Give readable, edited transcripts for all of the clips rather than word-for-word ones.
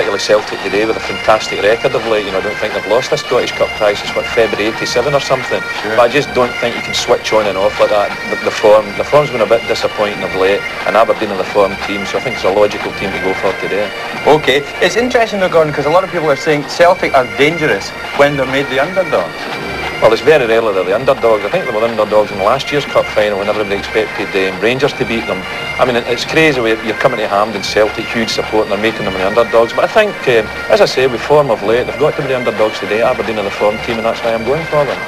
particularly Celtic today with a fantastic record of late. I don't think they've lost a Scottish Cup tie since February '87 or something. Sure. But I just don't think you can switch on and off like that. The form's been a bit disappointing of late, and Aberdeen are the form team, so I think it's a logical team to go for today. Okay, it's interesting though, Gordon, because a lot of people are saying Celtic are dangerous when they're made the underdog. Well, it's very rarely they're the underdogs. I think they were underdogs in last year's Cup final when everybody expected Rangers to beat them. I mean, it's crazy when you're coming to Hampden, Celtic, huge support, and they're making them the underdogs. But I think, as I say, with form of late, they've got to be the underdogs today. Aberdeen are the form team, and that's why I'm going for them.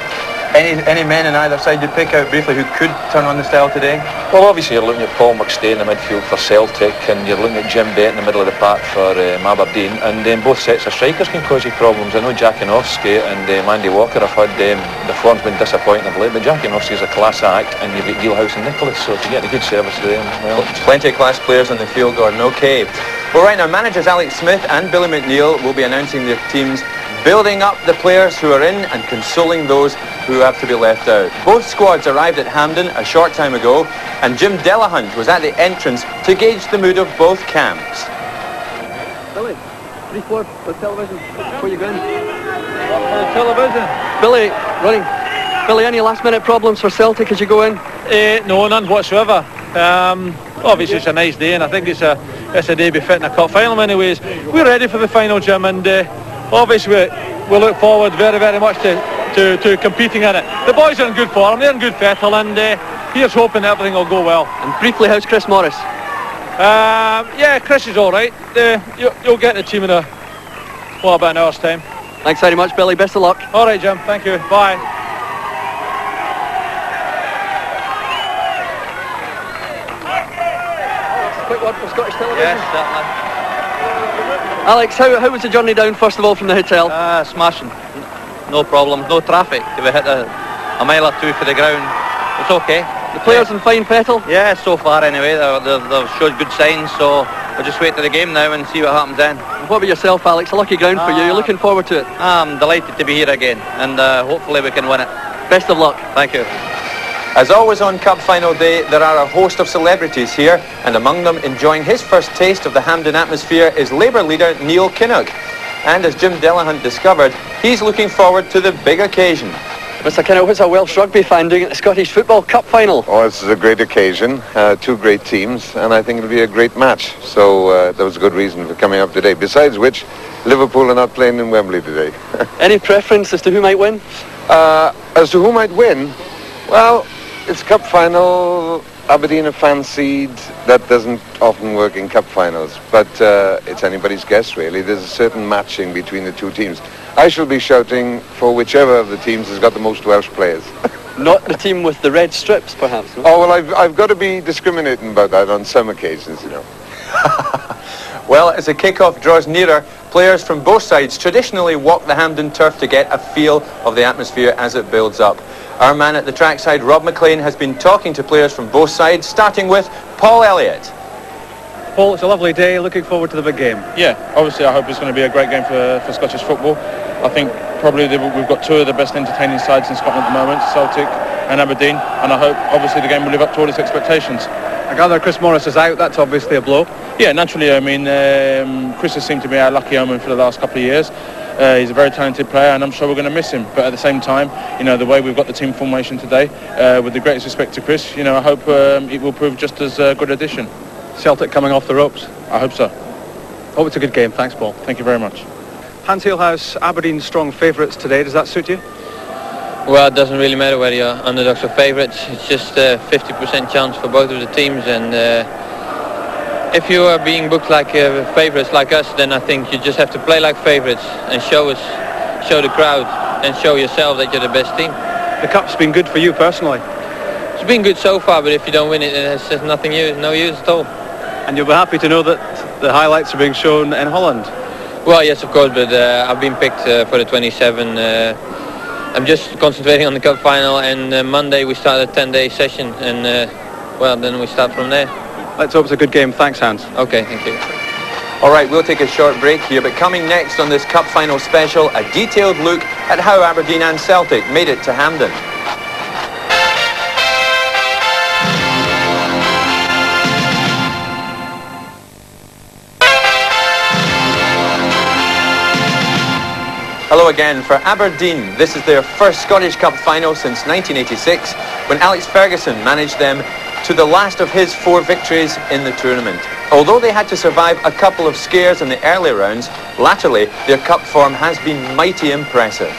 Any men on either side you'd pick out briefly who could turn on the style today? Well, obviously you're looking at Paul McStay in the midfield for Celtic, and you're looking at Jim Bett in the middle of the pack for Aberdeen, and both sets of strikers can cause you problems. I know Jakinovski and Mandy Walker have had the form's been disappointing of late, but Jakinovski is a class act, and you've got Gilhouse and Nicholas, so to get a good service to them, well, plenty of class players on the field, Gordon. Okay. Well, right now, managers Alex Smith and Billy McNeil will be announcing their teams, building up the players who are in and consoling those who have to be left out. Both squads arrived at Hampden a short time ago, and Jim Delahunt was at the entrance to gauge the mood of both camps. Billy, 3-4 for television. Before you go in. For the television? Billy, running. Billy, any last-minute problems for Celtic as you go in? No, none whatsoever. Obviously it's a nice day, and I think it's a day to be fit in a cup final anyways. We're ready for the final, Jim, and obviously we look forward very, very much to competing in it. The boys are in good form, they're in good fettle, and here's hoping everything will go well. And briefly, how's Chris Morris? Yeah, Chris is all right. You'll get the team in about an hour's time. Thanks very much, Billy. Best of luck. All right, Jim. Thank you. Bye. Quick word for Scottish television. Yes, certainly. Alex, how was the journey down, first of all, from the hotel? Smashing. No problems, no traffic. We hit a mile or two for the ground. It's okay. The players in fine fettle? Yeah, so far anyway. They've showed good signs, so we'll just wait to the game now and see what happens then. And what about yourself, Alex? A lucky ground for you. You're looking forward to it? I'm delighted to be here again, and hopefully we can win it. Best of luck. Thank you. As always on Cup Final Day, there are a host of celebrities here, and among them enjoying his first taste of the Hampden atmosphere is Labour leader Neil Kinnock. And as Jim Delahunt discovered, he's looking forward to the big occasion. Mr. Kinnock, what's a Welsh rugby fan doing at the Scottish Football Cup Final? Oh, this is a great occasion, two great teams, and I think it'll be a great match. So there was a good reason for coming up today. Besides which, Liverpool are not playing in Wembley today. Any preference as to who might win? As to who might win? Well, it's Cup Final. Aberdeen are fancied. That doesn't often work in Cup Finals, but it's anybody's guess, really. There's a certain matching between the two teams. I shall be shouting for whichever of the teams has got the most Welsh players. Not the team with the red strips, perhaps, no? Oh, well, I've got to be discriminating about that on some occasions, you know. Well, as the kick-off draws nearer, players from both sides traditionally walk the Hampden turf to get a feel of the atmosphere as it builds up. Our man at the trackside, Rob McLean, has been talking to players from both sides, starting with Paul Elliott. Paul, it's a lovely day. Looking forward to the big game. Yeah, obviously I hope it's going to be a great game for Scottish football. I think probably we've got two of the best entertaining sides in Scotland at the moment, Celtic and Aberdeen, and I hope obviously the game will live up to all its expectations. I gather Chris Morris is out. That's obviously a blow. Yeah, naturally. I mean, Chris has seemed to be our lucky omen for the last couple of years. He's a very talented player, and I'm sure we're going to miss him. But at the same time, you know, the way we've got the team formation today, with the greatest respect to Chris, you know, I hope it will prove just as a good addition. Celtic coming off the ropes. I hope so. Hope it's a good game. Thanks, Paul. Thank you very much. Hans Heelhuis, Aberdeen strong favourites today. Does that suit you? Well, it doesn't really matter whether you're underdogs or favourites. It's just a 50% chance for both of the teams, and if you are being booked like favourites like us, then I think you just have to play like favourites and show the crowd and show yourself that you're the best team. The cup's been good for you personally. It's been good so far, but if you don't win it, it's just no use at all. And you'll be happy to know that the highlights are being shown in Holland. Well, yes, of course, but I've been picked for the 27. I'm just concentrating on the cup final, and Monday we start a 10-day session, and then we start from there. Let's hope it's a good game. Thanks, Hans. Okay, thank you. All right, we'll take a short break here, but coming next on this Cup Final special, a detailed look at how Aberdeen and Celtic made it to Hampden. Hello again. For Aberdeen, this is their first Scottish Cup final since 1986, when Alex Ferguson managed them to the last of his 4 victories in the tournament. Although they had to survive a couple of scares in the early rounds, latterly their cup form has been mighty impressive.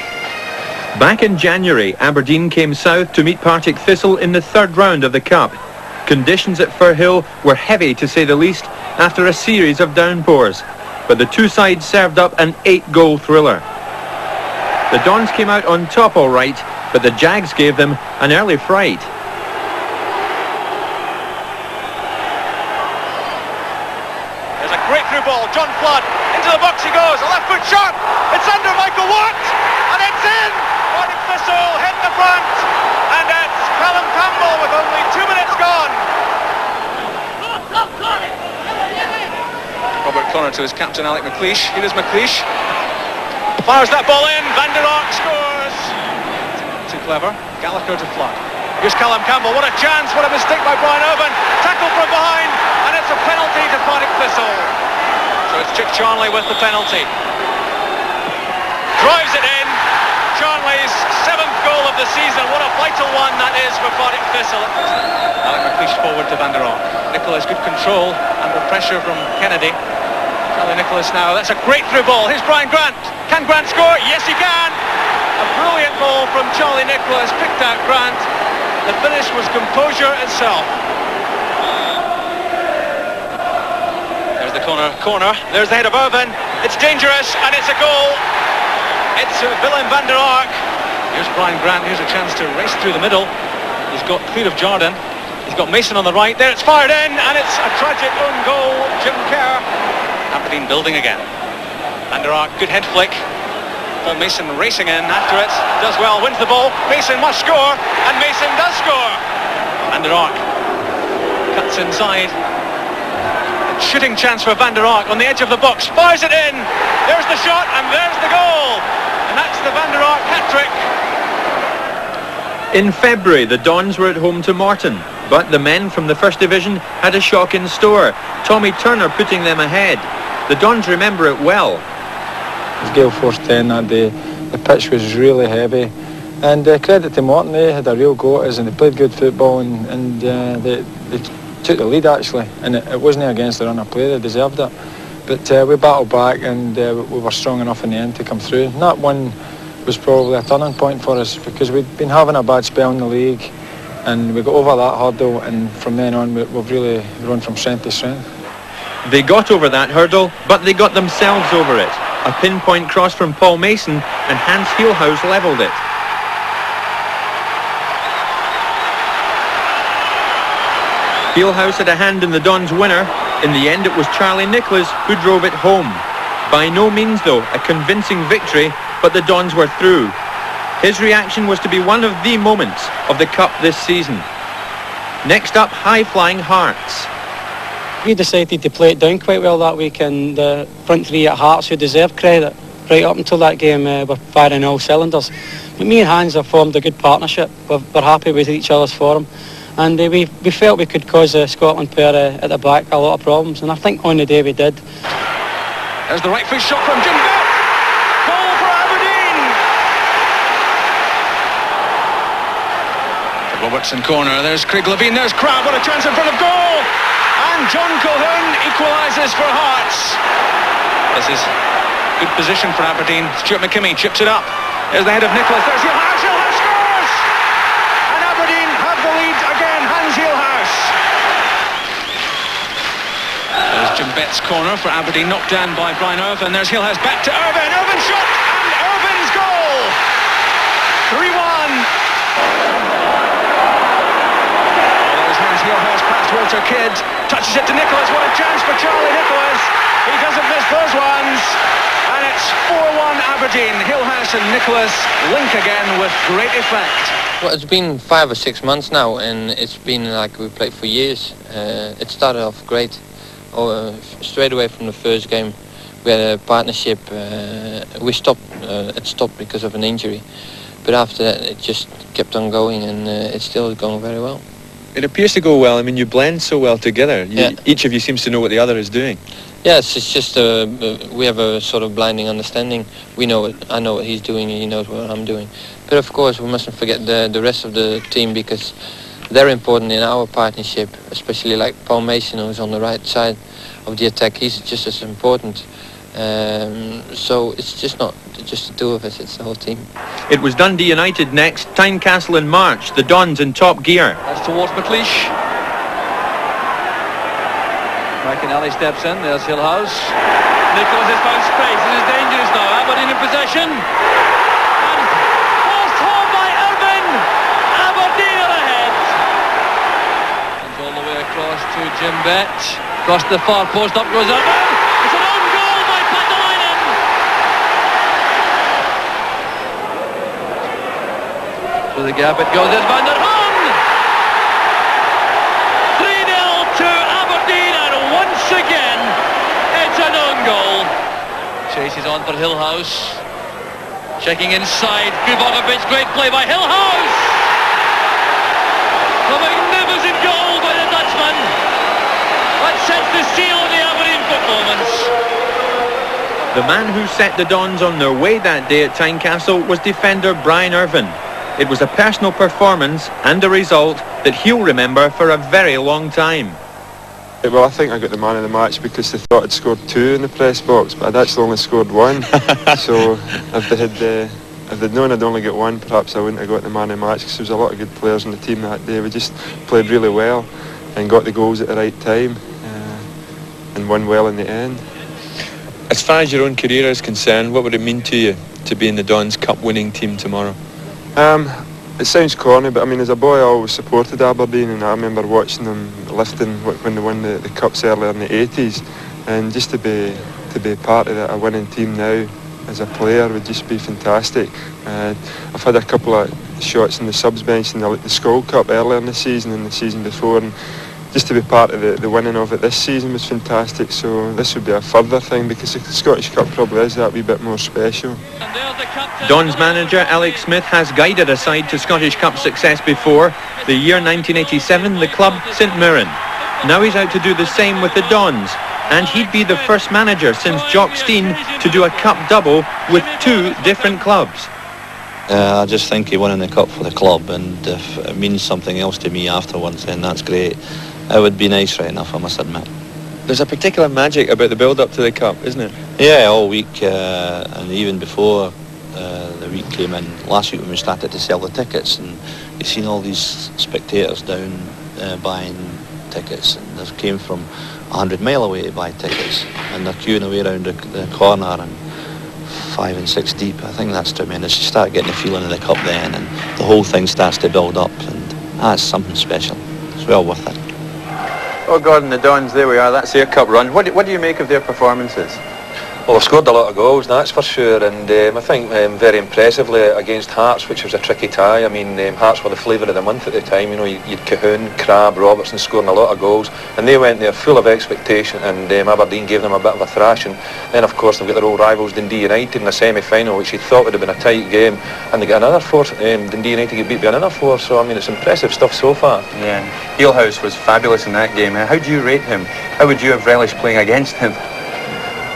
Back in January, Aberdeen came south to meet Partick Thistle in the 3rd round of the Cup. Conditions at Firhill were heavy, to say the least, after a series of downpours. But the two sides served up an 8-goal thriller. The Dons came out on top all right, but the Jags gave them an early fright. There's a great through ball. John Flood, into the box he goes. A left foot shot. It's under Michael Watt, and it's in. Partick Thistle hit the front, and it's Callum Campbell with only 2 minutes gone. Robert Connor to his captain Alec McLeish. Here is McLeish. Fires that ball in. Van der Ark scores. Too clever. Gallagher to Flood. Here's Callum Campbell. What a chance. What a mistake by Brian Irvin. Tackle from behind, and it's a penalty to Partick Thistle. So it's Chick Charnley with the penalty. Drives it in. Charnley's 7th goal of the season. What a vital one that is for Partick Thistle. Alec McLeish forward to Van der Ark. Nicholas, good control under pressure from Kennedy. Charlie Nicholas now. That's a great through ball. Here's Brian Grant. Can Grant score? Yes, he can. A brilliant ball from Charlie Nicholas. Picked out Grant. The finish was composure itself. There's the corner. There's the head of Irvin. It's dangerous, and it's a goal. It's Willem van der Ark. Here's Brian Grant. Here's a chance to race through the middle. He's got clear of Jordan. He's got Mason on the right. There, it's fired in, and it's a tragic own goal. Jim Kerr. Aberdeen building again. Van der Ark, good head flick. Paul Mason racing in after it. Does well, wins the ball. Mason must score, and Mason does score. Van der Ark cuts inside. A shooting chance for Van der Ark on the edge of the box. Fires it in. There's the shot, and there's the goal. And that's the Van der Ark hat-trick. In February, the Dons were at home to Morton, but the men from the First Division had a shock in store. Tommy Turner putting them ahead. The Dons remember it well. It was gale force 10 that day. The pitch was really heavy, and credit to Morton, they had a real go at us and they played good football, and they took the lead actually, and it wasn't against the run of play, they deserved it. But we battled back, and we were strong enough in the end to come through. And that one was probably a turning point for us, because we'd been having a bad spell in the league, and we got over that hurdle, and from then on we've really run from strength to strength. They got over that hurdle, but they got themselves over it. A pinpoint cross from Paul Mason, and Hans Heelhuis levelled it. Heelhuis had a hand in the Dons' winner. In the end, it was Charlie Nicholas who drove it home. By no means, though, a convincing victory, but the Dons were through. His reaction was to be one of the moments of the Cup this season. Next up, high-flying Hearts. We decided to play it down quite well that week, and the front three at Hearts, who deserve credit, right up until that game, were firing all cylinders. But me and Hans have formed a good partnership. We're happy with each other's form, and we felt we could cause the Scotland pair at the back a lot of problems, and I think on the day we did. There's the right foot shot from Jim Bett. Goal for Aberdeen. The Robertson corner. There's Craig Levine. There's Crab. What a chance in front of goal. And John Colquhoun equalises for Hearts. This is good position for Aberdeen. Stuart McKimmie chips it up. There's the head of Nicholas. There's Heelhuis. Heelhuis scores! And Aberdeen have the lead again. Hans Heelhuis. There's Jim Bett's corner for Aberdeen, knocked down by Brian Irvin. There's Heelhuis back to Irvin. Irvin shot, and Irvin's goal. 3-1. There's Hans Heelhuis past Walter Kidd. Touches it to Nicholas. What a chance for Charlie Nicholas. He doesn't miss those ones. And it's 4-1 Aberdeen. Heelhuis and Nicholas link again with great effect. Well, it's been 5 or 6 months now, and it's been like we played for years. It started off great. Straight away from the first game, we had a partnership. It stopped because of an injury, but after that it just kept on going, and it's still going very well. It appears to go well. I mean, you blend so well together. Yeah. Each of you seems to know what the other is doing. Yes, it's just we have a sort of blinding understanding. I know what he's doing, and he knows what I'm doing. But of course, we mustn't forget the rest of the team, because they're important in our partnership, especially like Paul Mason, who's on the right side of the attack. He's just as important. So it's just not just the two of us, it's the whole team. It was Dundee United next, Tynecastle in March, the Dons in top gear. That's towards McLeish. McInally steps in, there's Hillhouse. Nicholas has found space, it is dangerous now. Aberdeen in possession. And forced home by Irvin. Aberdeen are ahead. Comes all the way across to Jim Bett. Across the far post, up goes Irvin. It's an own goal by Patalainen. Through the gap it goes, it's Van der Haan. 3-0 to Aberdeen, and once again it's an own goal. Chases on for Hillhouse. Checking inside, Krivojevic, great play by Hillhouse. A magnificent goal by the Dutchman. That sets the seal on the Aberdeen performance. The man who set the Dons on their way that day at Tynecastle was defender Brian Irvin. It was a personal performance and a result that he'll remember for a very long time. Well, I think I got the man of the match because they thought I'd scored 2 in the press box, but I'd actually only scored 1. So if they'd known I'd only get 1, perhaps I wouldn't have got the man of the match, because there was a lot of good players in the team that day. We just played really well and got the goals at the right time and won well in the end. As far as your own career is concerned, what would it mean to you to be in the Dons Cup winning team tomorrow? It sounds corny, but I mean, as a boy I always supported Aberdeen, and I remember watching them lifting when they won the cups earlier in the 80s, and just to be part of a winning team now as a player would just be fantastic. I've had a couple of shots in the subs bench in the Skull Cup earlier in the season and the season before, and just to be part of the winning of it this season was fantastic. So this would be a further thing, because the Scottish Cup probably is that wee bit more special. Dons manager Alex Smith has guided a side to Scottish Cup success before. The year 1987, the club St Mirren. Now he's out to do the same with the Dons, and he'd be the first manager since Jock Stein to do a cup double with 2 different clubs. I just think he won in the cup for the club, and if it means something else to me afterwards, then that's great. It would be nice right enough, I must admit. There's a particular magic about the build-up to the Cup, isn't it? Yeah, all week, and even before the week came in, last week when we started to sell the tickets, and you've seen all these spectators down buying tickets, and they came from 100 mile away to buy tickets, and they're queuing away around the corner, and 5 and 6 deep. I think that's tremendous. You start getting the feeling of the cup then, and the whole thing starts to build up, and that's something special. It's well worth it. Oh, Gordon, the Dons, there we are. That's their cup run. What do you make of their performances? Well, they've scored a lot of goals, that's for sure, and I think very impressively against Hearts, which was a tricky tie. I mean, Hearts were the flavour of the month at the time. You know, you'd Cahoon, Crabbe, Robertson scoring a lot of goals, and they went there full of expectation, and Aberdeen gave them a bit of a thrashing. Then, of course, they've got their old rivals Dundee United in the semi-final, which you thought would have been a tight game, and they got another 4. Dundee United get beat by another 4, so I mean, it's impressive stuff so far. Yeah, Hillhouse was fabulous in that game. How do you rate him? How would you have relished playing against him?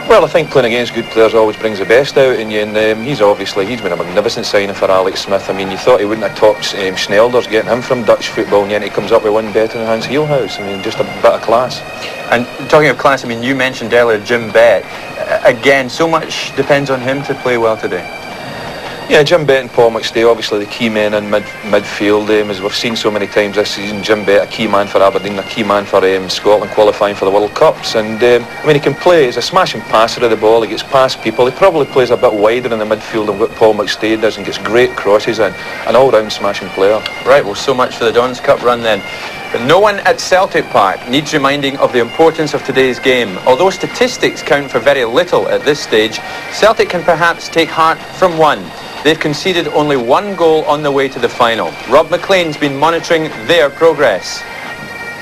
Well, I think playing against good players always brings the best out in you, and he's been a magnificent signing for Alex Smith. I mean, you thought he wouldn't have topped Snelders, getting him from Dutch football, and yet he comes up with one better than Hans Hillhouse. I mean, just a bit of class. And talking of class, I mean, you mentioned earlier Jim Bett. Again, so much depends on him to play well today. Yeah, Jim Bett and Paul McStay, obviously the key men in midfield. As we've seen so many times this season, Jim Bett, a key man for Aberdeen, a key man for Scotland qualifying for the World Cups. And I mean, he can play. He's a smashing passer of the ball. He gets past people. He probably plays a bit wider in the midfield than what Paul McStay does, and gets great crosses in. An all-round smashing player. Right, well, so much for the Dons Cup run then. But no one at Celtic Park needs reminding of the importance of today's game. Although statistics count for very little at this stage, Celtic can perhaps take heart from one. They've conceded only 1 goal on the way to the final. Rob McLean's been monitoring their progress.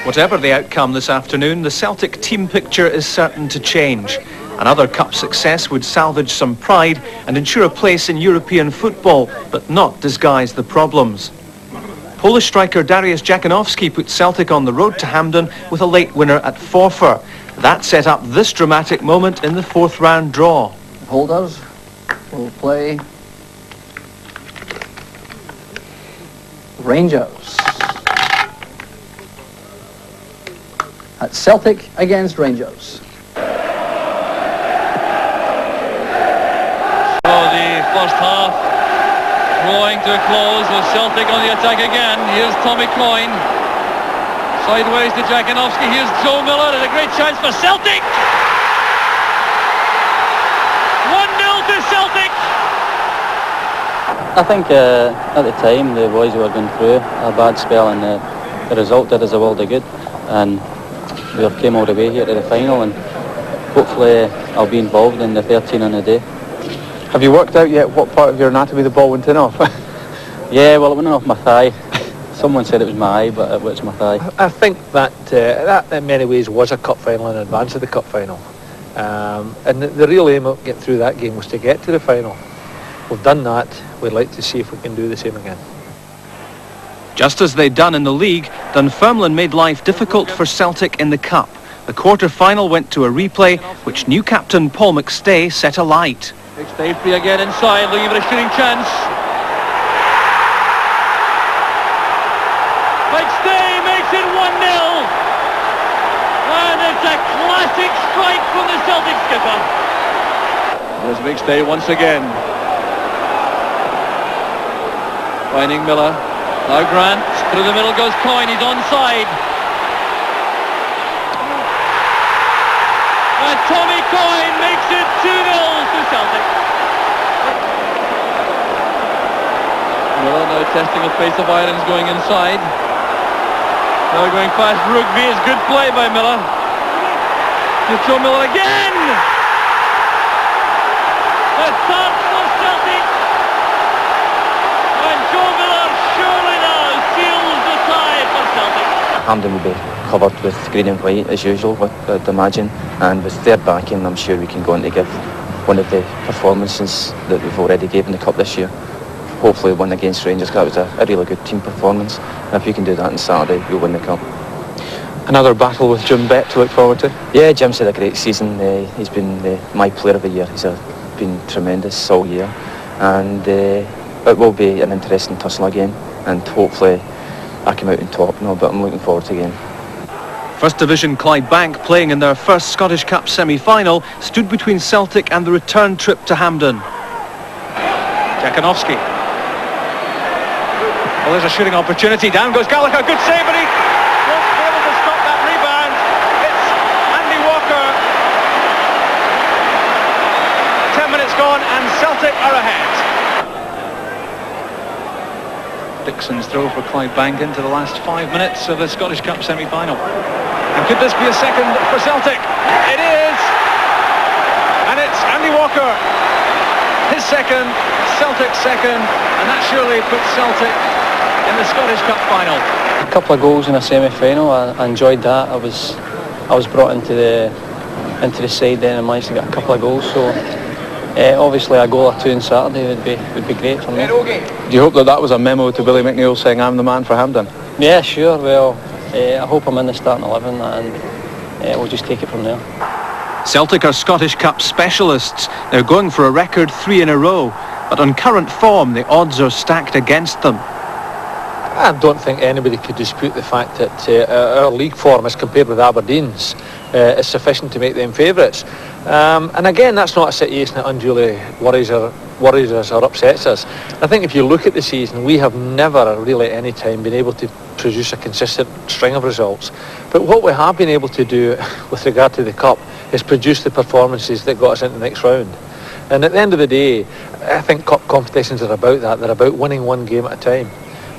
Whatever the outcome this afternoon, the Celtic team picture is certain to change. Another cup success would salvage some pride and ensure a place in European football, but not disguise the problems. Polish striker Dariusz Jakanowski put Celtic on the road to Hampden with a late winner at Forfar. That set up this dramatic moment in the fourth round draw. Holders will play Rangers. At Celtic against Rangers. The first half drawing to a close with Celtic on the attack again. Here's Tommy Coyne. Sideways to Jakinovski. Here's Joe Miller and a great chance for Celtic. 1-0 to Celtic. I think at the time the boys were going through a bad spell, and the result did us a world of good, and we have came all the way here to the final, and hopefully I'll be involved in the 13 on the day. Have you worked out yet what part of your anatomy the ball went in off? Yeah, well, it went in off my thigh. Someone said it was my eye, but it was my thigh. I think that in many ways was a cup final in advance of the cup final. And the real aim of getting through that game was to get to the final. We've done that. We'd like to see if we can do the same again. Just as they'd done in the league, Dunfermline made life difficult for Celtic in the cup. The quarter-final went to a replay, which new captain Paul McStay set alight. McStay free again inside, looking for a shooting chance. McStay makes it 1-0. And it's a classic strike from the Celtic skipper. There's McStay once again. Finding Miller. Now Grant. Through the middle goes Coyne. He's onside. And Tommy Coyne makes it 2-0 to Celtic. Miller now testing a pace of irons going inside. Now going past Rugby. Is good play by Miller. To Joe Miller again. The top for Celtic. And Joe Miller surely now seals the tie for Celtic. Hampden will be covered with green and white as usual, I'd imagine, and with their backing I'm sure we can go on to give one of the performances that we've already given the cup this year. Hopefully one against Rangers. That was a really good team performance, and if we can do that on Saturday we'll win the cup. Another battle with Jim Bett to look forward to? Yeah, Jim's had a great season. He's been my player of the year. He's been tremendous all year, and it will be an interesting tussle again, and hopefully I come out on top now, but I'm looking forward to again. First Division Clydebank, playing in their first Scottish Cup semi-final, stood between Celtic and the return trip to Hampden. Jakinovski. Well, there's a shooting opportunity. Down goes Gallagher. Good save, but he won't be able to stop that rebound. It's Andy Walker. 10 minutes gone and Celtic are ahead. Dixon's throw for Clydebank into the last 5 minutes of the Scottish Cup semi-final. And could this be a second for Celtic? It is! And it's Andy Walker. His second, Celtic's second, and that surely puts Celtic in the Scottish Cup final. A couple of goals in a semi-final. I enjoyed that. I was brought into the side then and managed to get a couple of goals. So obviously a goal or two on Saturday would be great for me. Do you hope that was a memo to Billy McNeill saying I'm the man for Hampden? Yeah, sure. Well, I hope I'm in the starting 11, and we'll just take it from there. Celtic are Scottish Cup specialists. They're going for a record 3 in a row, but on current form the odds are stacked against them. I don't think anybody could dispute the fact that our league form as compared with Aberdeen's is sufficient to make them favourites. And again, that's not a situation that unduly worries us or upsets us. I think if you look at the season, we have never really at any time been able to produce a consistent string of results. But what we have been able to do with regard to the Cup is produce the performances that got us into the next round. And at the end of the day, I think Cup competitions are about that. They're about winning one game at a time.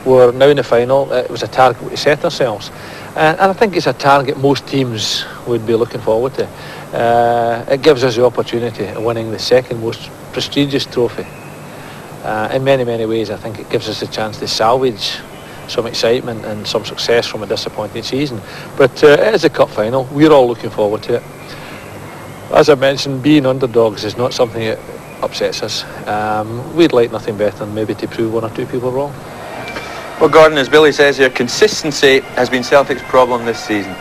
We're now in the final. It was a target we set ourselves. And I think it's a target most teams would be looking forward to. It gives us the opportunity of winning the second most prestigious trophy. In many, many ways, I think it gives us a chance to salvage some excitement and some success from a disappointing season. But it is a cup final. We're all looking forward to it. As I mentioned, being underdogs is not something that upsets us. We'd like nothing better than maybe to prove one or two people wrong. Well, Gordon, as Billy says here, consistency has been Celtic's problem this season.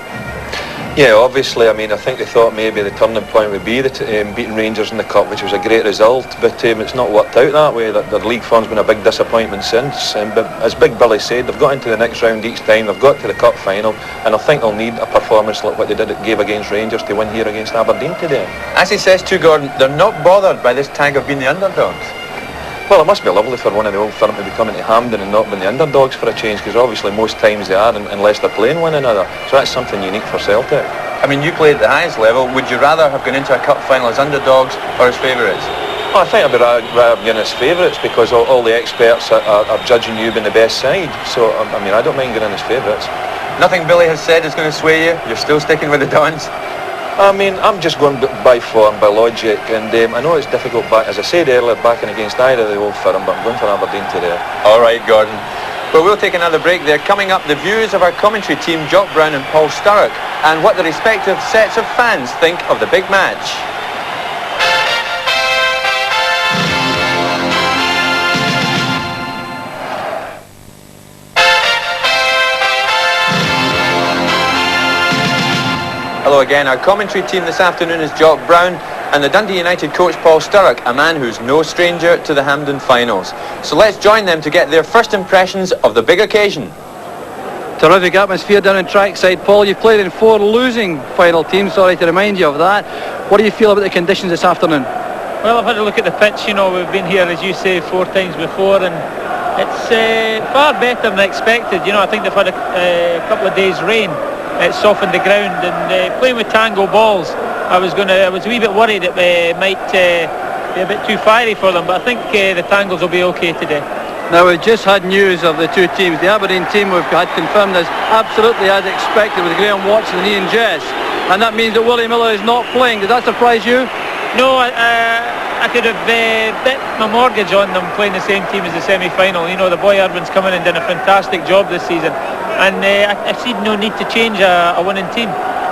Yeah, obviously. I mean, I think they thought maybe the turning point would be beating Rangers in the Cup, which was a great result, but it's not worked out that way. The league form's been a big disappointment since. But as Big Billy said, they've got into the next round each time. They've got to the Cup final, and I think they'll need a performance like what they gave against Rangers to win here against Aberdeen today. As he says too, Gordon, they're not bothered by this tag of being the underdogs. Well, it must be lovely for one of the old firm to be coming to Hampden and not being the underdogs for a change, because obviously most times they are, unless they're playing one another. So that's something unique for Celtic. I mean, you played at the highest level. Would you rather have gone into a cup final as underdogs or as favourites? Well, I think I'd be rather being as favourites, because all the experts are judging you being the best side. So, I mean, I don't mind going in as favourites. Nothing Billy has said is going to sway you? You're still sticking with the Dons? I mean, I'm just going by form, by logic, and I know it's difficult, as I said earlier, backing against either of the old firm, but I'm going for Aberdeen today. All right, Gordon. But we'll take another break there. Coming up, the views of our commentary team, Jock Brown and Paul Sturrock, and what the respective sets of fans think of the big match. Hello again. Our commentary team this afternoon is Jock Brown and the Dundee United coach Paul Sturrock, a man who's no stranger to the Hampden finals. So let's join them to get their first impressions of the big occasion. Terrific atmosphere down in trackside. Paul, you've played in 4 losing final teams, sorry to remind you of that. What do you feel about the conditions this afternoon? Well, I've had a look at the pitch. You know, we've been here, as you say, 4 times before, and it's far better than expected. You know, I think they've had a couple of days' rain. It softened the ground, and playing with tango balls, I was a wee bit worried that they might be a bit too fiery for them, but I think the tangles will be okay today. Now, we've just had news of the 2 teams. The Aberdeen team we've had confirmed as absolutely as expected with Graham Watson and Ian Jess, and that means that Willie Miller is not playing. Did that surprise you? No, I could have bet my mortgage on them playing the same team as the semi-final. You know, the boy Irvin's come in and done a fantastic job this season, and I see no need to change a winning team.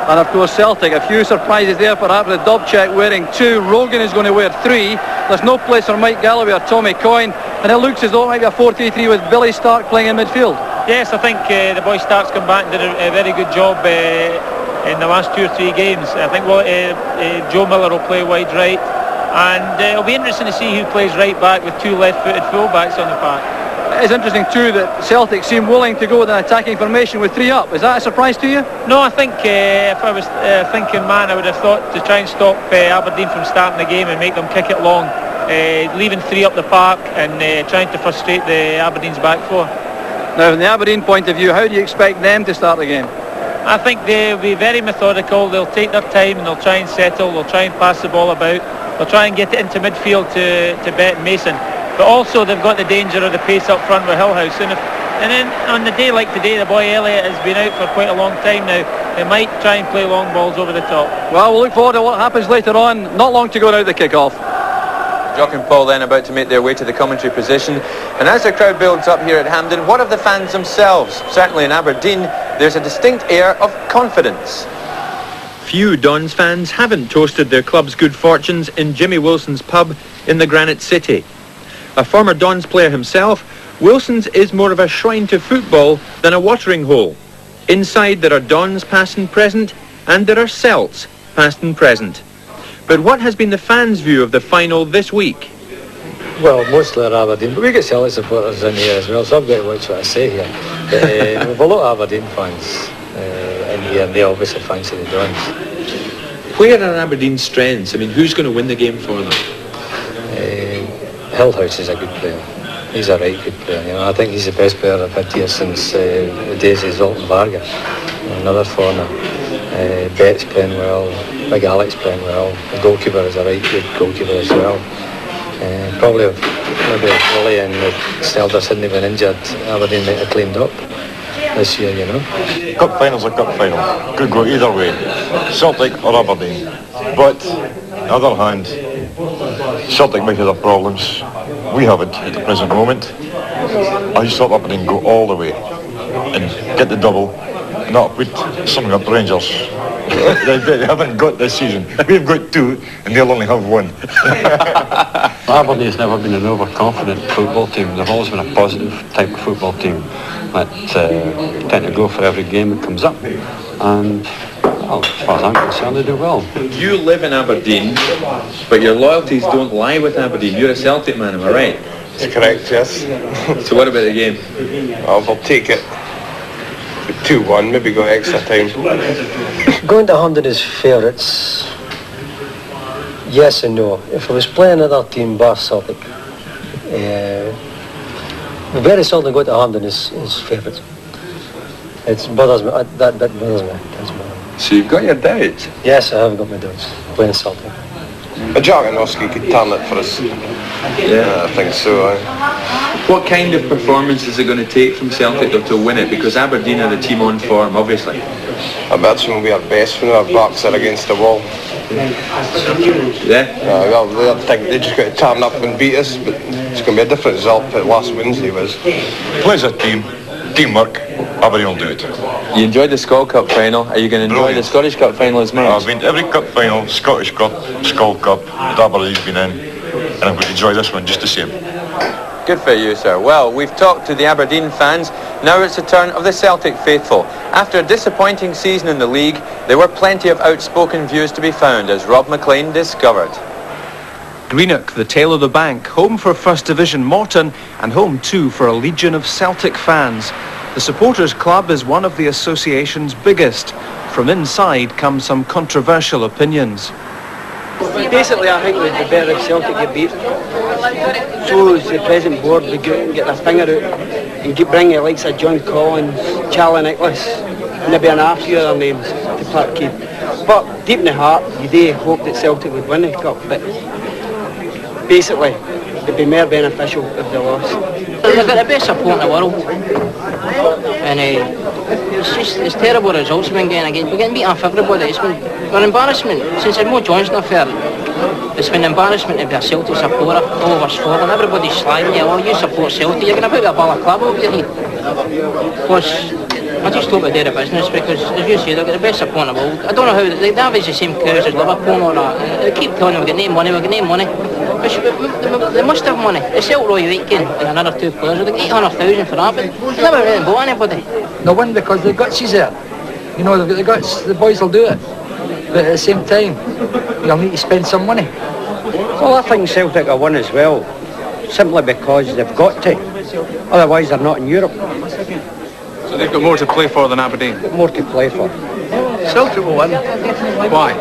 And of course Celtic, a few surprises there, perhaps with Dobchek wearing 2, Rogan is going to wear 3, there's no place for Mike Galloway or Tommy Coyne, and it looks as though it might be a 4-3-3 with Billy Stark playing in midfield. Yes, I think the boy Stark's come back and did a very good job in the last 2 or 3 games. I think Joe Miller will play wide right, and it'll be interesting to see who plays right back with 2 left-footed full-backs on the park. It's interesting too that Celtic seem willing to go with an attacking formation with 3 up. Is that a surprise to you? No, I think if I was thinking man, I would have thought to try and stop Aberdeen from starting the game and make them kick it long, leaving 3 up the park and trying to frustrate the Aberdeen's back 4. Now, from the Aberdeen point of view, how do you expect them to start the game? I think they'll be very methodical. They'll take their time and they'll try and settle. They'll try and pass the ball about. They'll try and get it into midfield to Bet Mason. But also they've got the danger of the pace up front with Hillhouse. And then on the day like today, the boy Elliott has been out for quite a long time now. They might try and play long balls over the top. Well, we'll look forward to what happens later on. Not long to go now, the kick-off. Jock and Paul then about to make their way to the commentary position. And as the crowd builds up here at Hampden, what of the fans themselves? Certainly in Aberdeen, there's a distinct air of confidence. Few Dons fans haven't toasted their club's good fortunes in Jimmy Wilson's pub in the Granite City. A former Dons player himself, Wilson's is more of a shrine to football than a watering hole. Inside there are Dons past and present, and there are Celts past and present. But what has been the fans' view of the final this week? Well, mostly are Aberdeen, but we get Celtic supporters in here as well, so I've got to watch what I say here. But we've a lot of Aberdeen fans in here, and they obviously fancy the Dons. Where are Aberdeen's strengths? I mean, who's going to win the game for them? Hillhouse is a good player. He's a right good player. You know, I think he's the best player I've had here since the days of Zoltan Varga. Another foreigner. Bet's playing well. Big Alex playing well. The goalkeeper is a right good goalkeeper as well. Probably if maybe Willie and Snelders hadn't been injured, Aberdeen might have cleaned up this year, you know. Cup final's a cup final. Could go either way. Celtic or Aberdeen. But on the other hand, Celtic might have their problems. We haven't at the present moment. I just thought Aberdeen go all the way and get the double, not put something up Rangers. They haven't got this season. We've got 2 and they'll only have 1. Aberdeen's never been an overconfident football team. They've always been a positive type of football team that tend to go for every game that comes up. And Well, as far as I'm concerned, they do well. You live in Aberdeen, but your loyalties don't lie with Aberdeen. You're a Celtic man, am I right? That's correct, yes. So what about the game? Well, we'll take it 2-1, maybe go extra time. Going to London is fair. It's yes and no. If I was playing another team, bar Celtic, very seldom go to London is favourite. It bothers me. That bothers me. So you've got your doubts? Yes, I have got my doubts playing Celtic. But Jaganowski could turn it for us. Yeah, I think so. What kind of performance is it going to take from Celtic though to win it? Because Aberdeen are the team on form, obviously. I bet it's going to be our best when our backs are against the wall. Yeah? Well, they just got to turn up and beat us, but it's going to be a different result than last Wednesday was. Plays a team, teamwork, Aberdeen will do it. You enjoyed the Skol Cup final. Are you going to enjoy the Scottish Cup final as much? I've been to every cup final, Scottish Cup, Skol Cup that Aberdeen's been in, and I'm going to enjoy this one just the same. Good for you, sir. Well, we've talked to the Aberdeen fans. Now it's the turn of the Celtic faithful. After a disappointing season in the league, there were plenty of outspoken views to be found, as Rob McLean discovered. Greenock, the tail of the bank, home for First Division Morton and home too for a legion of Celtic fans. The supporters club is one of the association's biggest. From inside come some controversial opinions. Basically, I think it would be better if Celtic get beat. So the present board would go and get their finger out and bring the likes of John Collins, Charlie Nicholas, and maybe an few other names to Parkhead. But deep in the heart, you do hope that Celtic would win the cup. But basically, it'd be more beneficial if they lost. They've got the best support in the world, and it's terrible results we've been getting again. We're getting beaten off everybody. It's been an embarrassment since the Mo Johnson affair. It's been an embarrassment to be a Celtic supporter all over Scotland. Everybody's slagging you. Oh, you support Celtic. You're going to put a balaclava over your head. Because I just hope they do the business, because as you say, they've got the best support in the world. I don't know how they have the same cows as Liverpool or that. They keep telling them we've got no money, we've got no money. They must have money. They sell Roy Aitken and another two players. They got 800,000 for that, but they never really bought anybody. They'll win because the guts is there. You know, they've got the guts, the boys will do it. But at the same time, you'll need to spend some money. Well, I think Celtic will win as well, simply because they've got to. Otherwise, they're not in Europe. So they've got more to play for than Aberdeen? More to play for. Celtic will win. Why?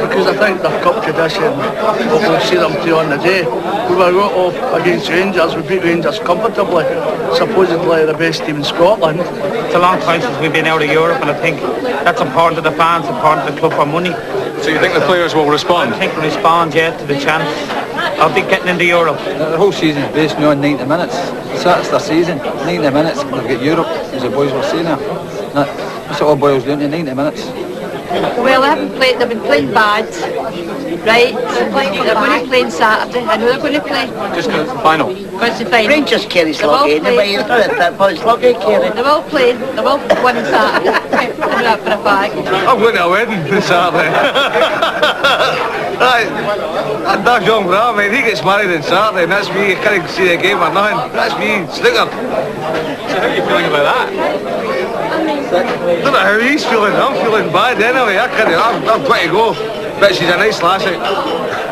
Because I think their cup tradition, what we've seen them do on the day. We were right off against Rangers, we beat Rangers comfortably, supposedly the best team in Scotland. It's a long time since we've been out of Europe, and I think that's important to the fans, important to the club for money. So you think the players will respond? I think they'll respond, yeah, to the chance of getting into Europe. The whole season is based on 90 minutes. So that's their season. 90 minutes, they've got Europe, as the boys were saying there. That's what all boils down to, 90 minutes. Well, they've been playing bad, right? They're going to play on Saturday. I know they're going to play. Just because it's the final. Because the final. Rangers carry sluggy, anyway, you throw it that boy sluggy carry. They will play, they will win Saturday. They're not for a bag. I'm going to a wedding on Saturday. Right, that young brother, mate, he gets married on Saturday, and that's me. I can't see the game or nothing. That's me, snooker. So how are you feeling about that? I don't know how he's feeling. I'm feeling bad anyway. I've got to go. But she's a nice lassie.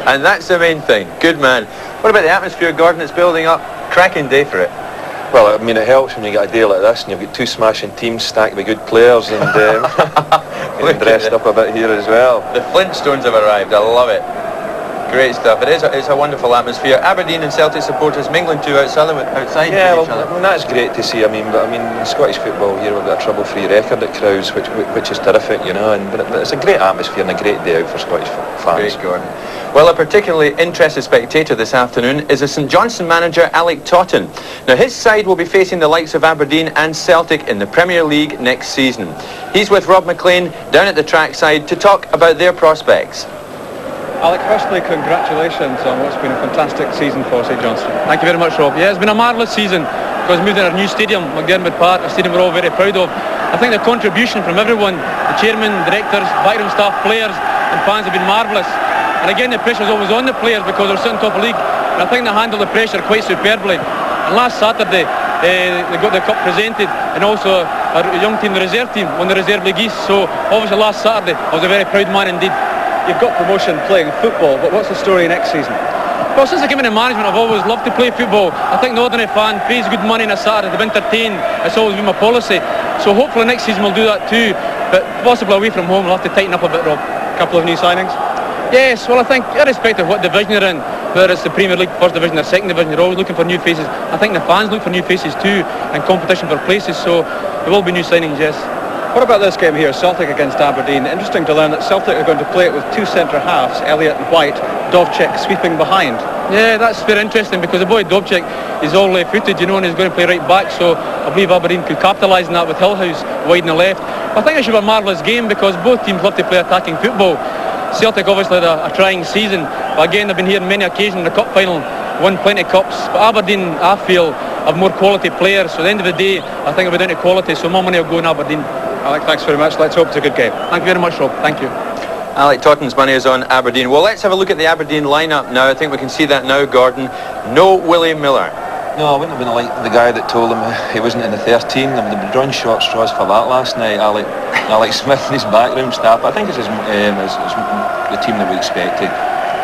And that's the main thing. Good man. What about the atmosphere, Gordon? It's building up. Cracking day for it. Well, I mean, it helps when you get a day like this and you've got two smashing teams stacked with good players and dressed up a bit here as well. The Flintstones have arrived. I love it. Great stuff. It's a wonderful atmosphere. Aberdeen and Celtic supporters mingling too outside yeah, with each other. I mean, that's great to see. I mean, Scottish football here, we've got a trouble-free record at Crowds, which is terrific, you know. But it's a great atmosphere and a great day out for Scottish fans. Great, Gordon. Well, a particularly interested spectator this afternoon is the St Johnstone manager Alec Totten. Now, his side will be facing the likes of Aberdeen and Celtic in the Premier League next season. He's with Rob McLean down at the trackside to talk about their prospects. Alec, firstly, congratulations on what's been a fantastic season for St Johnstone. Thank you very much, Rob. Yeah, it's been a marvellous season because we moved in our new stadium, McDermott Park, a stadium we're all very proud of. I think the contribution from everyone, the chairman, directors, backroom staff, players and fans have been marvellous. And again, the pressure's always on the players because they're sitting top of the league. And I think they handle the pressure quite superbly. And last Saturday, they got the cup presented and also a young team, the reserve team, won the reserve league East. So obviously last Saturday I was a very proud man indeed. You've got promotion playing football, but what's the story next season? Well, since I came into management, I've always loved to play football. I think the ordinary fan pays good money on a Saturday to be entertained. It's always been my policy. So hopefully next season we'll do that too. But possibly away from home, we'll have to tighten up a bit, Rob. A couple of new signings? Yes, well I think irrespective of what division you're in, whether it's the Premier League, First Division or Second Division, you're always looking for new faces. I think the fans look for new faces too, and competition for places, so there will be new signings, yes. What about this game here, Celtic against Aberdeen? Interesting to learn that Celtic are going to play it with two centre halves, Elliott and White, Dovcik sweeping behind. Yeah, that's very interesting because the boy Dovcik is all left-footed, you know, and he's going to play right back, so I believe Aberdeen could capitalise on that with Hillhouse wide on the left. I think it should be a marvellous game because both teams love to play attacking football. Celtic obviously had a trying season, but again they've been here on many occasions in the cup final, won plenty of cups, but Aberdeen, I feel, have more quality players, so at the end of the day I think it'll be down to quality, so more money will go in Aberdeen. Alec, thanks very much. Let's hope it's a good game. Thank you very much, Rob. Thank you. Alec Totten's money is on Aberdeen. Well, let's have a look at the Aberdeen lineup now. I think we can see that now, Gordon. No Willie Miller. No, I wouldn't have been like the guy that told him he wasn't in the 13. They've been drawing short straws for that last night. Alec Smith and his backroom staff. I think it's the team that we expected.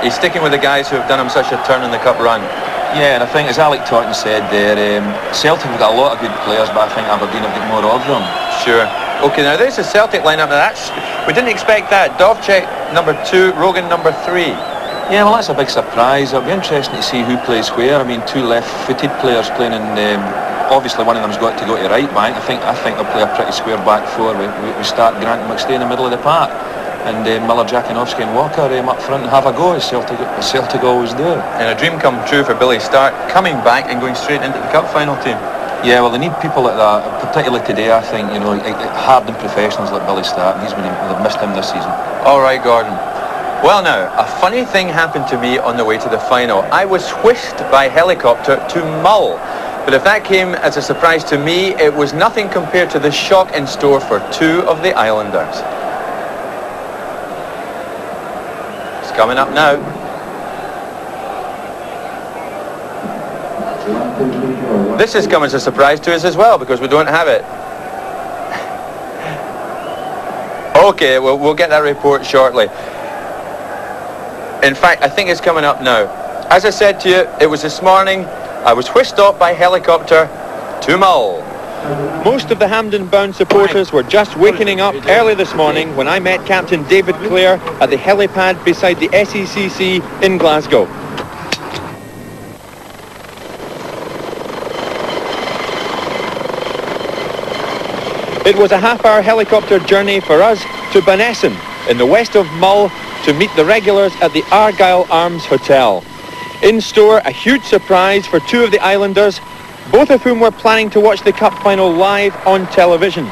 He's sticking with the guys who have done him such a turn in the cup run. Yeah, and I think, as Alec Totten said there, Celtic have got a lot of good players, but I think Aberdeen have got more of them. Sure. Okay, now there's the Celtic lineup. Now we didn't expect that. Dovcik number 2, Rogan number 3. Yeah, well, that's a big surprise. It'll be interesting to see who plays where. I mean, two left-footed players playing in. Obviously, one of them's got to go to right back. I think they'll play a pretty square back four. We start Grant and McStay in the middle of the park, and Miller, Jakinovski, and Walker up front and have a go as Celtic always do. And a dream come true for Billy Stark, coming back and going straight into the cup final team. Yeah, well, they need people like that, particularly today. I think hardened professionals like Billy Stark. They've missed him this season. All right, Gordon. Well, now a funny thing happened to me on the way to the final. I was whisked by helicopter to Mull. But if that came as a surprise to me, it was nothing compared to the shock in store for two of the Islanders. It's coming up now. This has come as a surprise to us as well because we don't have it. Okay, we'll get that report shortly. In fact, I think it's coming up now. As I said to you, it was this morning. I was whisked off by helicopter to Mull. Most of the Hampden-bound supporters were just waking up early this morning when I met Captain David Clare at the helipad beside the SECC in Glasgow. It was a half-hour helicopter journey for us to Bannesson in the west of Mull to meet the regulars at the Argyle Arms Hotel. In store, a huge surprise for two of the Islanders, both of whom were planning to watch the Cup final live on television.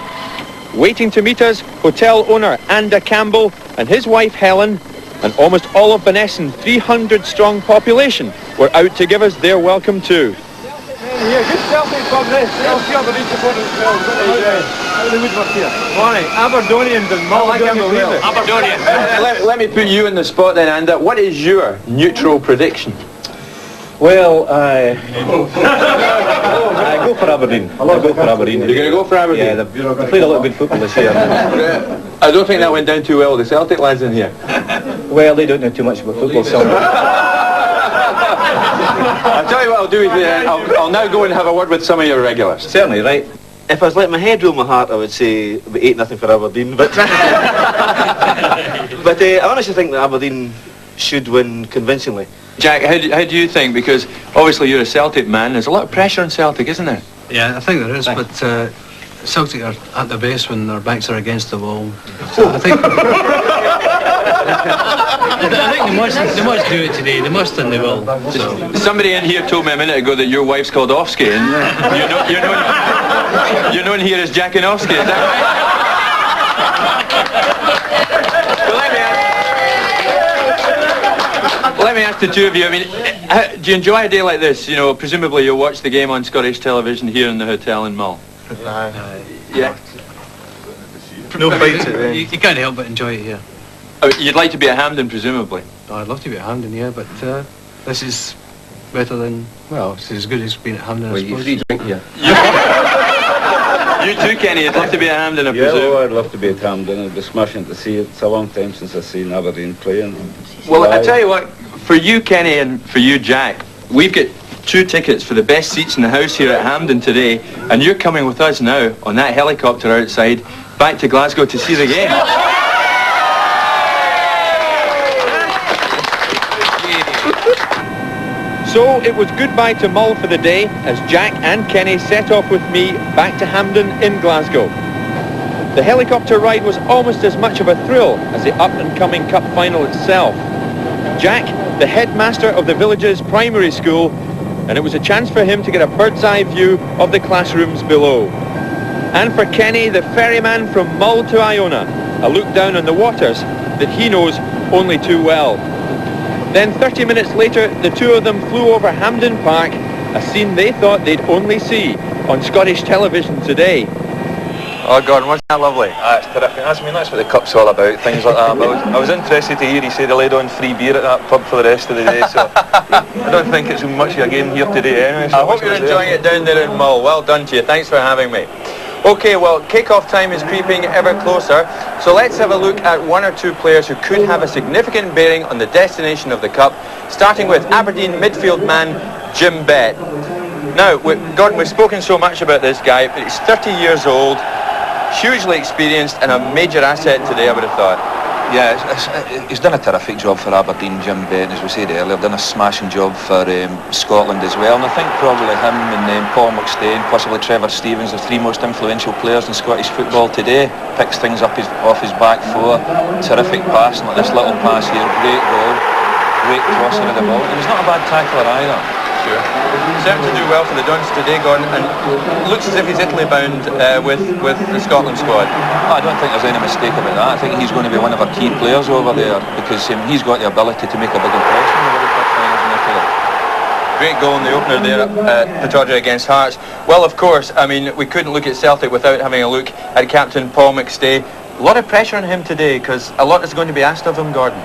Waiting to meet us, hotel owner Anda Campbell and his wife Helen, and almost all of Bannesson 300-strong population were out to give us their welcome too. Yeah, good Celtic from this. I'll see Aberdeen supporters as well. Morning, Aberdonians and Mull, I can't believe it. Aberdonians. Let me put you in the spot then, Anda. What is your neutral prediction? Well, I go for Aberdeen. I'll go for Aberdeen. You're going to go for Aberdeen? Yeah, they've played a lot of good football this year. I don't think that went down too well with the Celtic lads in here. Well, they don't know too much about football, so... I'll tell you what I'll do is I'll now go and have a word with some of your regulars. Certainly, right. If I was letting my head rule my heart, I would say it'll be 8-0 for Aberdeen, but... but I honestly think that Aberdeen should win convincingly. Jack, how do you think? Because obviously you're a Celtic man. There's a lot of pressure on Celtic, isn't there? Yeah, I think there is, but Celtic are at their best when their backs are against the wall. So I think... I think they must do it today. They must and they will. So. Somebody in here told me a minute ago that your wife's called Offsky, and you're known here as Jakinovski. Is that right? Well, let me ask the two of you. I mean, do you enjoy a day like this? You know, presumably you'll watch the game on Scottish television here in the hotel in Mull. Yeah. No fights. You can't help but enjoy it here. You'd like to be at Hampden, presumably? Oh, I'd love to be at Hampden, yeah, but this is better than, well, it's as good as being at Hampden, I suppose. You free drink here. You too, Kenny. You'd love to be at Hampden, I presume. Yeah, I'd love to be at Hampden. It'd be smashing to see it. It's a long time since I've seen Aberdeen playing. Well, I tell you what, for you, Kenny, and for you, Jack, we've got 2 tickets for the best seats in the house here at Hampden today, and you're coming with us now on that helicopter outside back to Glasgow to see the game. So it was goodbye to Mull for the day as Jack and Kenny set off with me back to Hampden in Glasgow. The helicopter ride was almost as much of a thrill as the up-and-coming cup final itself. Jack, the headmaster of the village's primary school, and it was a chance for him to get a bird's-eye view of the classrooms below. And for Kenny, the ferryman from Mull to Iona, a look down on the waters that he knows only too well. Then 30 minutes later, the two of them flew over Hampden Park, a scene they thought they'd only see on Scottish television today. Oh, Gordon, wasn't that lovely? It's terrific. That's what the cup's all about, things like that. But I was interested to hear he said they laid on free beer at that pub for the rest of the day, so I don't think it's much of a game here today anyway. So I hope you're enjoying it down there in Mull. Well done to you. Thanks for having me. Okay, well, kick-off time is creeping ever closer, so let's have a look at 1 or 2 players who could have a significant bearing on the destination of the Cup, starting with Aberdeen midfield man Jim Bett. Now, Gordon, we've spoken so much about this guy, but he's 30 years old, hugely experienced and a major asset today, I would have thought. Yeah, he's done a terrific job for Aberdeen, Jim Bett, as we said earlier, done a smashing job for Scotland as well, and I think probably him and Paul McStay and possibly Trevor Stevens, the 3 most influential players in Scottish football today. Picks things up off his back 4, terrific passing, like this little pass here, great goal, great crossing of the ball, and he's not a bad tackler either. Sure. Certainly to do well for the Dons today, Gordon, and looks as if he's Italy bound with the Scotland squad. I don't think there's any mistake about that. I think he's going to be one of our key players over there because he's got the ability to make a big impression in the World Cup finals in Italy. Great goal in the opener there at Pittodrie against Hearts. Well, of course, I mean, we couldn't look at Celtic without having a look at captain Paul McStay. A lot of pressure on him today because a lot is going to be asked of him, Gordon.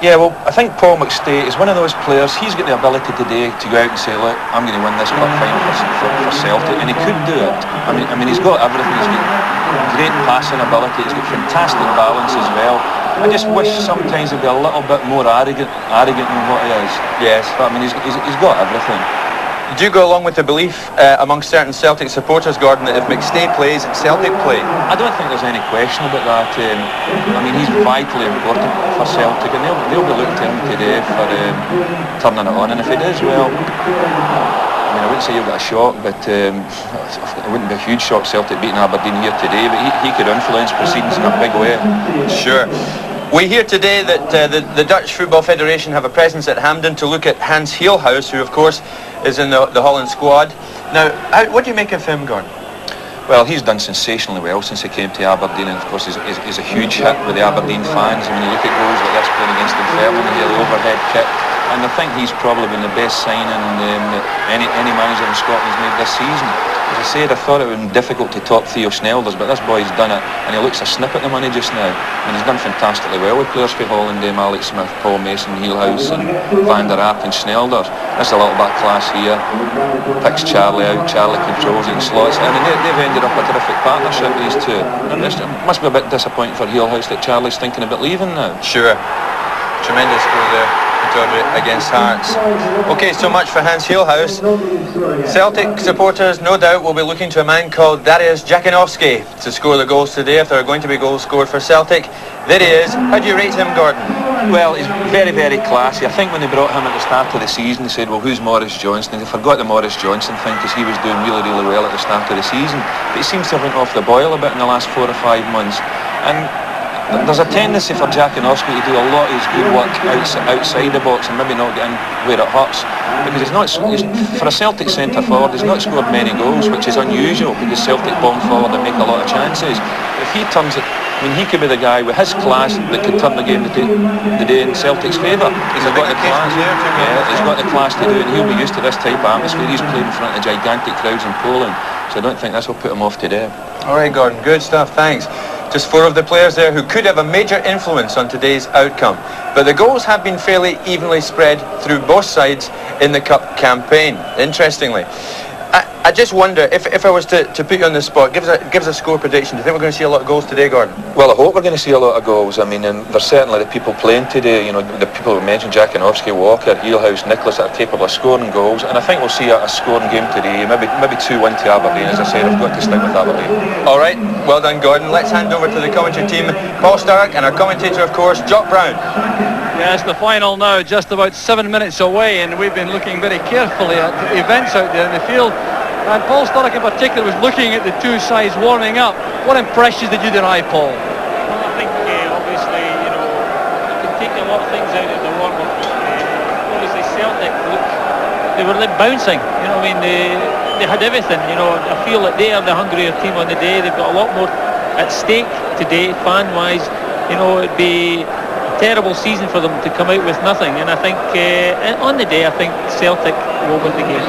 Yeah, well, I think Paul McStay is one of those players, he's got the ability today to go out and say, look, I'm going to win this cup final for Celtic, and he could do it. I mean, he's got everything. He's got great passing ability, he's got fantastic balance as well. I just wish sometimes he'd be a little bit more arrogant than what he is. Yes. But I mean, he's got everything. Do you go along with the belief amongst certain Celtic supporters, Gordon, that if McStay plays, Celtic play? I don't think there's any question about that. I mean, he's vitally important for Celtic, and they'll be looking to him today for turning it on. And if he does well, I mean, I wouldn't say you'll get a shock, but it wouldn't be a huge shock Celtic beating Aberdeen here today, but he could influence proceedings in a big way. Sure. We hear today that the Dutch Football Federation have a presence at Hampden to look at Hans Heelhuis, who of course is in the Holland squad. Now, what do you make of him, Gordon? Well, he's done sensationally well since he came to Aberdeen, and of course he's a huge hit with the Aberdeen fans. When you look at goals like this playing against Dunfermline, the overhead kick, and I think he's probably been the best signing that any manager in Scotland's made this season. As I said, I thought it would be difficult to top Theo Snelders, but this boy's done it, and he looks a snip at the money just now, and he's done fantastically well with players for Holland, Alex Smith, Paul Mason, Heelhuis and Van der Aap and Snelders. That's a little bit of class here. Picks Charlie out, Charlie controls it and slots it in, and they've ended up a terrific partnership, these two. And it must be a bit disappointing for Heelhuis that Charlie's thinking about leaving now. Sure. Tremendous goal there against Hearts. Okay, so much for Hans Heelhuis. Celtic supporters, no doubt, will be looking to a man called Dariusz Jakinovski to score the goals today, if there are going to be goals scored for Celtic. There he is. How do you rate him, Gordon? Well, he's very, very classy. I think when they brought him at the start of the season, they said, well, who's Maurice Johnston? They forgot the Maurice Johnston thing because he was doing really, really well at the start of the season. But he seems to have went off the boil a bit in the last 4 or 5 months. And there's a tendency for Jakinovski to do a lot of his good work outside the box and maybe not get in where it hurts, because for a Celtic centre forward, he's not scored many goals, which is unusual because Celtic bomb forward and make a lot of chances. If he turns it, I mean, he could be the guy with his class that could turn the game today in Celtic's favour. He's got the class. Yeah, he's got the class to do it, and he'll be used to this type of atmosphere. He's playing in front of gigantic crowds in Poland, so I don't think this will put him off today. All right, Gordon, good stuff, thanks. Just 4 of the players there who could have a major influence on today's outcome. But the goals have been fairly evenly spread through both sides in the Cup campaign, interestingly. I just wonder, if I was to put you on the spot, give us a score prediction. Do you think we're going to see a lot of goals today, Gordon? Well, I hope we're going to see a lot of goals. I mean, and there's certainly the people playing today, you know, the people who mentioned, Jakinowski, Walker, Eelhouse, Nicholas, that are capable of scoring goals, and I think we'll see a scoring game today, maybe 2-1 to Aberdeen. As I said, I've got to stick with Aberdeen. All right, well done, Gordon. Let's hand over to the commentary team, Paul Sturrock, and our commentator, of course, Jock Brown. Yes, the final now, just about 7 minutes away, and we've been looking very carefully at the events out there in the field. And Paul Sturrock in particular was looking at the two sides warming up. What impressions did you derive, Paul? Well, I think obviously, you know, you can take a lot of things out of the warm-up. Obviously Celtic, they were bouncing, you know, I mean, they had everything, you know. I feel that they are the hungrier team on the day. They've got a lot more at stake today, fan-wise. You know, it'd be a terrible season for them to come out with nothing. And I think on the day, I think Celtic will win the game.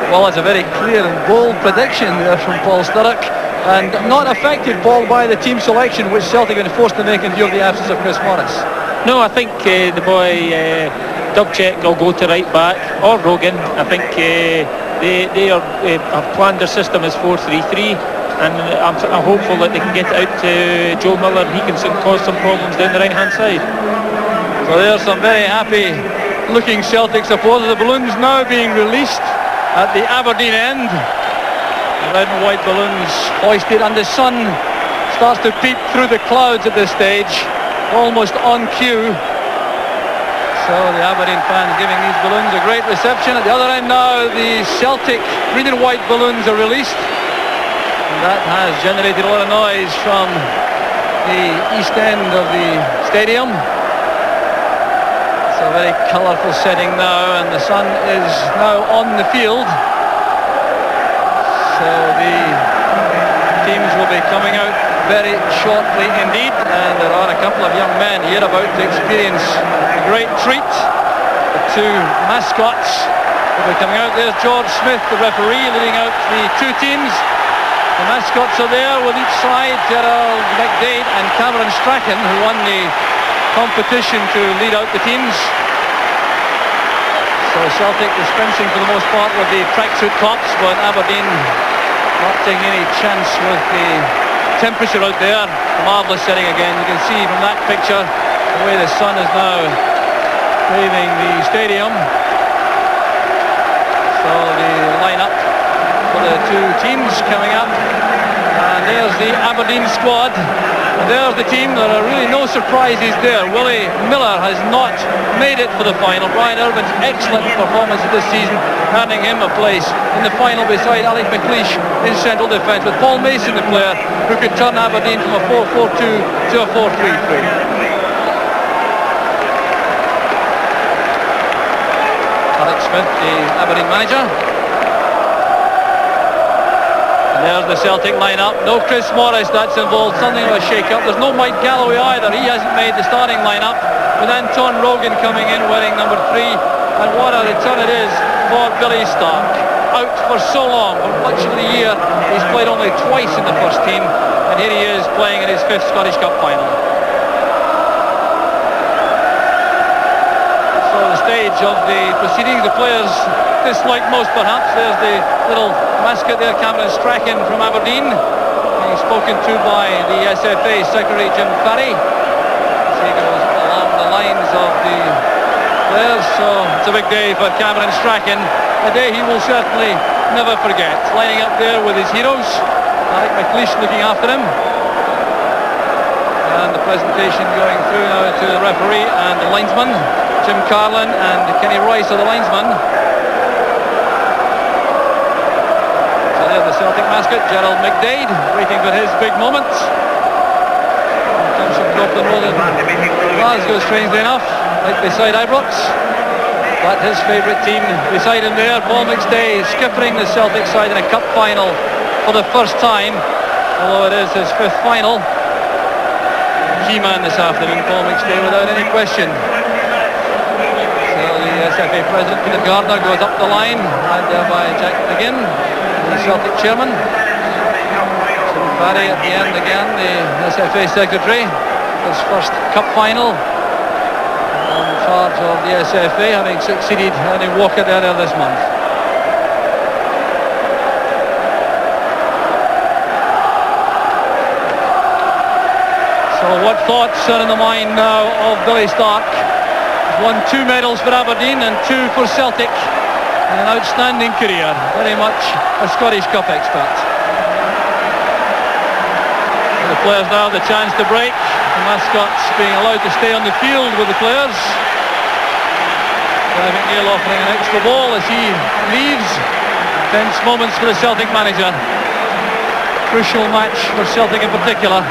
Well, that's a very clear and bold prediction there from Paul Sturrock, and not affected, Paul, by the team selection which Celtic have been forced to make in view of the absence of Chris Morris. No, I think the boy Dubček will go to right back, or Rogan. I think they have planned their system as 4-3-3, and I'm hopeful that they can get it out to Joe Miller. He can cause some problems down the right hand side. So there's some very happy looking Celtic supporters. The balloons now being released at the Aberdeen end. The red and white balloons hoisted, and the sun starts to peep through the clouds at this stage, almost on cue. So the Aberdeen fans giving these balloons a great reception. At the other end now, the Celtic green and white balloons are released, and that has generated a lot of noise from the east end of the stadium. It's a very colourful setting now, and the sun is now on the field. So the teams will be coming out very shortly indeed, and there are a couple of young men here about to experience a great treat. The two mascots will be coming out. There's George Smith, the referee, leading out the two teams. The mascots are there with each side, Gerald McDade and Cameron Strachan, who won the competition to lead out the teams. So Celtic dispensing for the most part with the tracksuit tops, but Aberdeen not taking any chance with the temperature out there. Marvellous setting again. You can see from that picture the way the sun is now bathing the stadium. So the lineup for the two teams coming up, and there's the Aberdeen squad, and there's the team. There are really no surprises there. Willie Miller has not made it for the final. Brian Irvin's excellent performance this season, earning him a place in the final beside Alec McLeish in central defence, with Paul Mason, the player who could turn Aberdeen from a 4-4-2 to a 4-3-3. Alex Smith, the Aberdeen manager. And there's the Celtic line-up. No Chris Morris, that's involved something of a shake-up. There's no Mike Galloway either. He hasn't made the starting line-up. With Anton Rogan coming in wearing number 3. And what a return it is for Billy Stark. Out for so long, for much of the year. He's played only twice in the first team. And here he is playing in his 5th Scottish Cup final. So the stage of the proceedings, the players dislike most perhaps. There's the little mascot there, Cameron Strachan from Aberdeen, being spoken to by the SFA Secretary Jim Farry as he goes along the lines of the players. So it's a big day for Cameron Strachan, a day he will certainly never forget. Lining up there with his heroes, Alec McLeish looking after him, and the presentation going through now to the referee and the linesman. Jim Carlin and Kenny Royce are the linesmen. The Celtic mascot, Gerald McDade, waiting for his big moment. Here comes from Copeland Road in Glasgow, strangely enough, right beside Ibrox. But his favourite team beside him there, Paul McStay, skippering the Celtic side in a cup final for the first time, although it is his 5th final. Key man this afternoon, Paul McStay, without any question. So the SFA president, Peter Gardner, goes up the line, led there by Jack McGinn, the Celtic chairman. Jim Farry at the end again, the SFA secretary. His first cup final, in charge of the SFA, having succeeded Andy Walker earlier this month. So what thoughts are in the mind now of Billy Stark? He's won 2 medals for Aberdeen and 2 for Celtic. An outstanding career, very much a Scottish Cup expert. And the players now have the chance to break. The mascots being allowed to stay on the field with the players. McNeil offering an extra ball as he leaves. Tense moments for the Celtic manager. Crucial match for Celtic in particular.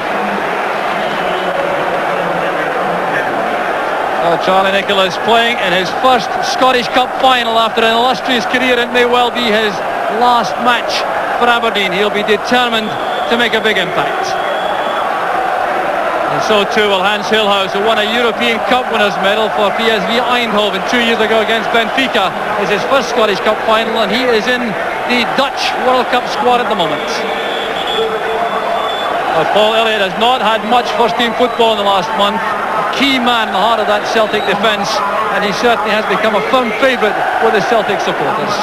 Charlie Nicholas playing in his first Scottish Cup final after an illustrious career. It may well be his last match for Aberdeen. He'll be determined to make a big impact. And so too will Hans Hilhouse, who won a European Cup winners medal for PSV Eindhoven 2 years ago against Benfica. Is his first Scottish Cup final, and he is in the Dutch World Cup squad at the moment. Well, Paul Elliott has not had much first-team football in the last month. Key man in the heart of that Celtic defence, and he certainly has become a firm favourite with the Celtic supporters.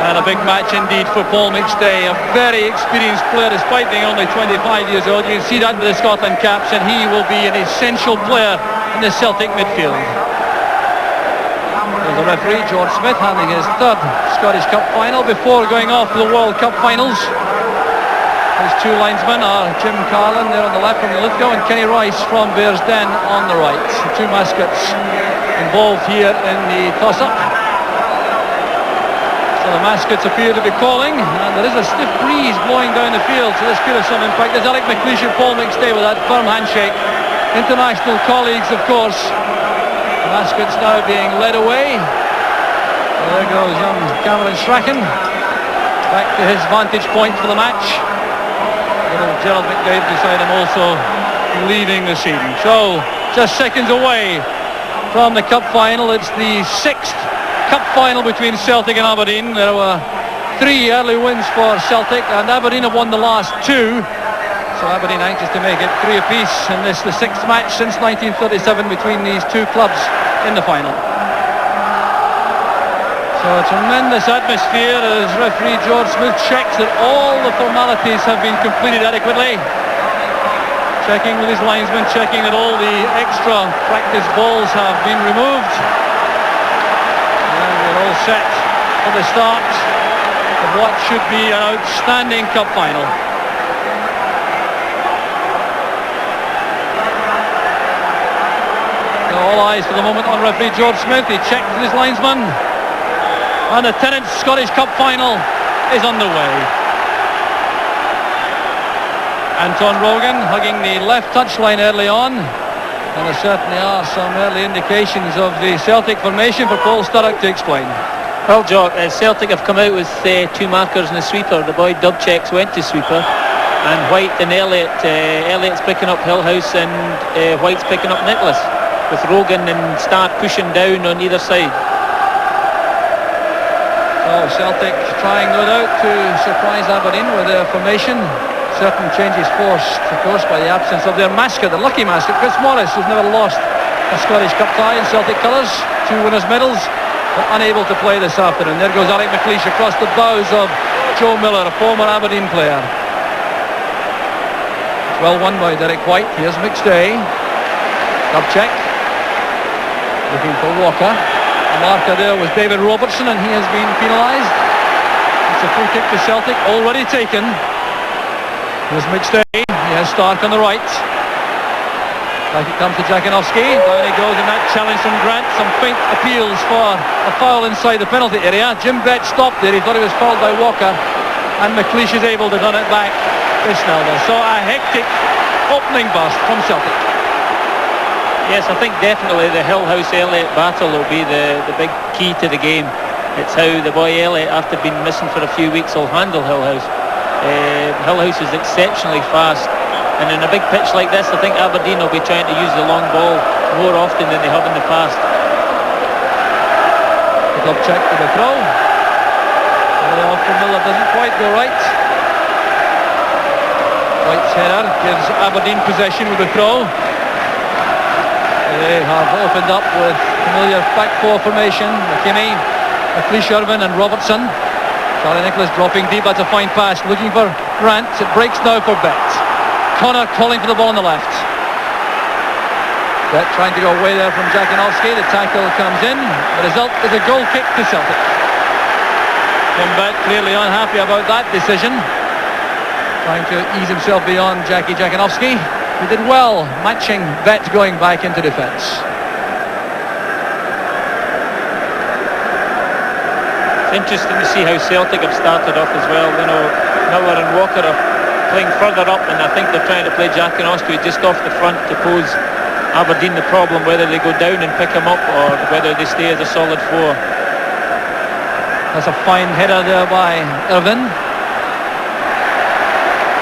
And a big match indeed for Paul McStay, a very experienced player despite being only 25 years old. You can see that with the Scotland caps, and he will be an essential player in the Celtic midfield. There's the referee, George Smith, handling his third Scottish Cup final before going off to the World Cup finals. His 2 linesmen are Jim Carlin there on the left from Lithgow and Kenny Rice from Bearsden on the right. The 2 mascots involved here in the toss-up. So the mascots appear to be calling, and there is a stiff breeze blowing down the field, so this could have some impact. There's Alec McLeish and Paul McStay with that firm handshake. International colleagues, of course. The mascots now being led away. There goes young Cameron Strachan. Back to his vantage point for the match. Little Gerald McDade beside him also leaving the scene. So, just seconds away from the Cup final. It's the 6th Cup final between Celtic and Aberdeen. There were 3 early wins for Celtic, and Aberdeen have won the last 2. So Aberdeen anxious to make it 3 apiece, and this is the 6th match since 1937 between these 2 clubs in the final. So a tremendous atmosphere as referee George Smith checks that all the formalities have been completed adequately. Checking with his linesman, checking that all the extra practice balls have been removed. And we're all set for the start of what should be an outstanding cup final. So all eyes for the moment on referee George Smith. He checked with his linesman. And the Tennent's Scottish Cup final is underway. Anton Rogan hugging the left touchline early on. And there certainly are some early indications of the Celtic formation for Paul Sturrock to explain. Well, Jock, Celtic have come out with 2 markers and a sweeper. The boy Dubček's went to sweeper. And White and Elliott. Elliott's picking up Hillhouse and White's picking up Nicholas. With Rogan and Stark pushing down on either side. So Celtic trying no doubt to surprise Aberdeen with their formation. Certain changes forced, of course, by the absence of their mascot, the lucky mascot, Chris Morris, who's never lost a Scottish Cup tie in Celtic colours. 2 winners' medals, but unable to play this afternoon. There goes Alec McLeish across the bows of Joe Miller, a former Aberdeen player. It's well won by Derek White. Here's McStay. Dubček. Looking for Walker. The marker there was David Robertson, and he has been penalised. It's a free kick to Celtic, already taken. There's McStay. He has Stark on the right. Back it comes to Jakinovski. Down he goes in that challenge from Grant. Some faint appeals for a foul inside the penalty area. Jim Bett stopped there. He thought he was fouled by Walker. And McLeish is able to run it back to Snelder. So a hectic opening burst from Celtic. Yes, I think definitely the Hillhouse-Elliott battle will be the big key to the game. It's how the boy Elliott, after being missing for a few weeks, will handle Hillhouse. Hillhouse is exceptionally fast, and in a big pitch like this, I think Aberdeen will be trying to use the long ball more often than they have in the past. The club check with the throw. The off from Miller doesn't quite go right. White's header gives Aberdeen possession with the throw. They have opened up with familiar back 4 formation. McKinney, McLeish, Irvin and Robertson. Charlie Nicholas dropping deep. That's a fine pass. Looking for Grant. It breaks now for Bett. Connor calling for the ball on the left. That trying to go away there from Jakinowski. The tackle comes in. The result is a goal kick to Celtic. Jim Bett clearly unhappy about that decision. Trying to ease himself beyond Jakinowski. He did well matching Bett going back into defence. It's interesting to see how Celtic have started off as well. You know, Miller and Walker are playing further up, and I think they're trying to play Jakinowski just off the front to pose Aberdeen the problem, whether they go down and pick him up or whether they stay as a solid four. That's a fine header there by Irvin.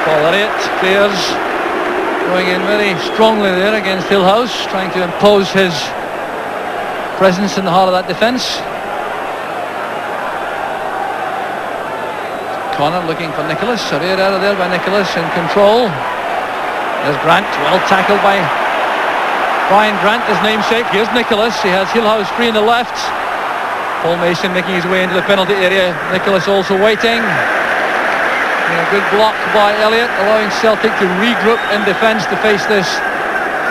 Paul Elliott clears, going in very strongly there against Hillhouse, trying to impose his presence in the heart of that defence. Connor looking for Nicholas. A rear error there by Nicholas, in control. There's Grant, well tackled by Brian Grant, his namesake. Here's Nicholas. He has Hillhouse free in the left. Paul Mason making his way into the penalty area. Nicholas also waiting. And a good block by Elliott, allowing Celtic to regroup in defence to face this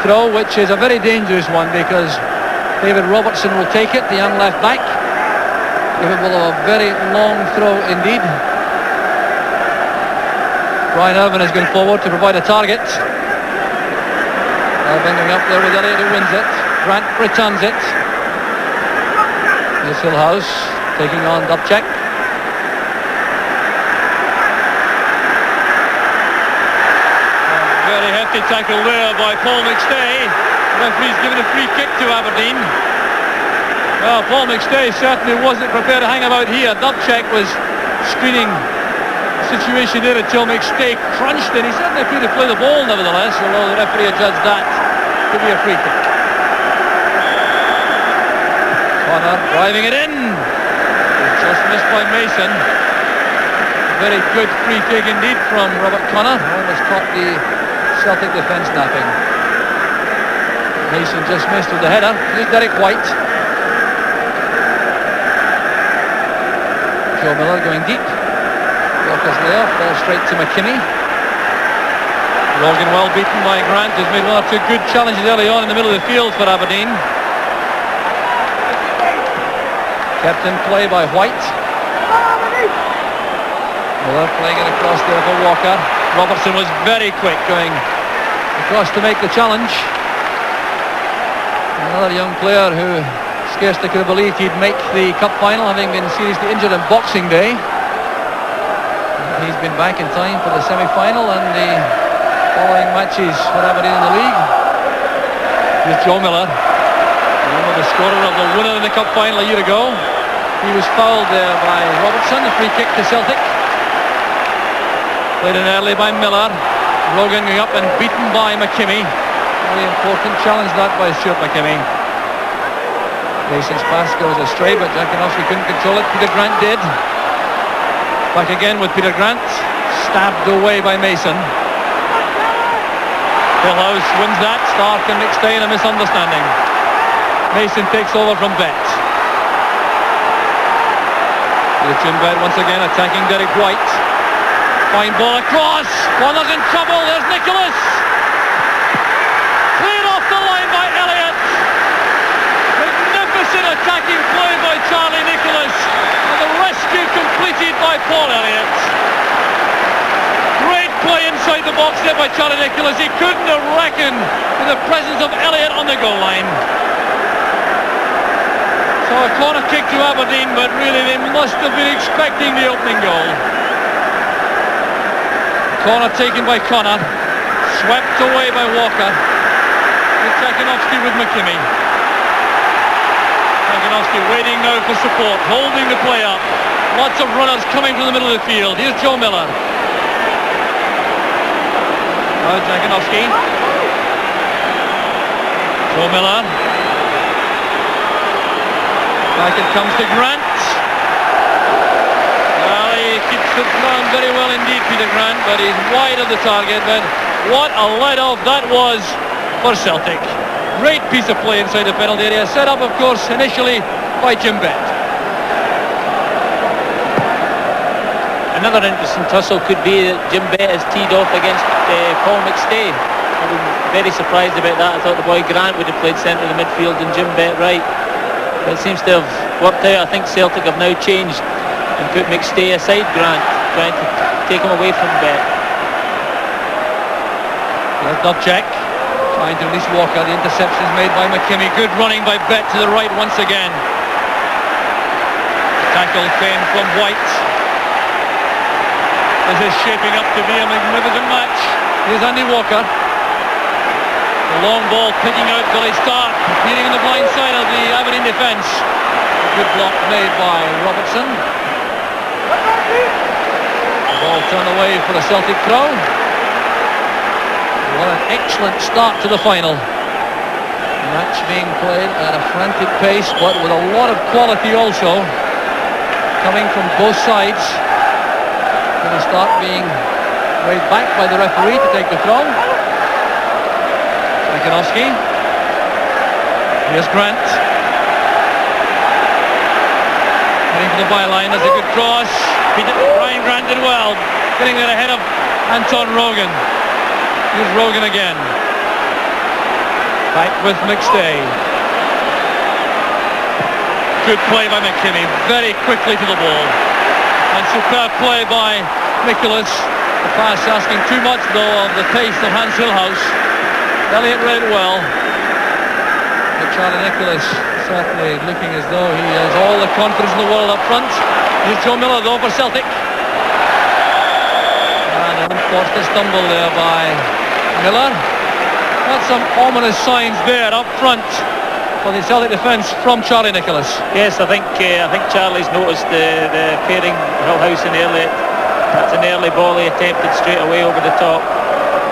throw, which is a very dangerous one because David Robertson will take it, the young left back. Capable of a very long throw indeed. Brian Irvin has gone forward to provide a target. Bending up there with Elliott, who wins it. Grant returns it. Here's Hillhouse taking on Dubček. Very hefty tackle there by Paul McStay. The referee's given a free kick to Aberdeen. Well, Paul McStay certainly wasn't prepared to hang about here. Dubček was screening the situation there until McStay crunched in. He certainly could have played the ball nevertheless, although the referee adjudged that to be a free kick. Connor driving it in. Just missed by Mason. Very good free kick indeed from Robert Connor. Almost caught the Celtic defence napping. Mason just missed with the header. Here's Derek White. Joe Miller going deep. Walker's there, ball straight to McKinney. Logan well beaten by Grant, has made one or two good challenges early on in the middle of the field for Aberdeen. Kept in play by White. Miller playing it across there for Walker. Robertson was very quick going across to make the challenge. Another young player who scarcely could have believed he'd make the cup final, having been seriously injured on Boxing Day. He's been back in time for the semi-final and the following matches for Aberdeen in the league. Here's Joe Miller, the scorer of the winner in the cup final a year ago. He was fouled there by Robertson. A free kick to Celtic. Played in early by Miller. Rogan going up and beaten by McKimmie. Very important challenge that by Stuart McKimmie. Mason's pass goes astray, but Jakinowski couldn't control it. Peter Grant did. Back again with Peter Grant. Stabbed away by Mason. Hillhouse wins that. Stark and McStay in a misunderstanding. Mason takes over from Bett. Here's Jim Bett once again attacking Derek White. Fine ball across. Connor's in trouble. There's Nicholas. Cleared off the line by Elliott. Magnificent attacking play by Charlie Nicholas. And the rescue completed by Paul Elliott. Great play inside the box there by Charlie Nicholas. He couldn't have reckoned with the presence of Elliott on the goal line. So a corner kick to Aberdeen, but really they must have been expecting the opening goal. Corner taken by Connor. Swept away by Walker. Jakinowski with McKimmie. Jakinowski waiting now for support, holding the play up. Lots of runners coming from the middle of the field. Here's Joe Miller. Now Jakinowski. Joe Miller. Back it comes to Grant. Well, he keeps the ground very well indeed, Peter Grant, but he's wide of the target. But what a let-off that was for Celtic. Great piece of play inside the penalty area, set up, of course, initially by Jim Bett. Another interesting tussle could be that Jim Bett is teed off against Paul McStay. I've been very surprised about that. I thought the boy Grant would have played centre of the midfield and Jim Bett right. But it seems to have worked out. I think Celtic have now changed and put McStay aside Grant, trying to take him away from Bett. There's Dubček trying to release Walker. The interception is made by McKimmie. Good running by Bett to the right once again. Tackle came from White. This is shaping up to be a magnificent match. Here's Andy Walker. The long ball picking out Billy Stark, beating on the blind side of the Aberdeen defence. Good block made by Robertson. The ball turned away for the Celtic crowd. What an excellent start to the final. The match being played at a frantic pace, but with a lot of quality also, coming from both sides. Going to start being waved back by the referee to take the throw. Jankowski. Here's Grant. Heading for the byline. That's a good cross. Brian Grant did well, getting there ahead of Anton Rogan. Here's Rogan again. Back with McStay. Good play by McKimmie. Very quickly to the ball. And superb play by Nicholas. The pass asking too much though of the pace of Hans Hillhouse. Elliott read it well. But Charlie Nicholas certainly looking as though he has all the confidence in the world up front. Here's Joe Miller though for Celtic. And an unfortunate stumble there by Miller. That's some ominous signs there up front for the Celtic defence from Charlie Nicholas. Yes, I think Charlie's noticed the pairing Hillhouse and Elliott. That's an early ball he attempted straight away over the top.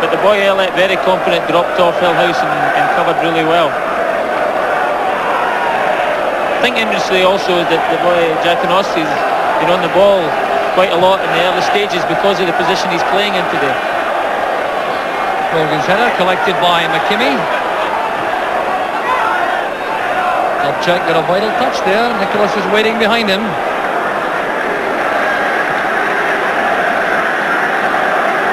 But the boy Elliott, very confident, dropped off Hillhouse and covered really well. I think interestingly also that the boy Jankowski's been on the ball quite a lot in the early stages because of the position he's playing in today. Morgan's header collected by McKimmie. Dubček got a vital touch there. Nicholas is waiting behind him.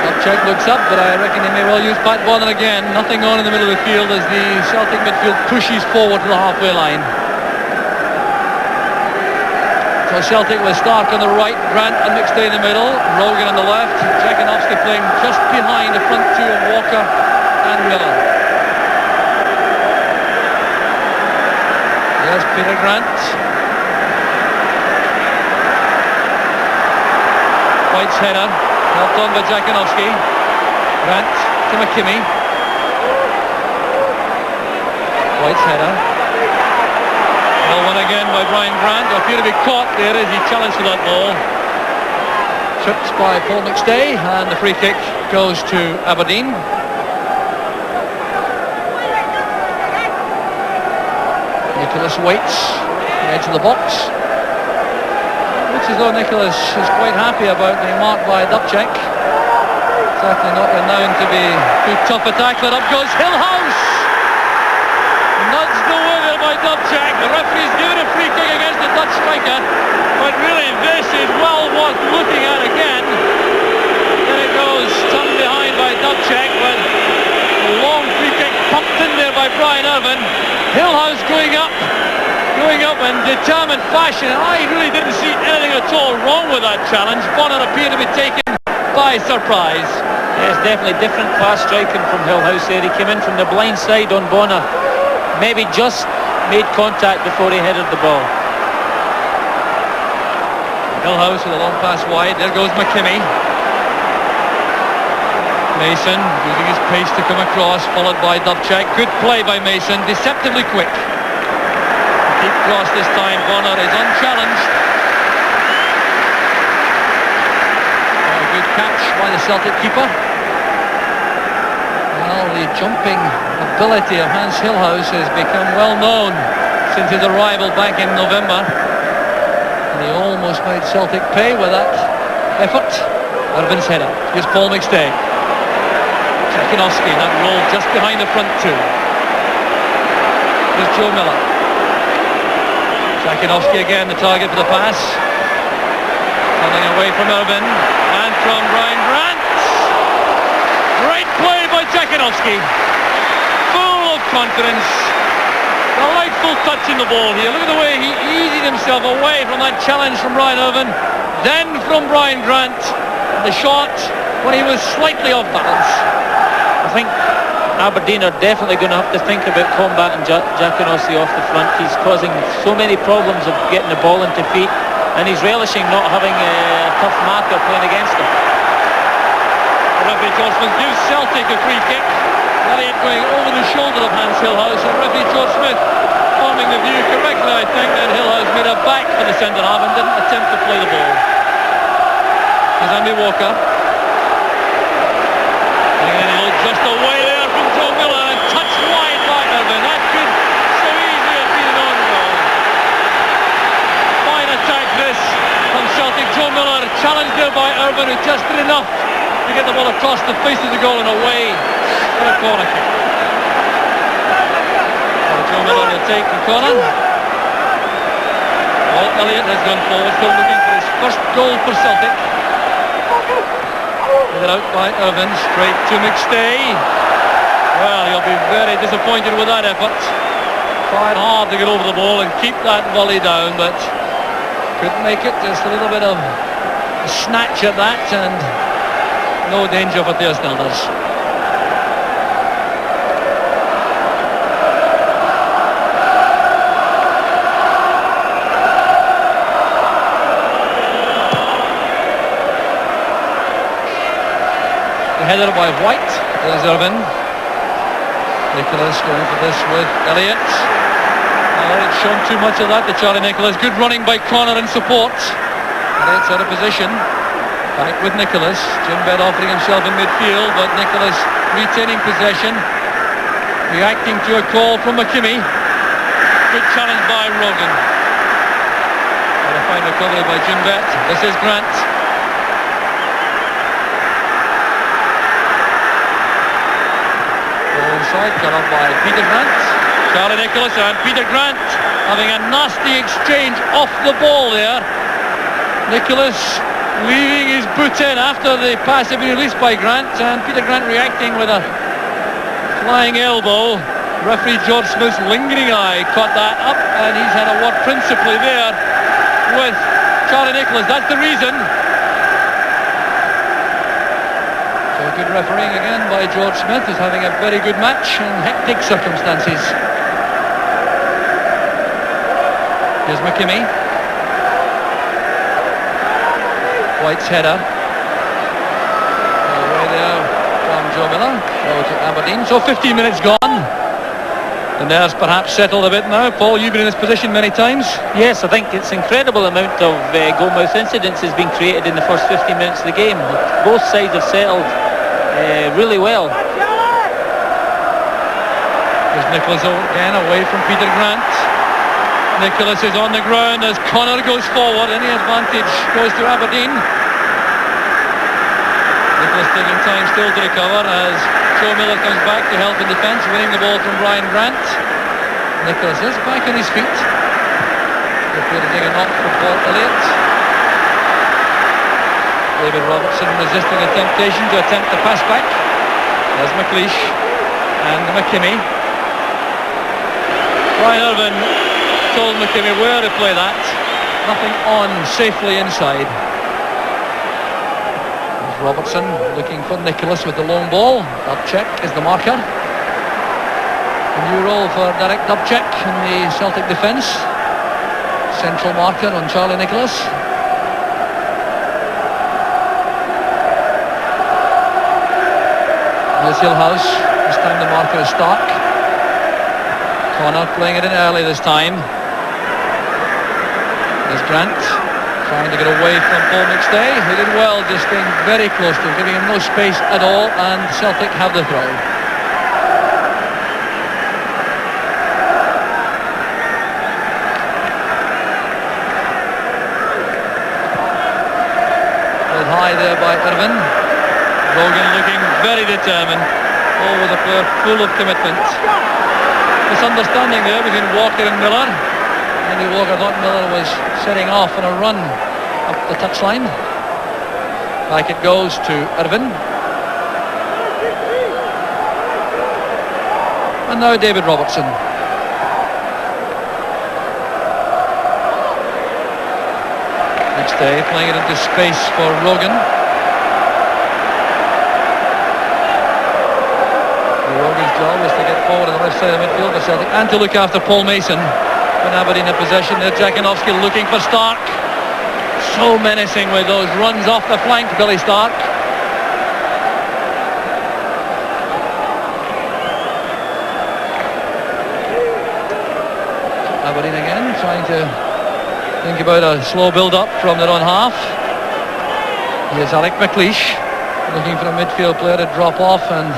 Dubček looks up, but I reckon he may well use Pat Bonner again. Nothing on in the middle of the field as the Celtic midfield pushes forward to the halfway line. So Celtic with Stark on the right, Grant and McStay in the middle, Rogan on the left, Jankowski playing just behind the front two of Walker and Miller. There's Peter Grant. White's header, helped on by Jankowski. Grant to McKimmie. White's header. Well, one again by Brian Grant. They appear to be caught there as he challenged for that ball. Tripped by Paul McStay, and the free kick goes to Aberdeen. Nicholas waits on the edge of the box. Looks as though Nicholas is quite happy about being marked by Dubček. Certainly not renowned to be too tough a tackler. Up goes Hillhouse. Nudged away there by Dubček. The referee's given a free kick against the Dutch striker. But really this is well worth looking at again. There it goes, turned behind by Dubček, but a long free kick pumped in there by Brian Irvin. Hillhouse going up in determined fashion. I really didn't see anything at all wrong with that challenge. Bonner appeared to be taken by surprise. Yes, definitely different class striking from Hillhouse there. He came in from the blind side on Bonner. Maybe just made contact before he headed the ball. Hillhouse with a long pass wide. There goes McKimmie. Mason using his pace to come across, followed by Dubček. Good play by Mason, deceptively quick. Deep cross this time. Bonner is unchallenged. A good catch by the Celtic keeper. Well, the jumping ability of Hans Hillhouse has become well known since his arrival back in November. And he almost made Celtic pay with that effort. Irvin's header. Here's Paul McStay. Jankowski, that roll just behind the front two. Here's Joe Miller. Jankowski again, the target for the pass. Running away from Irvin and from Brian Grant. Great play by Jakanowski. Full of confidence. Delightful touching the ball here. Look at the way he eased himself away from that challenge from Brian Irvin. Then from Brian Grant. The shot when he was slightly off balance. I think Aberdeen are definitely going to have to think about combating Jakanowski off the front. He's causing so many problems of getting the ball into feet, and he's relishing not having a tough marker playing against him. Referee George Smith gives Celtic a free kick. Elliott going over the shoulder of Hans Hillhouse, and referee George Smith forming the view correctly, I think, that Hillhouse made a back for the centre half and didn't attempt to play the ball. Here's Andy Walker. Just away there from Joe Miller and touched wide by Irvin. That could so easily have been an on goal. Fine attack this from Celtic. Joe Miller challenged there by Irvin, who just did enough to get the ball across the face of the goal and away for a corner kick. So Joe Miller will take the corner. Well, Elliott has gone forward, still looking for his first goal for Celtic. It out by Irvin, straight to McStay. Well, he'll be very disappointed with that effort. Tried hard to get over the ball and keep that volley down, but couldn't make it. Just a little bit of a snatch at that, and no danger for the Snilders. Header by White. There's Irvin. Nicholas going for this with Elliott. It's shown too much of that to Charlie Nicholas. Good running by Connor in support. Elliott's out of position. Back with Nicholas. Jim Bed offering himself in midfield, but Nicholas retaining possession. Reacting to a call from McKimmie. Good challenge by Rogan. And a fine recovery by Jim Bed. This is Grant. Cut up by Peter Grant. Charlie Nicholas and Peter Grant having a nasty exchange off the ball there. Nicholas leaving his boot in after the pass had been released by Grant, and Peter Grant reacting with a flying elbow. Referee George Smith's lingering eye caught that up, and he's had a word principally there with Charlie Nicholas. That's the reason. Good refereeing again by George Smith, who's having a very good match in hectic circumstances. Here's McKimmie. White's header. Away there from Joe Miller. Over to Aberdeen. So 15 minutes gone. The nerves perhaps settled a bit now. Paul, you've been in this position many times. Yes, I think it's incredible amount of goal-mouth incidents has been created in the first 15 minutes of the game. Both sides have settled really well. There's Nicholas again away from Peter Grant. Nicholas is on the ground as Connor goes forward. Any advantage goes to Aberdeen. Nicholas taking time still to recover as Joe Miller comes back to help in defence, winning the ball from Brian Grant. Nicholas is back on his feet. They're taking a knock from Paul Elliott. David Robertson resisting the temptation to attempt the pass back. There's McLeish and McKimmie. Brian Irvin told McKimmie where to play that. Nothing on, safely inside. There's Robertson looking for Nicholas with the long ball. Dubček is the marker. A new role for Derek Dubček in the Celtic defence. Central marker on Charlie Nicholas. Here's Hillhouse. This time the marker is Stark. Connor playing it in early this time. There's Grant trying to get away from Paul McStay, who did well, just staying very close to him, giving him no space at all, and Celtic have the throw. Played high there by Irvin. Logan looking very determined. Oh, with a player full of commitment. Misunderstanding there between Walker and Miller. Andy Walker thought Miller was setting off on a run up the touchline. Back it goes to Irvin. And now David Robertson. Next day, playing it into space for Rogan. Rogan's job is to get forward on the left side of the midfield for Celtic and to look after Paul Mason. When Aberdeen in possession, there Jakinovski looking for Stark. So menacing with those runs off the flank, Billy Stark. Aberdeen again, trying to think about a slow build-up from their own half. Here's Alec McLeish, looking for a midfield player to drop off and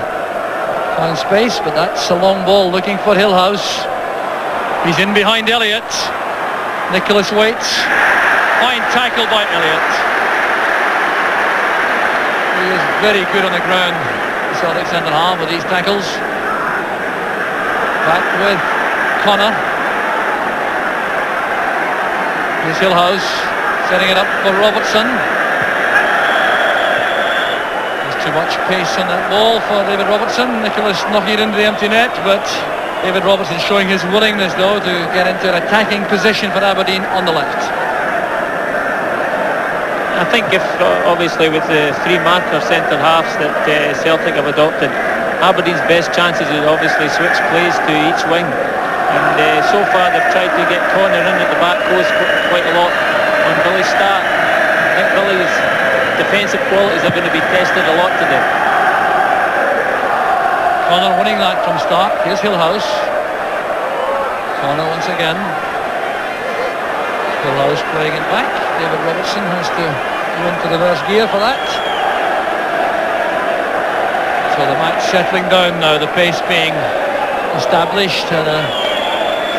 find space, but that's a long ball looking for Hillhouse. He's in behind Elliott. Nicholas waits. Fine tackle by Elliott. He is very good on the ground, the Celtic centre half, with these tackles. Back with Connor. Here's Hillhouse, setting it up for Robertson. There's too much pace on that ball for David Robertson. Nicholas knocking it into the empty net, but David Robertson showing his willingness, though, to get into an attacking position for Aberdeen on the left. I think if, obviously, with the three marker centre halves that Celtic have adopted, Aberdeen's best chances is obviously switch plays to each wing. And so far they've tried to get Connor in at the back post quite a lot on Billy Stark. I think Billy's defensive qualities are going to be tested a lot today. Connor winning that from Stark. Here's Hillhouse. Connor once again. Hillhouse playing it back. David Robertson has to go into reverse gear for that. So the match settling down now, the pace being established and a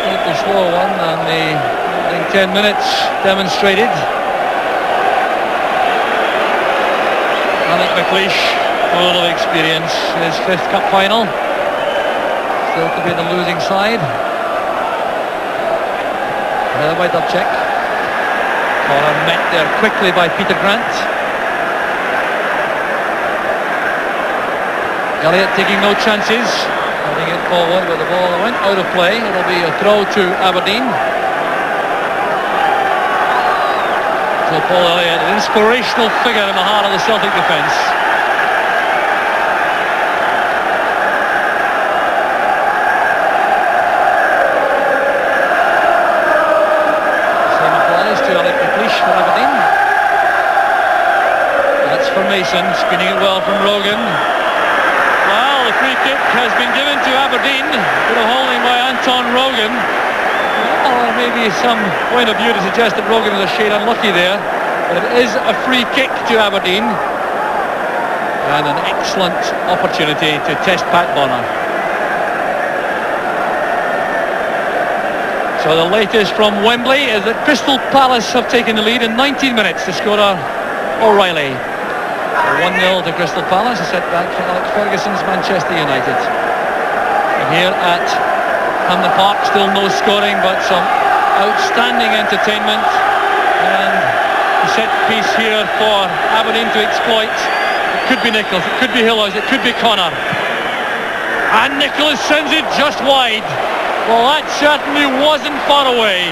slightly slow one than the opening 10 minutes demonstrated. Alec McLeish, full of experience in his 5th cup final. Still to be the losing side. By Dubček. Connor met there quickly by Peter Grant. Elliott taking no chances. Putting it forward, but the ball went out of play. It'll be a throw to Aberdeen. So Paul Elliott, an inspirational figure in the heart of the Celtic defence. Same applies to Alec McLeish for Aberdeen. That's for Mason, spinning it well from Rogan. Well, the free kick has been given to Aberdeen. Bit of holding by Anton Rogan. Well, there may be some point of view to suggest that Rogan is a shade unlucky there. But it is a free kick to Aberdeen. And an excellent opportunity to test Pat Bonner. So the latest from Wembley is that Crystal Palace have taken the lead in 19 minutes to scorer O'Reilly. 1-0 to Crystal Palace, a setback for Alex Ferguson's Manchester United. And here at Hampden Park, still no scoring, but some outstanding entertainment. And the set piece here for Aberdeen to exploit. It could be Nicholas, it could be Hillhouse, it could be Connor. And Nicholas sends it just wide. Well, that certainly wasn't far away.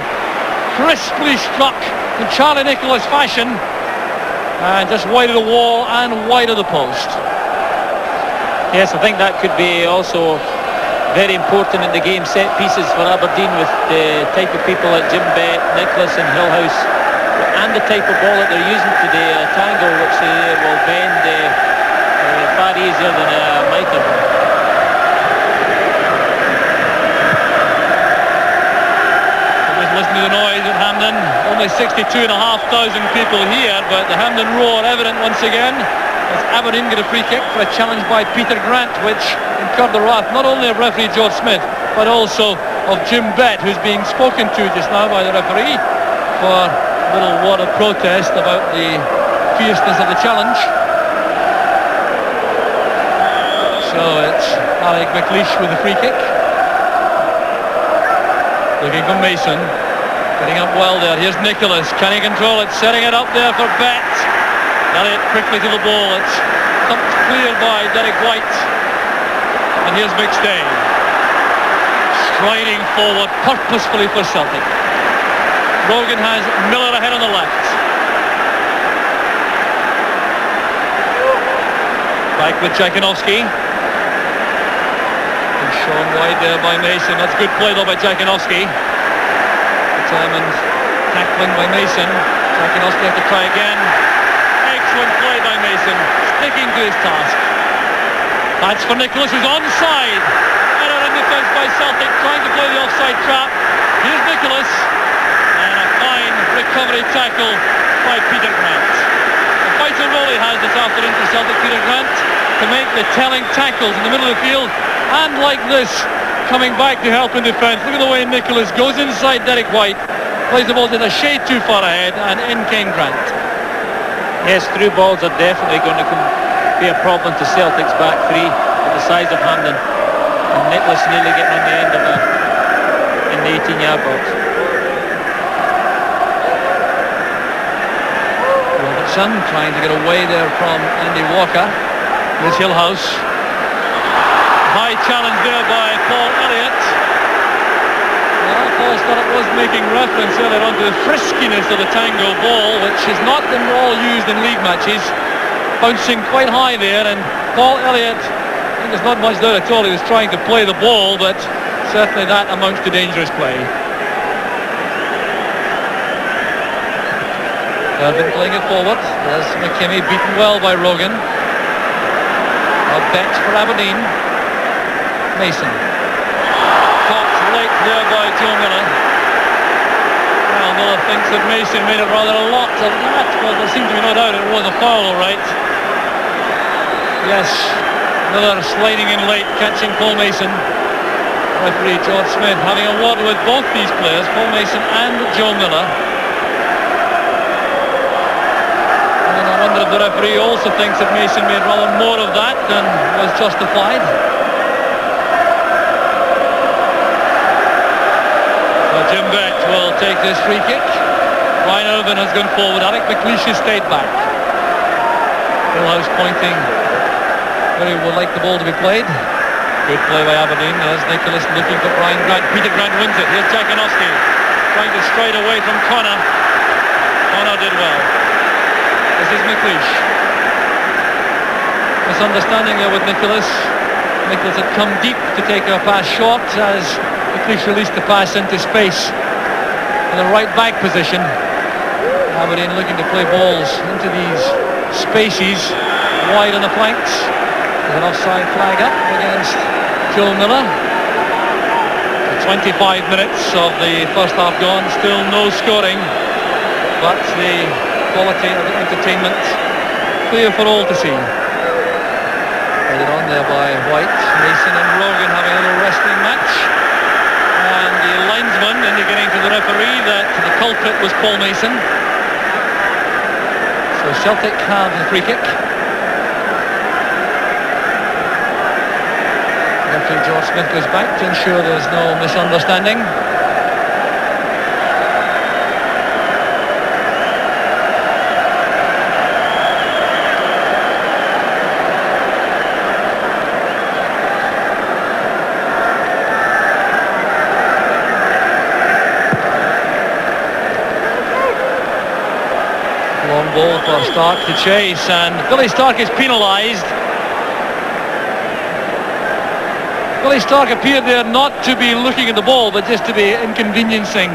Crisply struck in Charlie Nicholas fashion. And just wide of the wall and wide of the post. Yes, I think that could be also very important in the game, set pieces for Aberdeen, with the type of people like Jim Bett, Nicholas and Hillhouse, and the type of ball that they're using today, a tangle which will bend far easier than a mitre. Listen to the noise at Hampden. Only 62,500 people here, but the Hampden roar evident once again as Aberdeen get a free kick for a challenge by Peter Grant, which incurred the wrath not only of referee George Smith but also of Jim Bett, who's being spoken to just now by the referee for a little word of protest about the fierceness of the challenge. So it's Alec McLeish with the free kick. Looking for Mason. Getting up well there. Here's Nicholas. Can he control it? Setting it up there for Bet. Elliott quickly to the ball. It's thumped clear by Derek White. And here's McStay. Striding forward purposefully for Celtic. Rogan has Miller ahead on the left. Back with Jakinovski. And shown wide there by Mason. That's good play though by Jakinovski. Determined tackling by Mason. Jakinovski has to try again. Excellent play by Mason. Sticking to his task. That's for Nicholas, who's onside. Error in defence by Celtic, trying to play the offside trap. Here's Nicholas. And a fine recovery tackle by Peter Grant. A vital role he has this afternoon for Celtic, Peter Grant, to make the telling tackles in the middle of the field. And like this, coming back to help in defence. Look at the way Nicholas goes inside Derek White. Plays the ball just a shade too far ahead, and in came Grant. Yes, through balls are definitely going to be a problem to Celtic's back three with the size of Hamden. And Nicholas nearly getting on the end of it in the 18-yard box. Robertson trying to get away there from Andy Walker. Here's Hillhouse. High challenge there by Paul Elliott. Well, Paul Sturrock was making reference earlier on to the friskiness of the tango ball, which is not all used in league matches. Bouncing quite high there, and Paul Elliott, I think there's not much doubt at all, he was trying to play the ball, but certainly that amounts to dangerous play. Irvin playing it forward. There's McKimmie beaten well by Rogan. A bet for Aberdeen. Mason. Caught late there by Joe Miller. Well, Miller thinks that Mason made it rather a lot of that. Well, there seemed to be no doubt it was a foul, all right. Yes, Miller sliding in late, catching Paul Mason. Referee George Smith having a word with both these players, Paul Mason and Joe Miller. And I wonder if the referee also thinks that Mason made rather more of that than was justified. Jim Bett will take this free kick. Ryan Irvin has gone forward. Alec McLeish has stayed back. Hillhouse pointing where he would like the ball to be played. Good play by Aberdeen. There's Nicholas looking for Brian Grant. Peter Grant wins it. Here's Jakinovski trying to stride away from Connor. Connor did well. This is McLeish. Misunderstanding there with Nicholas. Nicholas had come deep to take a pass short as McLeish released the pass into space in the right back position. Aberdeen looking to play balls into these spaces wide on the flanks. There's an offside flag up against Joe Miller. 25 minutes of the first half gone, still no scoring, but the quality of the entertainment clear for all to see. Headed on there by White. Mason and Rogan having a little wrestling match. And the linesman indicating to the referee that the culprit was Paul Mason. So Celtic have the free kick. Referee George Smith goes back to ensure there's no misunderstanding. Long ball for Stark to chase, and Billy Stark is penalised. Billy Stark appeared there not to be looking at the ball, but just to be inconveniencing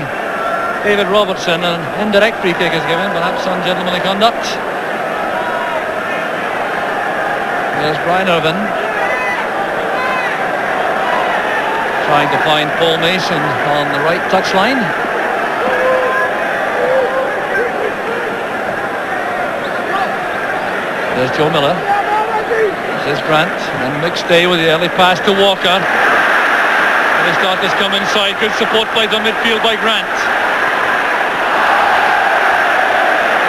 David Robertson. An indirect free kick is given, perhaps ungentlemanly conduct. There's Brian Irvin trying to find Paul Mason on the right touchline. There's Joe Miller. There's Grant. And McStay with the early pass to Walker. And the start has come inside. Good support played on midfield by Grant.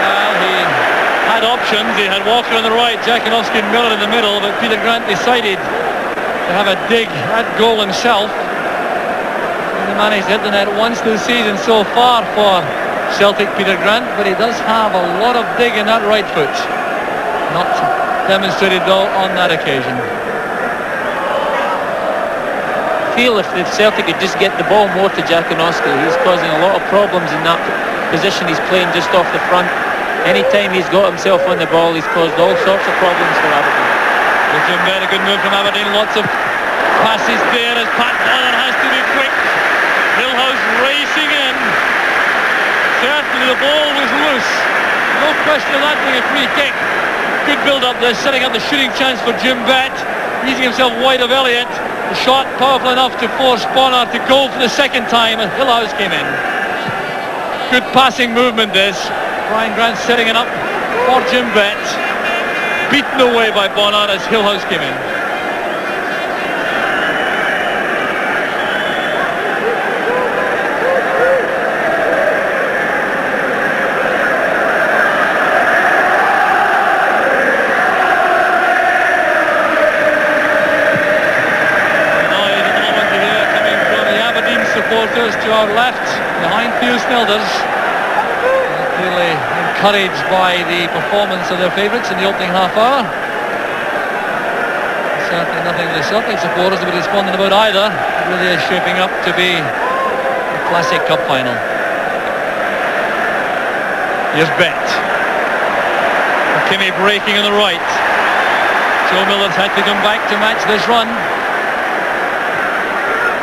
Well, he had options. He had Walker on the right, Jakinovski and Miller in the middle, but Peter Grant decided to have a dig at goal himself. And the managed to hit the net once this season so far for Celtic, Peter Grant, but he does have a lot of dig in that right foot. Not demonstrated though on that occasion. I feel if Celtic could just get the ball more to Jackanoski, he's causing a lot of problems in that position. He's playing just off the front. Anytime he's got himself on the ball, he's caused all sorts of problems for Aberdeen. A good move from Aberdeen. Lots of passes there as Pat Bonner has to be quick. Hillhouse racing in. Certainly the ball was loose. No question of that being a free kick. Good build-up there, setting up the shooting chance for Jim Bett. Easing himself wide of Elliott. The shot powerful enough to force Bonner to go for the second time, and Hillhouse came in. Good passing movement this. Brian Grant setting it up for Jim Bett. Beaten away by Bonner as Hillhouse came in. Supporters to our left, behind Theo Snelders, clearly encouraged by the performance of their favourites in the opening half hour. Certainly nothing the Celtic supporters will be responding about either. It really is shaping up to be a classic cup final. Here's Bett. McKimmie breaking on the right. Joe Miller's had to come back to match this run.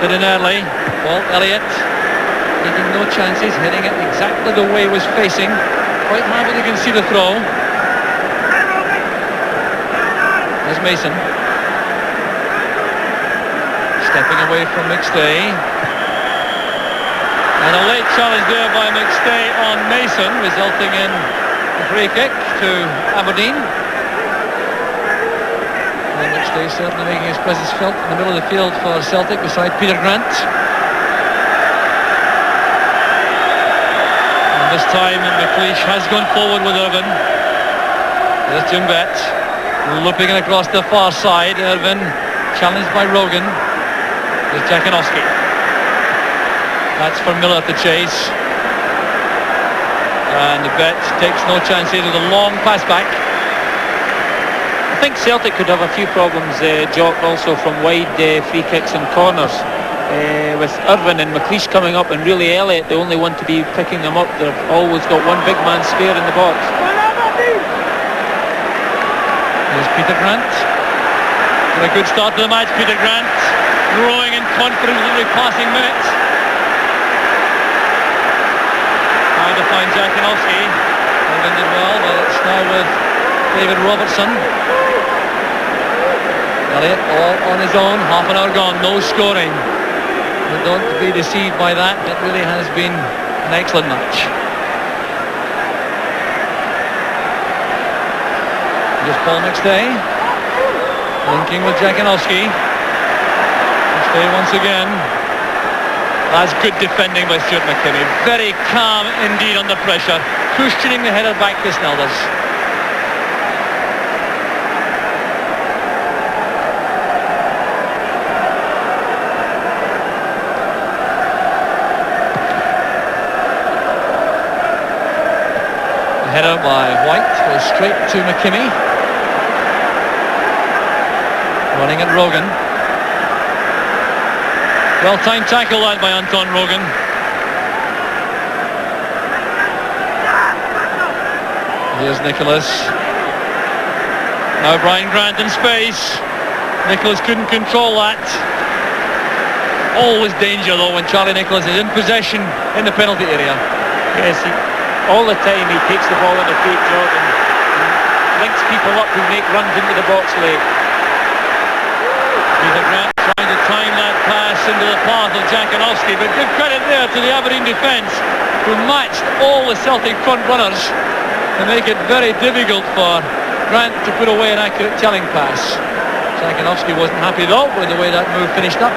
Did in early. Walt Elliott taking no chances, hitting it exactly the way he was facing. Quite happy to concede the throw. There's Mason. Stepping away from McStay. And a late challenge there by McStay on Mason, resulting in a free kick to Aberdeen. And McStay certainly making his presence felt in the middle of the field for Celtic beside Peter Grant. This time McLeish has gone forward with Irvin. There's Jim Bett looping it across the far side. Irvin challenged by Rogan. There's Jackanoski. That's for Miller to chase. And Bett takes no chance here with a long pass back. I think Celtic could have a few problems, Jock, also from wide free kicks and corners. With Irvin and McLeish coming up, and really Elliott the only one to be picking them up. They've always got one big man spare in the box. There's Peter Grant. Got a good start to the match, Peter Grant. Growing in confidence every passing minute. Trying to find Jackanoski. Irvin did well, but it's now with David Robertson. Elliott all on his own, half an hour gone, no scoring. But don't be deceived by that. It really has been an excellent match. Here's Paul McStay linking with Jackanoski. McStay once again. That's good defending by Stuart McKimmie. Very calm indeed under pressure, cushioning the header back to Snelders. Header by White goes straight to McKimmie. Running at Rogan. Well-timed tackle that by Anton Rogan. Here's Nicholas. Now Brian Grant in space. Nicholas couldn't control that. Always danger though when Charlie Nicholas is in possession in the penalty area. Yes, all the time he takes the ball on a great job and links people up who make runs into the box late. Peter Grant trying to time that pass into the path of Jackanoski, but give credit there to the Aberdeen defence who matched all the Celtic front runners to make it very difficult for Grant to put away an accurate telling pass. Jackanoski wasn't happy though with the way that move finished up.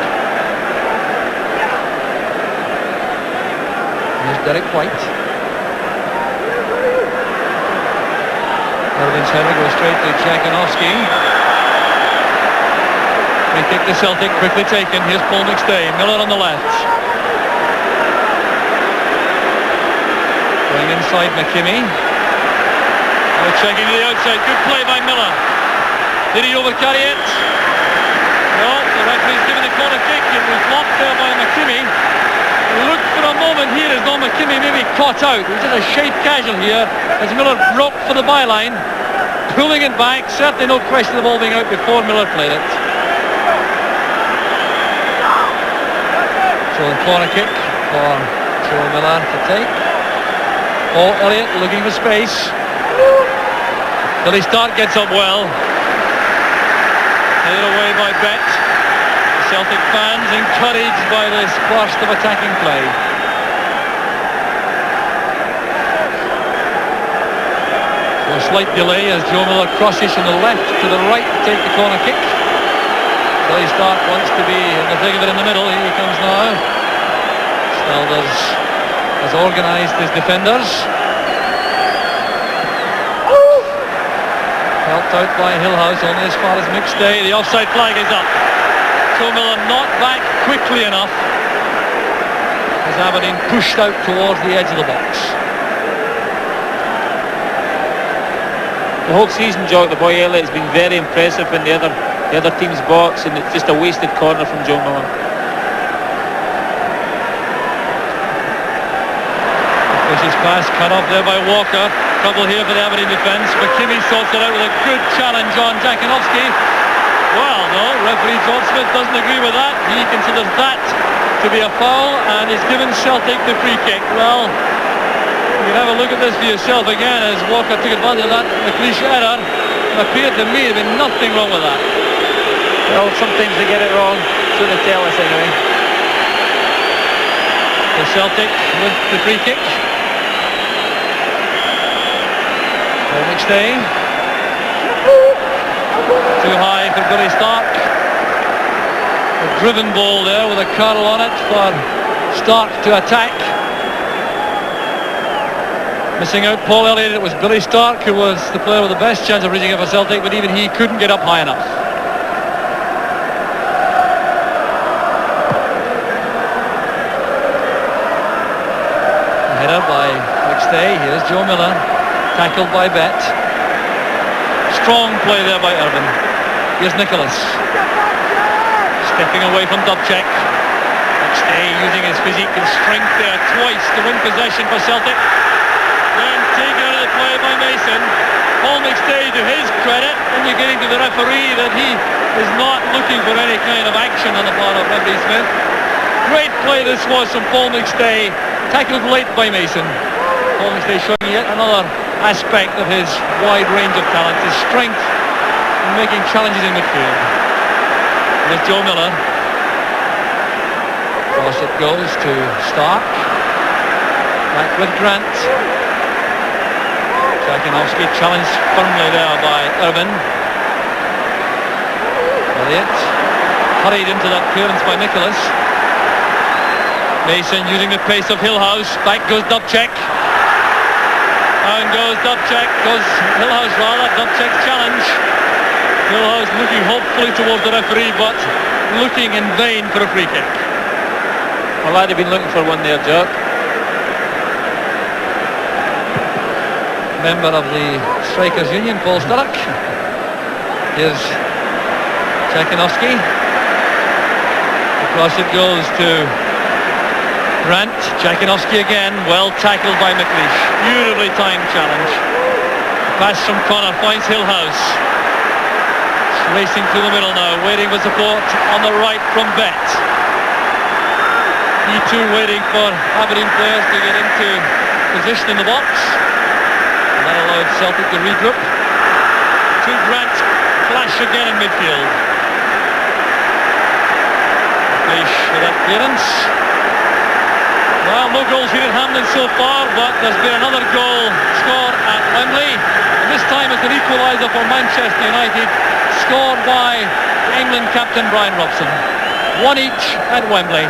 Here's Derek White. Irvin's header goes straight to Jackanoski. Free kick to Celtic, quickly taken. Here's Paul McStay. Miller on the left. Going inside McKimmie. Now checking to the outside. Good play by Miller. Did he overcarry it? No, the referee's given the corner kick. It was blocked there by McKimmie. Looked for a moment here as though McKimmie maybe caught out. He did a shade casual here as Miller broke for the byline. Pulling it back. Certainly no question of the ball being out before Miller played it. So the corner kick for Joe Miller to take. Paul Elliott looking for space. Billy Stark gets up well. Headed away by Bet. Celtic fans encouraged by this burst of attacking play. So a slight delay as Joe Miller crosses from the left to the right to take the corner kick. Billy Stark wants to be in the thick of it in the middle. Here he comes now. Snelders has organised his defenders. Helped out by Hillhouse only as far as mixed day. The offside flag is up. Joe Miller not back quickly enough as Aberdeen pushed out towards the edge of the box. The whole season, Joe, the boy Elliott has been very impressive in the other team's box, and it's just a wasted corner from Joe Miller. Pushes pass cut off there by Walker. Trouble here for the Aberdeen defence. McKimmie sorts it out with a good challenge on Jakinowski. Well, no, referee John Smith doesn't agree with that. He considers that to be a foul and is given Celtic the free kick. Well, you can have a look at this for yourself again as Walker took advantage of that McLeish error. It appeared to me to be nothing wrong with that. Well, sometimes they get it wrong, so they tell us anyway. The Celtic with the free kick. McStay. Too high for Billy Stark. A driven ball there with a curl on it for Stark to attack. Missing out Paul Elliott. It was Billy Stark who was the player with the best chance of reaching it for Celtic, but even he couldn't get up high enough. A header by McStay. Here's Joe Miller. Tackled by Bet. Strong play there by Irvin. Here's Nicholas. Stepping away from Dubček. McStay using his physique and strength there twice to win possession for Celtic. Then taken out of the play by Mason. Paul McStay, to his credit, indicating to the referee that he is not looking for any kind of action on the part of referee Smith. Great play this was from Paul McStay. Tackled late by Mason. Paul McStay showing yet another aspect of his wide range of talent, his strength in making challenges in midfield. There's Joe Miller. Cross it goes to Stark. Back with Grant. Jakinowski challenged firmly there by Irvin. Elliott hurried into that clearance by Nicholas. Mason using the pace of Hillhouse. Back goes Dubček. Down goes Dubček, goes Hillhouse rather, Dubček's challenge. Hillhouse looking hopefully towards the referee, but looking in vain for a free kick. Well, I'd have been looking for one there, Joe. Member of the Strikers Union, Paul Sturrock. Here's Jakinowski. Across it goes to Grant. Jakinowski again, well tackled by McLeish. Beautifully timed challenge. Pass from Connor finds Hillhouse. It's racing through the middle now, waiting for support on the right from Bet. He too waiting for Aberdeen players to get into position in the box. And that allowed Celtic to regroup. To Grant, flash again in midfield. McLeish with that clearance. Well, no goals here at Hampden so far, but there's been another goal scored at Wembley. And this time it's an equaliser for Manchester United, scored by England captain Brian Robson. One each at Wembley.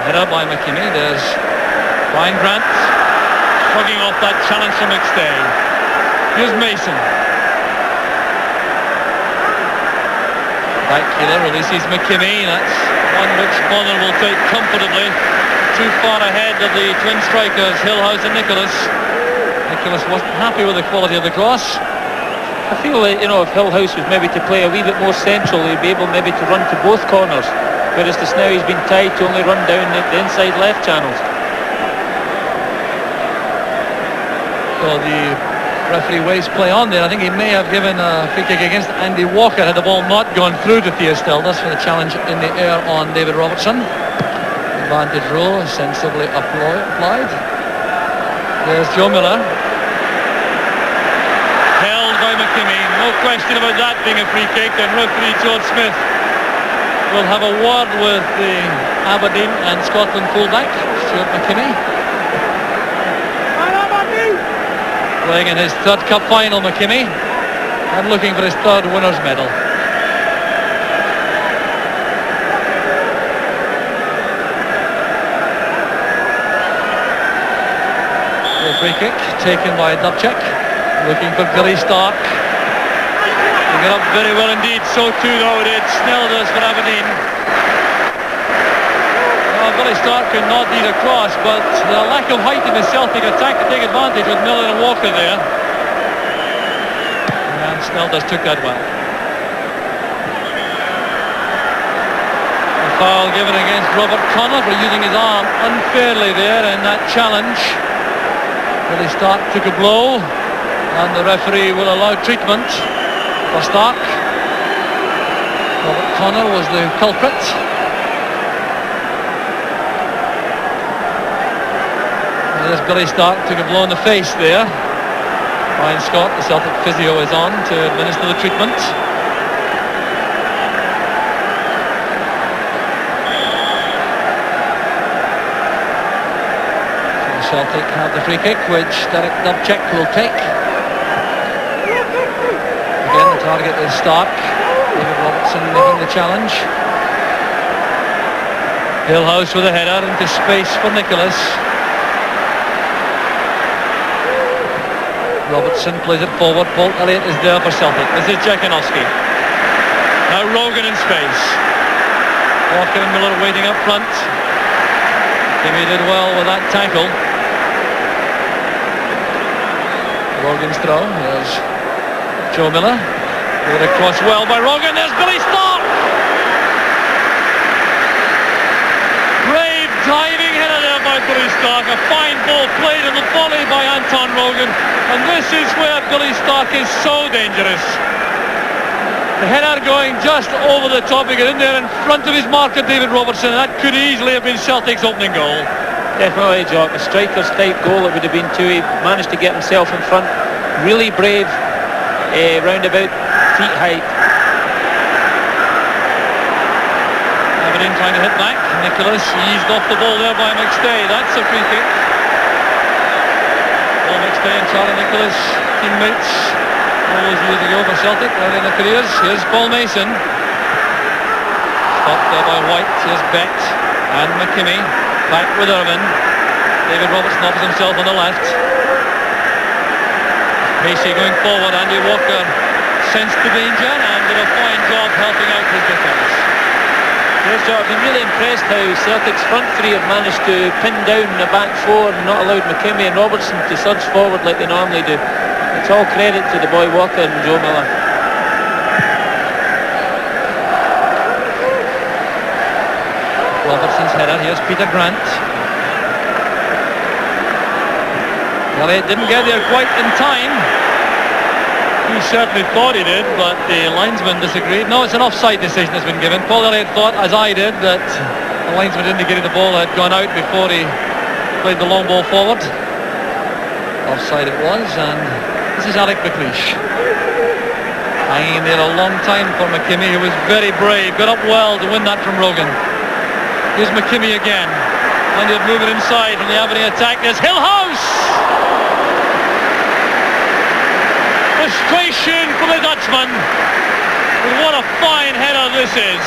Header by McKimmie. There's Brian Grant shrugging off that challenge from McStay. Here's Mason. Spectacular, releases McKimmie. That's one which Bonner will take comfortably. Too far ahead of the twin strikers, Hillhouse and Nicholas. Nicholas wasn't happy with the quality of the cross. I feel that, if Hillhouse was maybe to play a wee bit more central, he'd be able maybe to run to both corners. Whereas just now he's been tied to only run down the inside left channels. Well, the referee waves play on there. I think he may have given a free kick against Andy Walker had the ball not gone through to Theostellas for the challenge in the air on David Robertson. Advantage rule sensibly applied. There's Joe Miller. Held by McKimmie. No question about that being a free kick, and referee George Smith will have a word with the Aberdeen and Scotland fullback, Stuart McKimmie. Playing in his third cup final, McKimmie, and looking for his third winner's medal. The free kick taken by Dubček, looking for Billy Stark. He got up very well indeed, so too though did Snelders for Aberdeen. Billy Stark could not lead across, but the lack of height in the Celtic attack to take advantage with Miller and Walker there. And Snelders took that well. A foul given against Robert Connor for using his arm unfairly there in that challenge. Billy Stark took a blow, and the referee will allow treatment for Stark. Robert Connor was the culprit. There's Billy Stark, took a blow in the face there. Ryan Scott, the Celtic physio, is on to administer the treatment. So Celtic have the free kick, which Derek Dubček will take. Again, the target is Stark. David Robertson making the challenge. Hillhouse with a header into space for Nicholas. Robertson plays it forward. Paul Elliott is there for Celtic. This is Jakinovski. Now Rogan in space. Walker and Miller waiting up front. Jimmy did well with that tackle. Rogan's throw. There's Joe Miller. Played across well by Rogan. There's Billy Stark. Brave diving header there by Billy Stark. A fine ball played in the volley by Anton Rogan. And this is where Billy Stark is so dangerous. The header going just over the top. He got in there in front of his marker, David Robertson. That could easily have been Celtic's opening goal. Definitely, Jock. A striker's type goal it would have been too. He managed to get himself in front. Really brave, round about feet height. Aberdeen trying to hit back. Nicholas eased off the ball there by McStay. That's a free kick. McStay and Charlie Nicholas, teammates all those years ago for Celtic, early in their careers. Here's Paul Mason. Stopped there by White. Here's Beck and McKimmie. Back with Irvin. David Robertson offers himself on the left. Macy going forward. Andy Walker sensed the danger and did a fine job helping out his defence. Yes, so I've been really impressed how Celtic's front three have managed to pin down the back four and not allowed McKimmie and Robertson to surge forward like they normally do. It's all credit to the boy Walker and Joe Miller. Robertson's header. Here's Peter Grant. Elliott didn't get there quite in time. He certainly thought he did, but the linesman disagreed. No, it's an offside decision has been given. Paul Elliott thought, as I did, that the linesman indicated the ball had gone out before he played the long ball forward. Offside it was, and this is Alec McLeish. Hanging in there a long time for McKimmie, who was very brave, got up well to win that from Rogan. Here's McKimmie again. And he'll move it inside from the Aberdeen attack. There's Hillhouse! Frustration for the Dutchman. And what a fine header this is.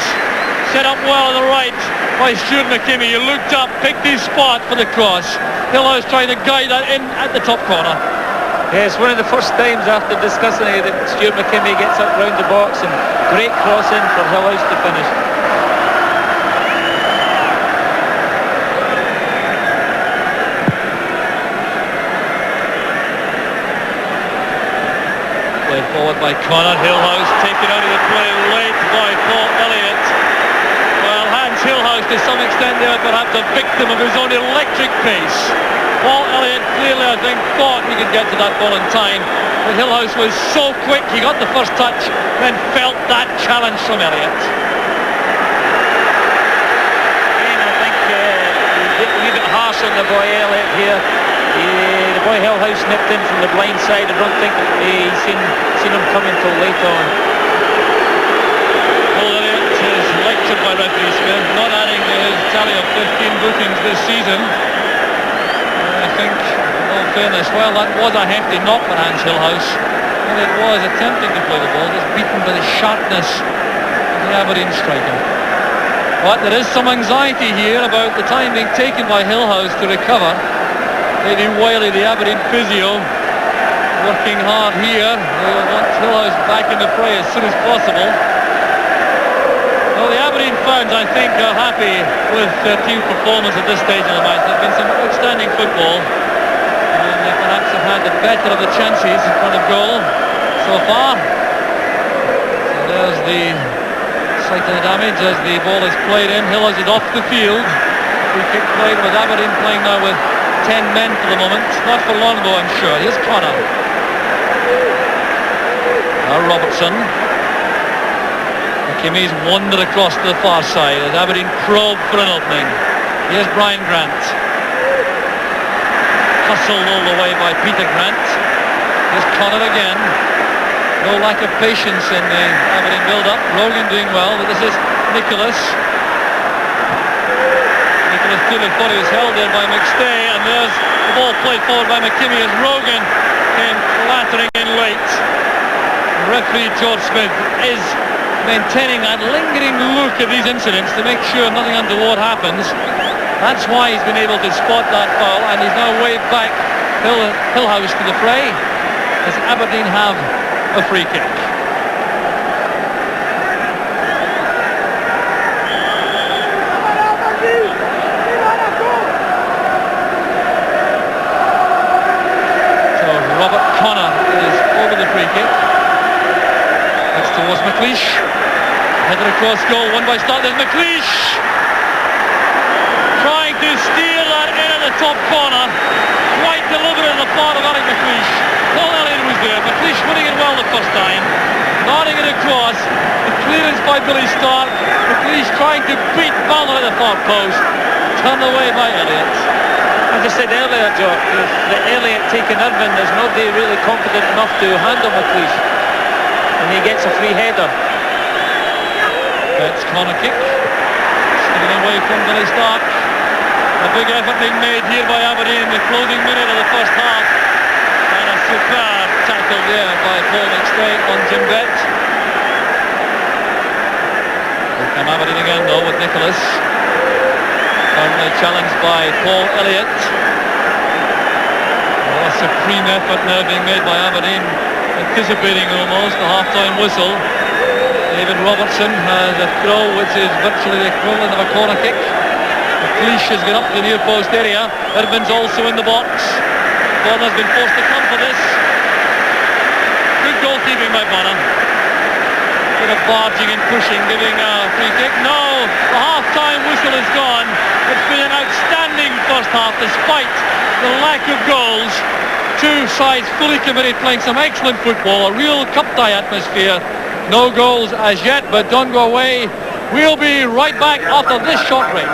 Set up well on the right by Stuart McKimmie. He looked up, picked his spot for the cross. Hillhouse trying to guide that in at the top corner. Yes, one of the first times after discussing it that Stuart McKimmie gets up round the box, and great cross in for Hillhouse to finish. Played forward by Connor. Hillhouse taken out of the play late by Paul Elliott. Well, Hans Hillhouse to some extent there perhaps a victim of his own electric pace. Paul Elliott clearly, I think, thought he could get to that ball in time, but Hillhouse was so quick, he got the first touch, then felt that challenge from Elliott. Again, I think a wee bit harsh on the boy Elliott here. The boy Hillhouse nipped in from the blind side. I don't think he's seen him coming till late on. Paul Elliott is lectured by referee Smith, not adding to his tally of 15 bookings this season. I think, in all fairness, well, that was a hefty knock for Hans Hillhouse, and it was attempting to play the ball, just beaten by the sharpness of the Aberdeen striker. But there is some anxiety here about the time being taken by Hillhouse to recover. Lady Wiley, the Aberdeen physio, working hard here. They want Hillhouse back in the fray as soon as possible. Well, the Aberdeen fans, I think, are happy with their team's performance at this stage of the match. There's been some outstanding football, and they perhaps have had the better of the chances in front of goal so far. So there's the site of the damage as the ball is played in. Hillhouse is off the field. Free kick played with Aberdeen playing now with 10 men for the moment. Not for long though, I'm sure. Here's Connor. Now Robertson. McKimmie's wandered across to the far side as Aberdeen probe for an opening. Here's Brian Grant. Hustled all the way by Peter Grant. Here's Connor again. No lack of patience in the Aberdeen build-up. Rogan doing well, but this is Nicholas. Nicholas clearly thought he was held there by McStay, and there's the ball played forward by McKimmie as Rogan came clattering in late. Referee George Smith is maintaining that lingering look at these incidents to make sure nothing untoward happens. That's why he's been able to spot that foul, and he's now waved back Hillhouse to the fray as Aberdeen have a free kick. So Robert Connor is over the free kick. That's towards McLeish. Headed across goal, won by Stark. There's McLeish trying to steal that in at the top corner. Quite deliberate on the part of Alec McLeish. Paul Elliott was there. McLeish winning it well the first time. Nodding it across. The clearance by Billy Stark. McLeish trying to beat Ballard at the far post. Turned away by Elliott. As I said earlier, Joe, the Elliott taking Irvine, there's nobody really confident enough to handle McLeish. And he gets a free header. That's corner kick. Stealing away from Billy Stark. A big effort being made here by Aberdeen in the closing minute of the first half. And a superb tackle there by Paul McStay on Jim Bett. Here come Aberdeen again though with Nicholas. Firmly challenged by Paul Elliott. Oh, a supreme effort now being made by Aberdeen, anticipating almost the half-time whistle. David Robertson has a throw which is virtually the equivalent of a corner kick. McLeish has got up to the near post area. Irvin's also in the box. Bonner's been forced to come for this. Good goalkeeping by Bonner. Bit of barging and pushing, giving a free kick. No, the half-time whistle is gone. It's been an outstanding first half despite the lack of goals. Two sides fully committed, playing some excellent football, a real cup tie atmosphere. No goals as yet, but don't go away. We'll be right back after this short break.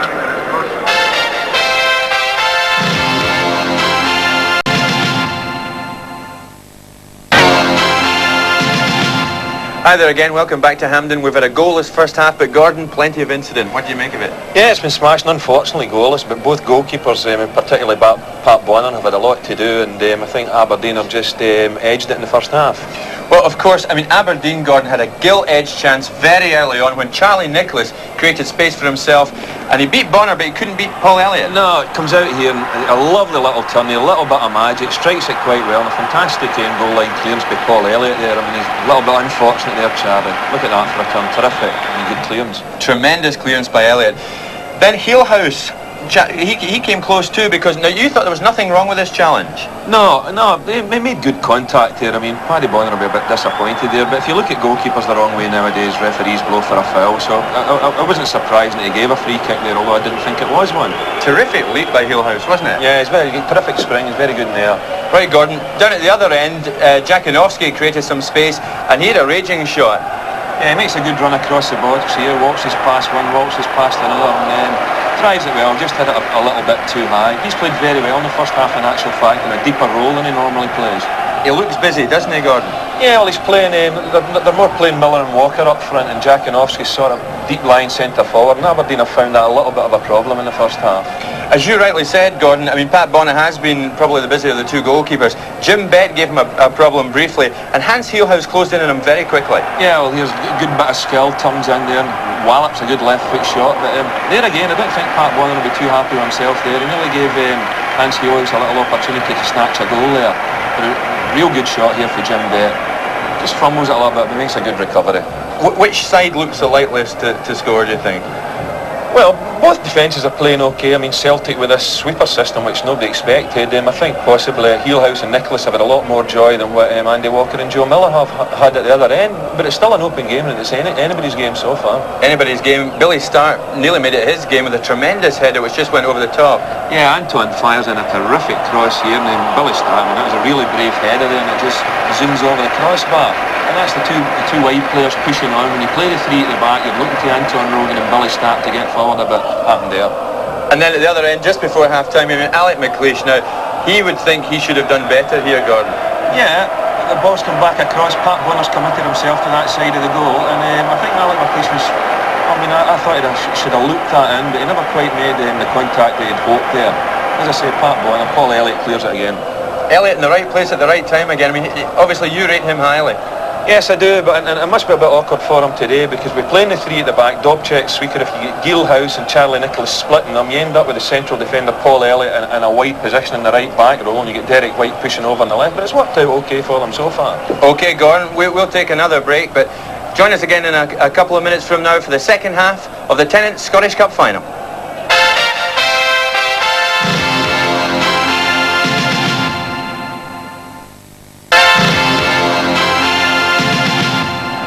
Hi there again, welcome back to Hampden. We've had a goalless first half, but Gordon, plenty of incident. What do you make of it? Yeah, it's been smashed, unfortunately goalless, but both goalkeepers, particularly Pat Bonner, have had a lot to do, and I think Aberdeen have just edged it in the first half. Well, of course, Aberdeen, Gordon, had a gilt-edged chance very early on when Charlie Nicholas created space for himself, and he beat Bonner, but he couldn't beat Paul Elliott. No, it comes out here, and a lovely little turn, a little bit of magic, strikes it quite well, and a fantastic goal line clearance by Paul Elliott there. He's a little bit unfortunate there, Charlie. Look at that for a turn, terrific, good clearance. Tremendous clearance by Elliott. Then Heelhouse, he came close too, because now you thought there was nothing wrong with this challenge. No, they made good contact there. Paddy Bonner will be a bit disappointed there, but if you look at goalkeepers the wrong way nowadays, referees blow for a foul, so I wasn't surprised that he gave a free kick there, although I didn't think it was one. Terrific leap by Heelhouse, wasn't it? Yeah, it's very good, terrific spring, he's very good in there. Right, Gordon, down at the other end, Jakinowski created some space, and he had a raging shot. Yeah, he makes a good run across the box here, waltzes past one, waltzes past another, and tries it well, just hit it a little bit too high. He's played very well in the first half in actual fact, in a deeper role than he normally plays. He looks busy, doesn't he, Gordon? Yeah, well, he's playing, they're more playing Miller and Walker up front, and Jakinowski's sort of deep line centre forward, and Aberdeen have found that a little bit of a problem in the first half. As you rightly said, Gordon, Pat Bonner has been probably the busier of the two goalkeepers. Jim Bett gave him a problem briefly, and Hans Heelhouse closed in on him very quickly. Yeah, well, here's a good bit of skill, turns in there, and wallops a good left foot shot, but there again, I don't think Pat Bonner will be too happy with himself there. He nearly gave Hans Heelhouse a little opportunity to snatch a goal there. But a real good shot here for Jim Bett. Just fumbles it a little bit, but makes a good recovery. Which side looks the likeliest to score, do you think? Well, both defences are playing okay. Celtic with this sweeper system, which nobody expected. I think possibly Heelhouse and Nicholas have had a lot more joy than what Andy Walker and Joe Miller have had at the other end. But it's still an open game, and it's anybody's game so far. Anybody's game. Billy Stark nearly made it his game with a tremendous header, which just went over the top. Yeah, Antoine fires in a terrific cross here, and then Billy Stark, that was a really brave header there, and it just zooms over the crossbar. And that's the two wide players pushing on. When you play the three at the back, you're looking to Anton Rogan and Billy Stark to get forward a bit. Happened there. And then at the other end, just before half-time, Alec McLeish, now, he would think he should have done better here, Gordon. Yeah, the ball's come back across. Pat Bonner's committed himself to that side of the goal, and I think Alec McLeish was... I thought he should have looked that in, but he never quite made the contact that he'd hoped there. As I say, Pat Bonner, Paul Elliott clears it again. Elliott in the right place at the right time again. Obviously you rate him highly. Yes, I do, but it must be a bit awkward for him today, because we're playing the three at the back, Dobchek, Sweeker. If you get Heelhouse and Charlie Nicholas splitting them, you end up with the central defender Paul Elliott in a wide position in the right back row, and you get Derek White pushing over on the left, but it's worked out okay for them so far. Okay, Gordon, we'll take another break, but join us again in a couple of minutes from now for the second half of the Tennent's Scottish Cup final.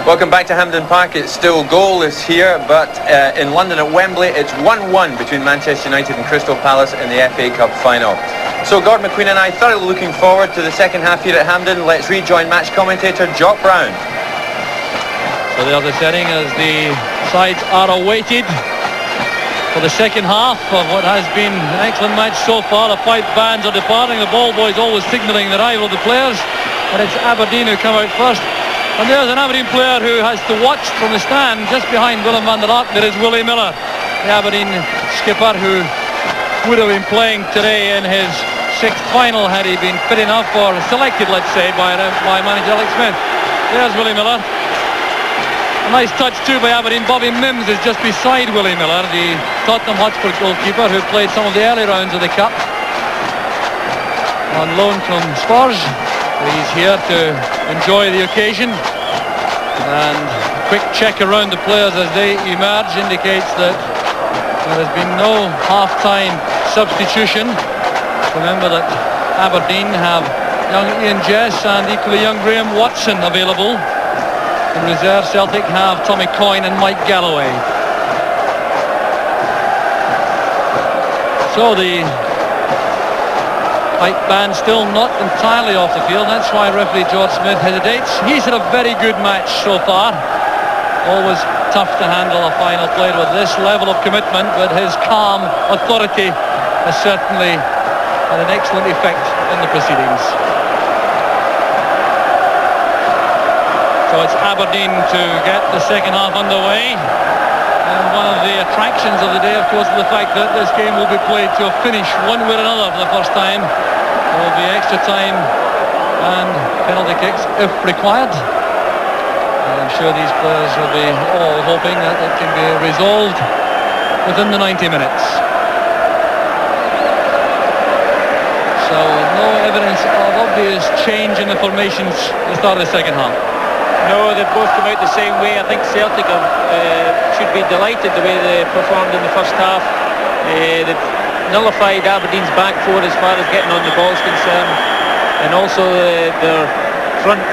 Welcome back to Hampden Park. It's still goalless here, but in London at Wembley, it's 1-1 between Manchester United and Crystal Palace in the FA Cup final. So Gordon McQueen and I thoroughly looking forward to the second half here at Hampden. Let's rejoin match commentator Jock Brown. So there's the setting as the sides are awaited for the second half of what has been an excellent match so far. The five bands are departing. The ball boys always signalling the arrival of the players, but it's Aberdeen who come out first. And there's an Aberdeen player who has to watch from the stand just behind Willem van der Ark. There is Willie Miller, the Aberdeen skipper, who would have been playing today in his sixth final had he been fit enough, or selected, let's say, by manager Alex Smith. There's Willie Miller. A nice touch too by Aberdeen. Bobby Mims is just beside Willie Miller, the Tottenham Hotspur goalkeeper who played some of the early rounds of the Cup on loan from Spurs. He's here to enjoy the occasion, and a quick check around the players as they emerge indicates that there has been no half-time substitution. Remember that Aberdeen have young Ian Jess and equally young Graham Watson available. In reserve, Celtic have Tommy Coyne and Mike Galloway. So the pipe band still not entirely off the field. That's why referee George Smith hesitates. He's had a very good match so far. Always tough to handle a final played with this level of commitment, but his calm authority has certainly had an excellent effect in the proceedings. So it's Aberdeen to get the second half underway. And one of the attractions of the day, of course, is the fact that this game will be played to a finish one way or another for the first time. There will be extra time and penalty kicks if required. And I'm sure these players will be all hoping that it can be resolved within the 90 minutes. So no evidence of obvious change in the formations at the start of the second half. No, they've both come out the same way. I think Celtic should be delighted the way they performed in the first half. They've nullified Aberdeen's back four as far as getting on the ball is concerned, and also their front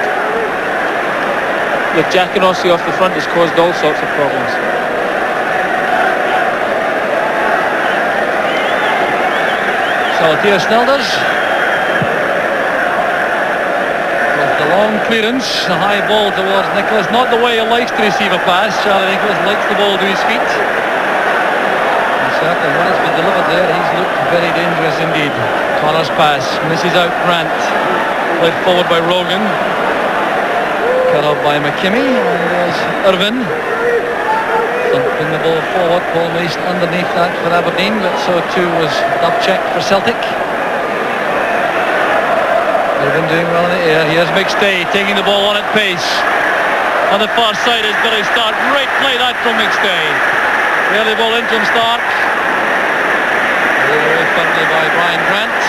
with Giaconossi off the front has caused all sorts of problems. So Theo Snelders with the long clearance, a high ball towards Nicholas. Not the way he likes to receive a pass. Charlie Nicholas likes the ball to his feet. And certainly when it's been delivered there, he's looked very dangerous indeed. Connor's pass misses out Grant. Played forward by Rogan. Cut off by McKimmie. And there's Irvin. Thumping the ball forward. Paul Mason underneath that for Aberdeen, but so too was Dubček for Celtic. Irvin doing well in the air. Here's McStay taking the ball on at pace. On the far side is Billy Stark. Great play that from McStay. Early ball in from Stark. Very firmly by Brian Grant.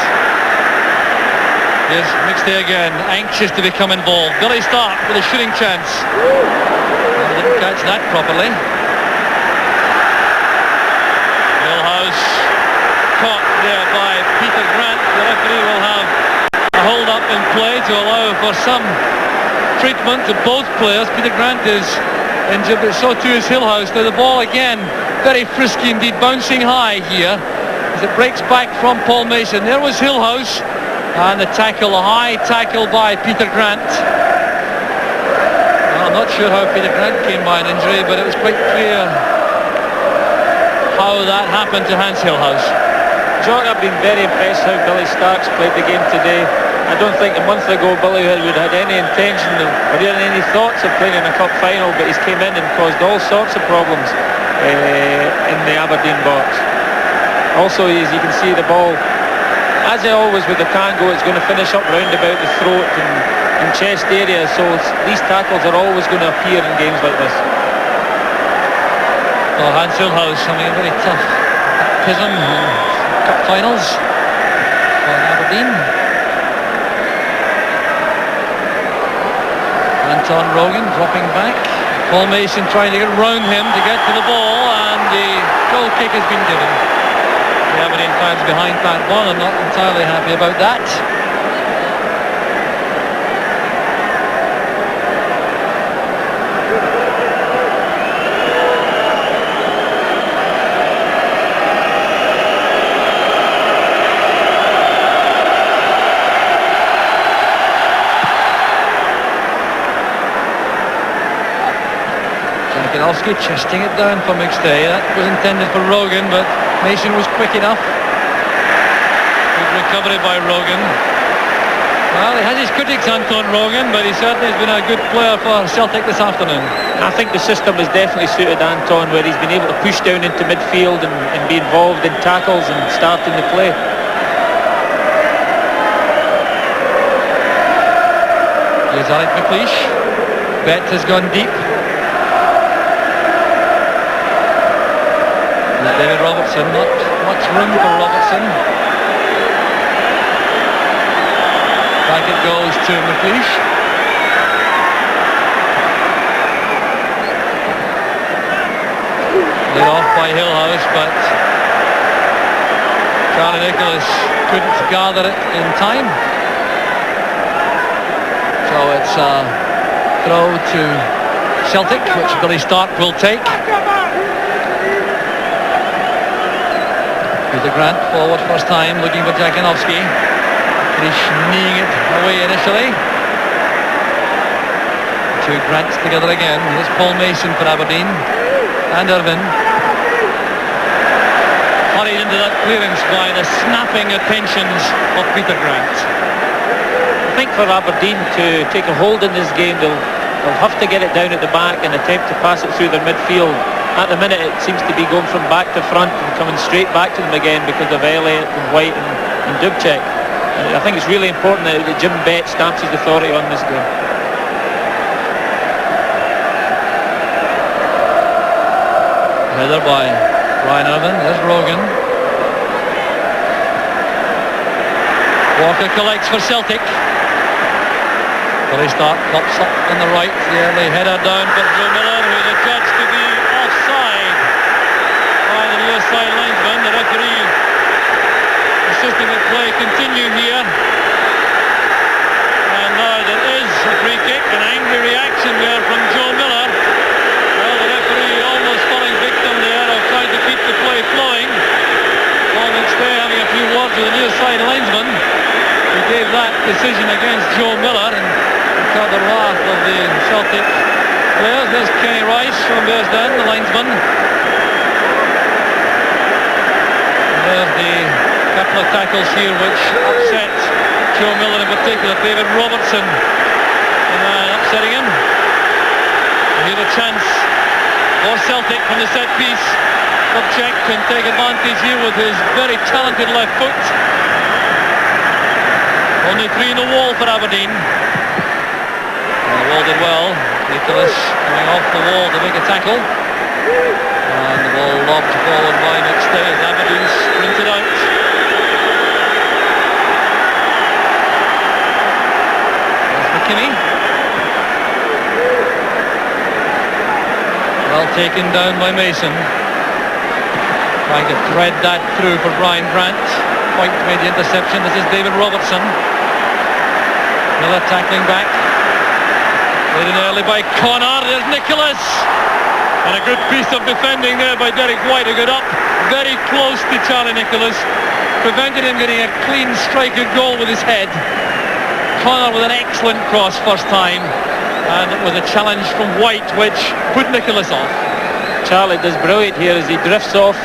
Here's McStay again, anxious to become involved. Billy Stark with a shooting chance. Well, didn't catch that properly. Hillhouse caught there by Peter Grant. The referee will have a hold up in play to allow for some treatment to both players. Peter Grant is injured, but so too is Hillhouse. Now the ball again, very frisky indeed, bouncing high here as it breaks back from Paul Mason. There was Hillhouse, and the tackle, a high tackle by Peter Grant. Well, I'm not sure how Peter Grant came by an injury, but it was quite clear how that happened to Hans Hillhouse. John, I've been very impressed how Billy Stark's played the game today. I don't think a month ago Billy would have had any intention of, or even any thoughts of playing in a cup final, but he's came in and caused all sorts of problems in the Aberdeen box. Also, as you can see, the ball, as always with the tango, it's going to finish up round about the throat and chest area, so these tackles are always going to appear in games like this. Well, Hans Hillhouse having a very tough baptism in cup finals for Aberdeen. Anton Rogan dropping back. Paul Mason trying to get round him to get to the ball, and the goal kick has been given. The Aberdeen fans behind Pat Bond are not entirely happy about that. Giaconossi chesting it down for McStay. That was intended for Rogan, but Mason was quick enough. Good recovery by Rogan. Well, he has his critics, Anton Rogan, but he certainly has been a good player for Celtic this afternoon. I think the system has definitely suited Anton, where he's been able to push down into midfield and be involved in tackles and starting the play. Here's Alec McLeish. Bet has gone deep. There's David Robertson, not much room for Robertson. Back it goes to McLeish. Laid off by Hillhouse, but Charlie Nicholas couldn't gather it in time. So it's a throw to Celtic, which Billy Stark will take. Peter Grant forward first time, looking for Giaconossi. He's kneeing it away initially. Two Grants together again. Here's Paul Mason for Aberdeen. And Irvin. Hurried into that clearance by the snapping attentions of Peter Grant. I think for Aberdeen to take a hold in this game, they'll They'll have to get it down at the back and attempt to pass it through their midfield. At the minute it seems to be going from back to front and coming straight back to them again because of Elliott and White and Dubček. And I think it's really important that Jim Bett stamps his authority on this game. Header by Ryan Irvin. There's Rogan. Walker collects for Celtic. Billy Stark pops up on the right. The early header down for Joe Miller, who is adjudged to be offside by the near side linesman. The referee insisting that play continue here. And now there is a free kick, an angry reaction there from Joe Miller. Well, the referee almost falling victim there of trying to keep the play flowing. Paul McStay having a few words with the near side linesman. He gave that decision against Joe Miller and caught the wrath of the Celtic players. There's Kenny Rice from Bearsden, the linesman. And there's the couple of tackles here which upset Joe Miller in particular. David Robertson upsetting him. And here's a chance for Celtic from the set piece. Dubček can take advantage here with his very talented left foot. Only 3 in the wall for Aberdeen. And the wall did well. Nicholas coming off the wall to make a tackle. And the ball lobbed forward by McStay as Aberdeen sprinted out. There's McKinney. Well taken down by Mason. Trying to thread that through for Brian Grant. White made the interception. This is David Robertson. Miller tackling back. Laid in early by Connor. There's Nicholas. And a good piece of defending there by Derek White, who got up very close to Charlie Nicholas. Prevented him getting a clean strike and goal with his head. Connor with an excellent cross first time. And it was a challenge from White which put Nicholas off. Charlie does brilliant here as he drifts off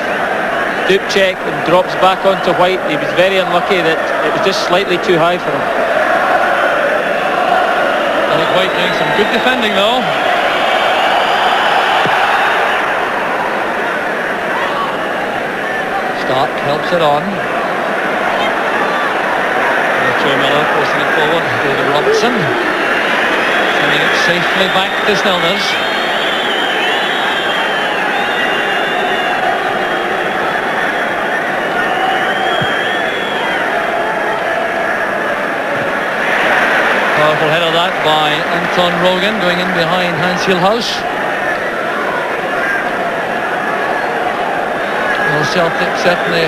Dubček and drops back onto White. He was very unlucky that it was just slightly too high for him. Derek White doing some good defending though. Stark helps it on. Joe Miller forcing it forward. David Robertson sending it safely back to Snellers. Powerful header that by Anton Rogan, going in behind Hans Hielhuis. Well, Celtic certainly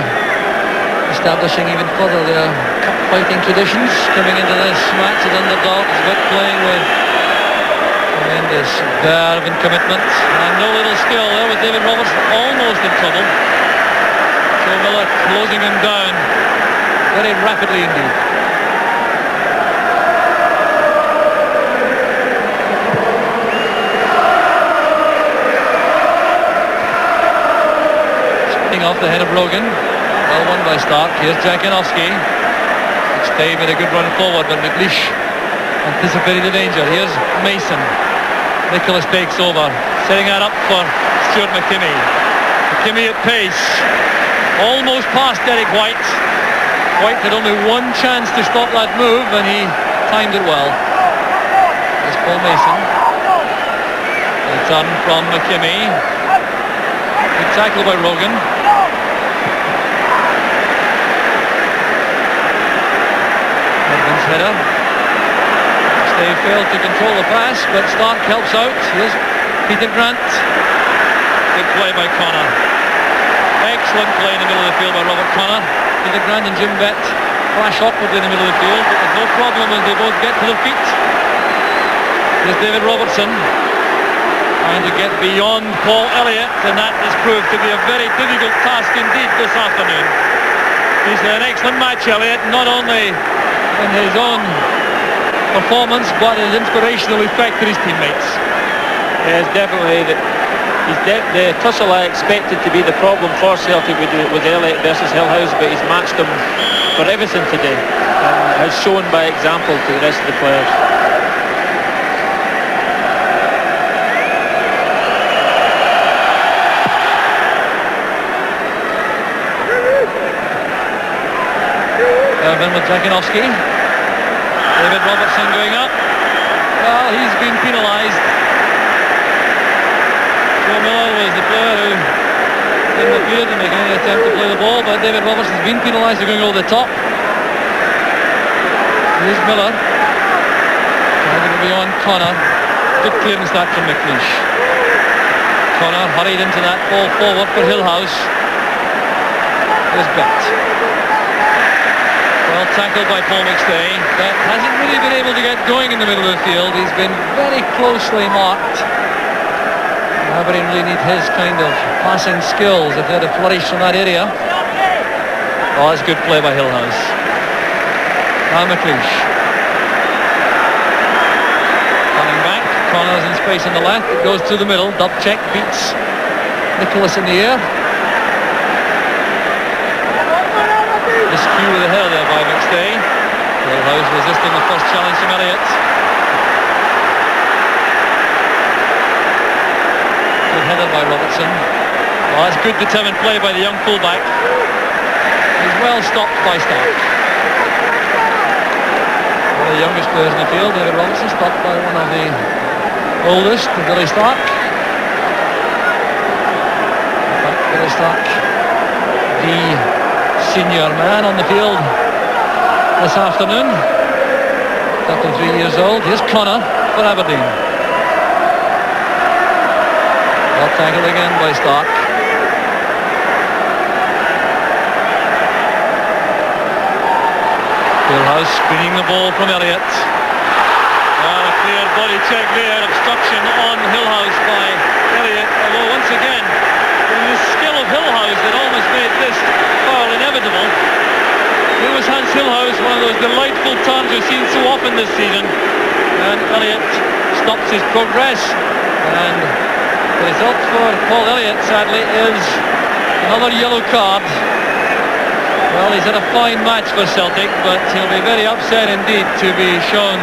establishing even further their cup fighting traditions, coming into this match as underdogs, but playing with tremendous verve and commitment, and no little skill there with David Robertson almost in trouble. Joe Miller closing him down very rapidly indeed. Off the head of Rogan. Well won by Stark. Here's Jankowski. Stay made a good run forward, but McLeish anticipated the danger. Here's Mason. Nicholas takes over, setting that up for Stuart McKinney. McKinney at pace. Almost past Derek White. White had only one chance to stop that move and he timed it well. There's Paul Mason. A turn from McKinney. Good tackle by Rogan. Header. Stay failed to control the pass, but Stark helps out. Here's Peter Grant. Good play by Connor. Excellent play in the middle of the field by Robert Connor. Peter Grant and Jim Bett flash awkwardly in the middle of the field, but there's no problem as they both get to their feet. Here's David Robertson trying to get beyond Paul Elliott, and that has proved to be a very difficult task indeed this afternoon. He's had an excellent match, Elliott, not only in his own performance but his inspirational effect to his teammates. Yes, definitely. The tussle I expected to be the problem for Celtic with Elliott versus Hielhuis, but he's matched them for everything today and has shown by example to the rest of the players. Jakinowski. David Robertson going up. Well, he's been penalised. Joe Miller was the player who didn't appear to make any attempt to play the ball, but David Robertson's been penalised for going over the top. Here's Miller. Trying to go beyond Connor. Good clearance that from McLeish. Connor hurried into that ball forward for Hillhouse. There's Bet. Well tackled by Paul McStay. Bet hasn't really been able to get going in the middle of the field. He's been very closely marked. Aberdeen really need his kind of passing skills if they're to flourish from that area. Oh, that's good play by Hillhouse. Now McLeish. Coming back. Connor's in space on the left. It goes through the middle. Dubček beats Nicholas in the air. Miscue with the header there by McStay. Hillhouse resisting the first challenge from Elliott. Good header by Robertson. Well, that's good determined play by the young fullback. He's well stopped by Stark. One of the youngest players in the field, David Robertson, stopped by one of the oldest, Billy Stark. In fact, Billy Stark, the senior man on the field this afternoon, 33 years old. Here's Connor for Aberdeen. Well tackled again by Stark. Hillhouse screening the ball from Elliott. And a clear body check there, obstruction on Hillhouse by Elliott. Although once again, the skill of Hillhouse that almost made this foul inevitable. It was Hans Hillhouse, one of those delightful turns we've seen so often this season. And Elliott stops his progress. And the result for Paul Elliott, sadly, is another yellow card. Well, he's had a fine match for Celtic, but he'll be very upset indeed to be shown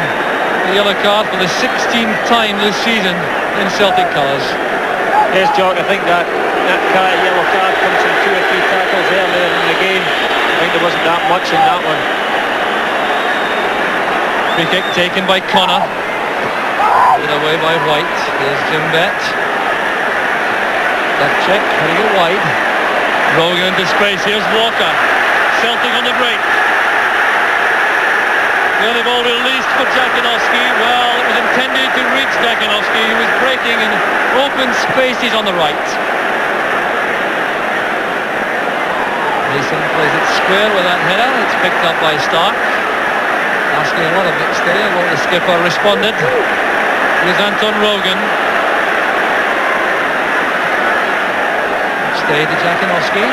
the yellow card for the 16th time this season in Celtic colours. Yes, Jock, I think that yellow card comes from 2 or 3 tackles earlier in the game. I think there wasn't that much in that one. Free kick taken by Connor. Put away by White. Here's Jim Bet. That check, heading it wide. Rolling into space, here's Walker. Celtic on the break. Well, the ball released for Jakinowski. Well, it was intended to reach Jakinowski. He was breaking in open spaces on the right. Mason plays it square with that header. It's picked up by Stark. Asking a lot of McStay. Well, the skipper responded. Here's Anton Rogan. McStay to Jakinowski.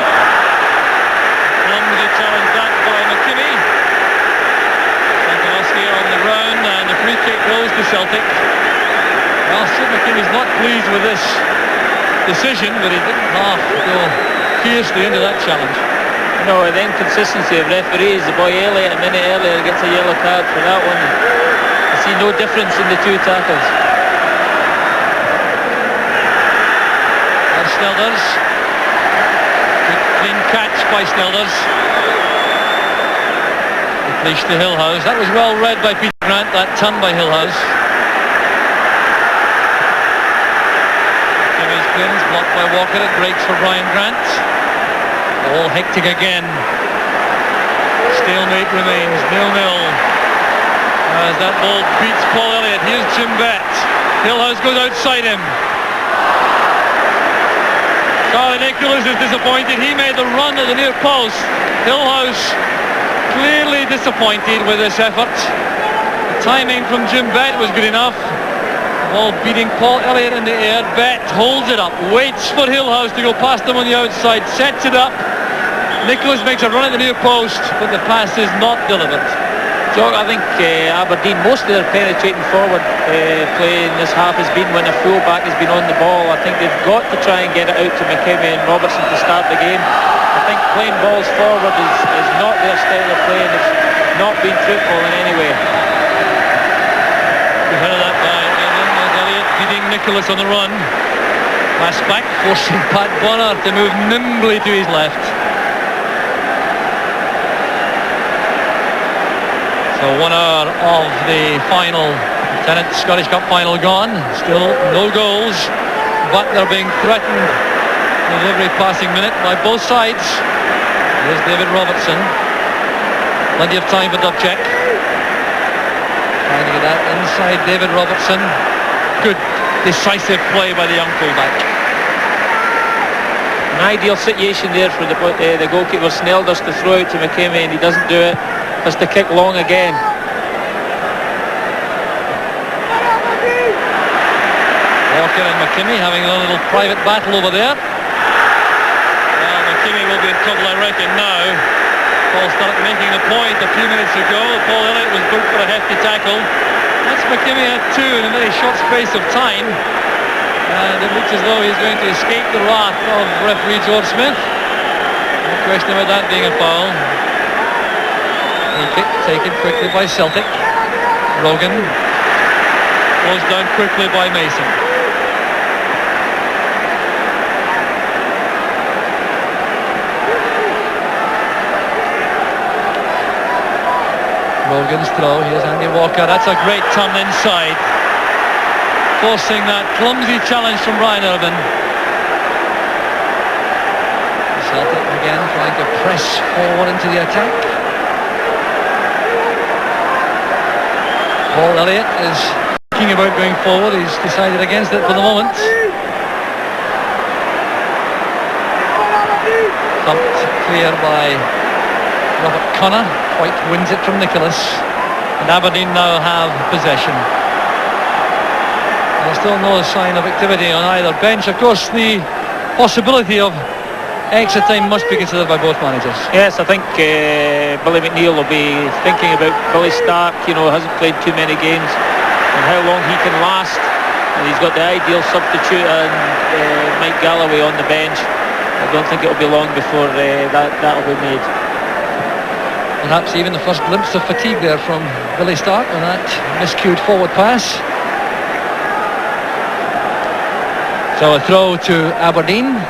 Clumsy challenge back by McKinney. Jakinowski on the ground and the free kick goes to Celtic. Well, Sid McKinney's not pleased with this decision, but he didn't half go fiercely into that challenge. No, the inconsistency of referees. The boy Elliott a minute earlier gets a yellow card for that one. I see no difference in the two tackles. There's Snelders. Good clean catch by Snelders. McLeish to Hillhouse. That was well read by Peter Grant, that turn by Hillhouse. Jimmy's clearance blocked by Walker. It breaks for Brian Grant. All hectic again. Stalemate remains, 0-0. As that ball beats Paul Elliott. Here's Jim Bet. Hillhouse goes outside him. Charlie Nicholas is disappointed. He made the run at the near post. Hillhouse clearly disappointed with this effort. The timing from Jim Bet was good enough. The ball beating Paul Elliott in the air. Bet holds it up, waits for Hillhouse to go past him on the outside, sets it up. Nicholas makes a run at the near post, but the pass is not delivered. Jock, I think Aberdeen, most of their penetrating forward play in this half has been when a full-back has been on the ball. I think they've got to try and get it out to McKinney and Robertson to start the game. I think playing balls forward is not their style of play, and it's not been fruitful in any way. Good head of that by Elliott, beating Nicholas on the run. Pass back, forcing Pat Bonner to move nimbly to his left. So 1 hour of the final Tennant Scottish Cup final gone. Still no goals, but they're being threatened with every passing minute by both sides. Here's David Robertson. Plenty of time for Dubček. Trying to get that inside David Robertson. Good decisive play by the young fullback. An ideal situation there for the goalkeeper Snelders to throw out to McKimmie, and he doesn't do it. Has to kick long again. Walker and McKimmie having a little private battle over there. Well, McKimmie will be in trouble, I reckon, now. Paul started making the point a few minutes ago. Paul Elliott was booked for a hefty tackle. That's McKimmie had two in a very short space of time. And it looks as though he's going to escape the wrath of referee George Smith. No question about that being a foul. Free kick taken quickly by Celtic. Rogan closed down quickly by Mason. Rogan's throw. Here's Andy Walker. That's a great turn inside, forcing that clumsy challenge from Brian Irvin. Celtic again trying to press forward into the attack. Paul Elliott is thinking about going forward. He's decided against it for the moment. Thumped clear by Robert Connor. White wins it from Nicholas, and Aberdeen now have possession. There's still no sign of activity on either bench. Of course, the possibility of extra time must be considered by both managers. Yes, I think Billy McNeil will be thinking about Billy Stark. You know, hasn't played too many games, and how long he can last. And he's got the ideal substitute and Mike Galloway on the bench. I don't think it'll be long before that'll be made. Perhaps even the first glimpse of fatigue there from Billy Stark on that miscued forward pass. So a throw to Aberdeen.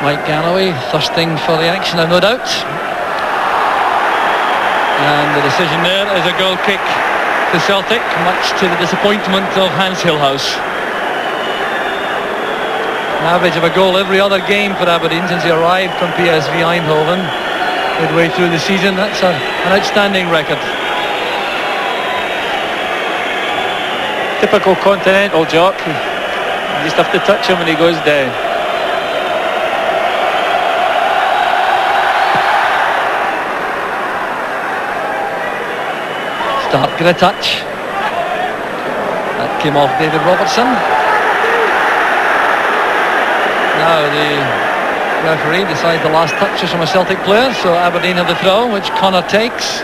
Mike Galloway thirsting for the action, no doubt. And the decision there is a goal kick to Celtic, much to the disappointment of Hans Hillhouse. An average of a goal every other game for Aberdeen since he arrived from PSV Eindhoven. Midway through the season, that's an outstanding record. Typical continental jock. You just have to touch him when he goes down. Stark get a touch. That came off David Robertson. Now the referee decides the last touch is from a Celtic player, so Aberdeen have the throw, which Connor takes.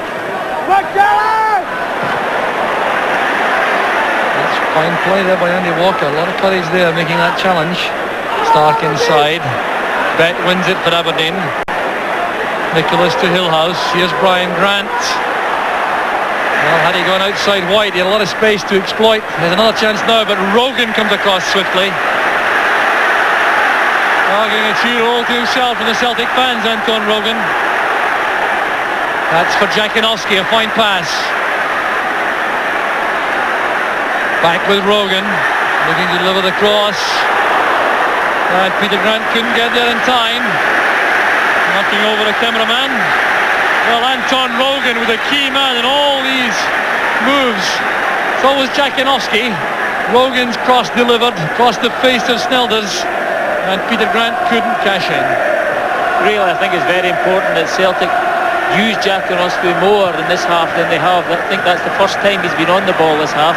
That's fine play there by Andy Walker. A lot of courage there making that challenge. Stark inside. Bet wins it for Aberdeen. Nicholas to Hillhouse. Here's Brian Grant. Well, had he gone outside wide, he had a lot of space to exploit. There's another chance now, but Rogan comes across swiftly. Giving a cheer all to himself from the Celtic fans, Anton Rogan. That's for Jakinowski, a fine pass. Back with Rogan, looking to deliver the cross. And Peter Grant couldn't get there in time. Knocking over the cameraman. Well, Anton Rogan with a key man in all these moves. So was Jakinowski. Rogan's cross delivered, across the face of Snelders. And Peter Grant couldn't cash in. Really, I think it's very important that Celtic use Jakinowski more in this half than they have. I think that's the first time he's been on the ball this half.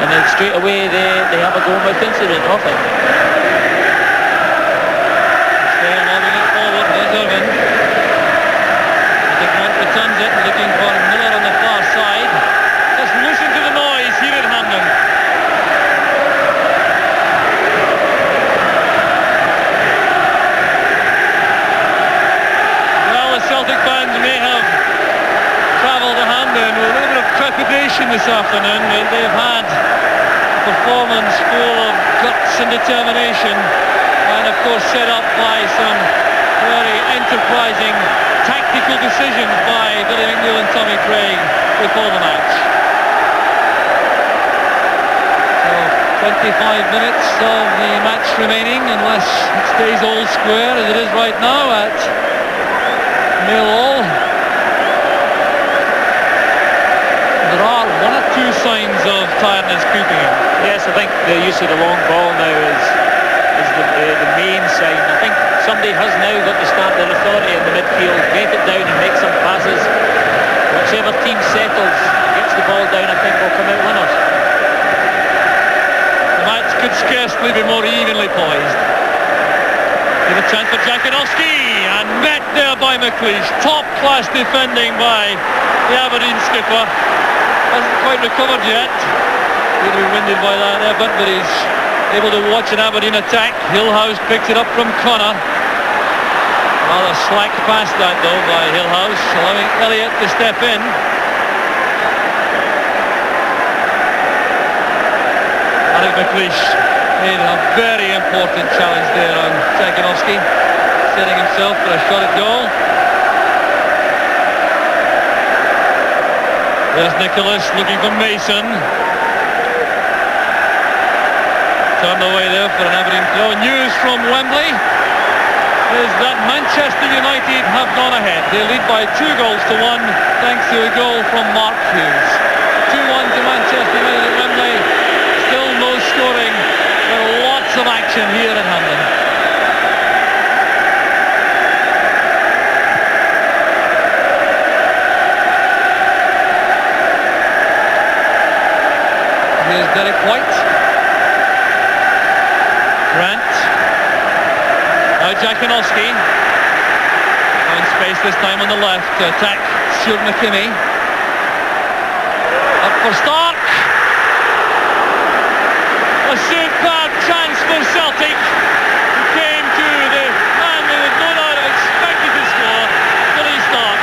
And then straight away they have a goal-mouth incident off it. Still lobbing it forward, there's Irvin. Peter Grant returns it, looking for Miller on the far side. Just listen to the noise here at Hampden. Celtic fans may have travelled to Hampden with a little bit of trepidation this afternoon. They've had a performance full of guts and determination, and of course set up by some very enterprising tactical decisions by Billy McNeill and Tommy Craig before the match. So 25 minutes of the match remaining, unless it stays all square as it is right now at Millwall. There are one or two signs of tiredness creeping in. Yes, I think the use of the long ball now is the main sign. I think somebody has now got to start their authority in the midfield, get it down and make some passes. Whichever team settles, gets the ball down, I think will come out winners. The match could scarcely be more evenly poised. Give a chance for Jakinowski, and met there by McLeish. Top class defending by the Aberdeen skipper. Hasn't quite recovered yet. Going to be winded by that effort, but he's able to watch an Aberdeen attack. Hillhouse picks it up from Connor. Rather slack pass that though by Hillhouse, allowing Elliott to step in. Alec McLeish made a very important challenge there on Jakinowski, setting himself for a shot at goal. There's Nicholas looking for Mason. Turned away there for an Aberdeen throw. News from Wembley is that Manchester United have gone ahead. They lead by 2-1 thanks to a goal from Mark Hughes. 2-1 to Manchester United at Wembley. Still no scoring, but lots of action here at Hampden. Here's Derek White. Grant. Now Jakinowski. Found space this time on the left to attack Stuart McKimmie. Up for Stark. A superb chance for Celtic. Came to the man who would no doubt have expected to score. Billy Stark.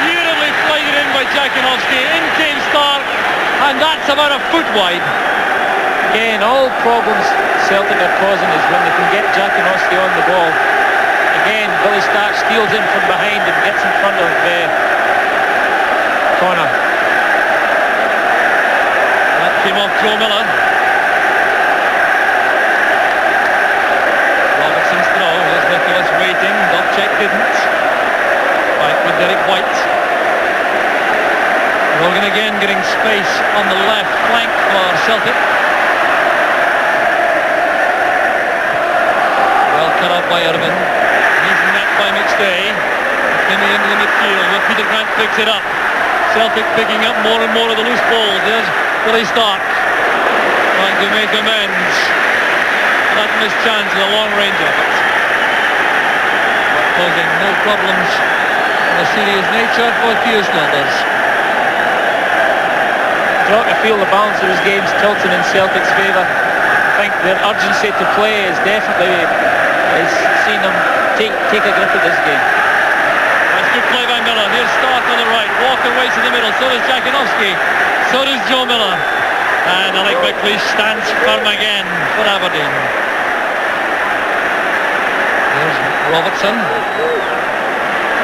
Beautifully flighted in by Jakinowski. In came Stark, and that's about a foot wide. Again, all problems Celtic are causing is when they can get Jakinowski on the ball. Again, Billy Stark steals in from behind and gets in front of Connor. That came off Joe Miller. Robertson's throw. Here's Nicholas waiting. Dubček didn't. Back with Derek White. Rogan again getting space on the left flank for Celtic. Well cut off by Irvin. He's met by McStay. McKimmie into the midfield where Peter Grant picks it up. Celtic picking up more and more of the loose balls. There's Billy Stark trying to make amends. That missed chance in a long range effort. Posing no problems of a serious nature for Hugh Snulders. Throughout the field, the balance of his games tilting in Celtic's favour. I think their urgency to play is definitely seen them take a grip of this game. That's good play by Miller. Here's Stark on the right. Walker waits in the middle. So does Jakinowski. So does Joe Miller. And Alec McLeish stands firm again for Aberdeen. There's Robertson.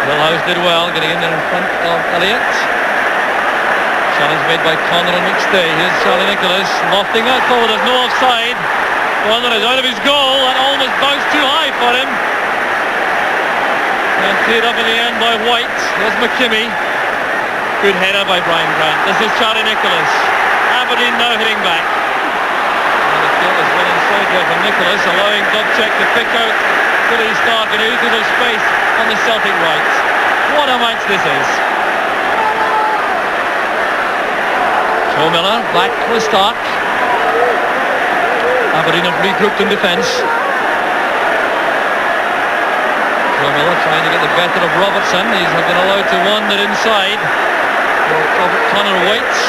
Hillhouse did well, getting in there in front of Elliott. Challenge made by Connor and McStay. Here's Charlie Nicholas lofting that forward. There's no offside. Connor is out of his goal. That almost bounced too high for him. And cleared up in the end by White. There's McKimmie. Good header by Brian Grant. This is Charlie Nicholas. Aberdeen now hitting back. And the field is well inside there from Nicholas, allowing Dubček to pick out Billy Stark and into the space on the Celtic right. What a match this is. Joe Miller back with Stark. Aberdeen have regrouped in defence. Joe Miller trying to get the better of Robertson. He's been allowed to wander inside. Robert Connor waits.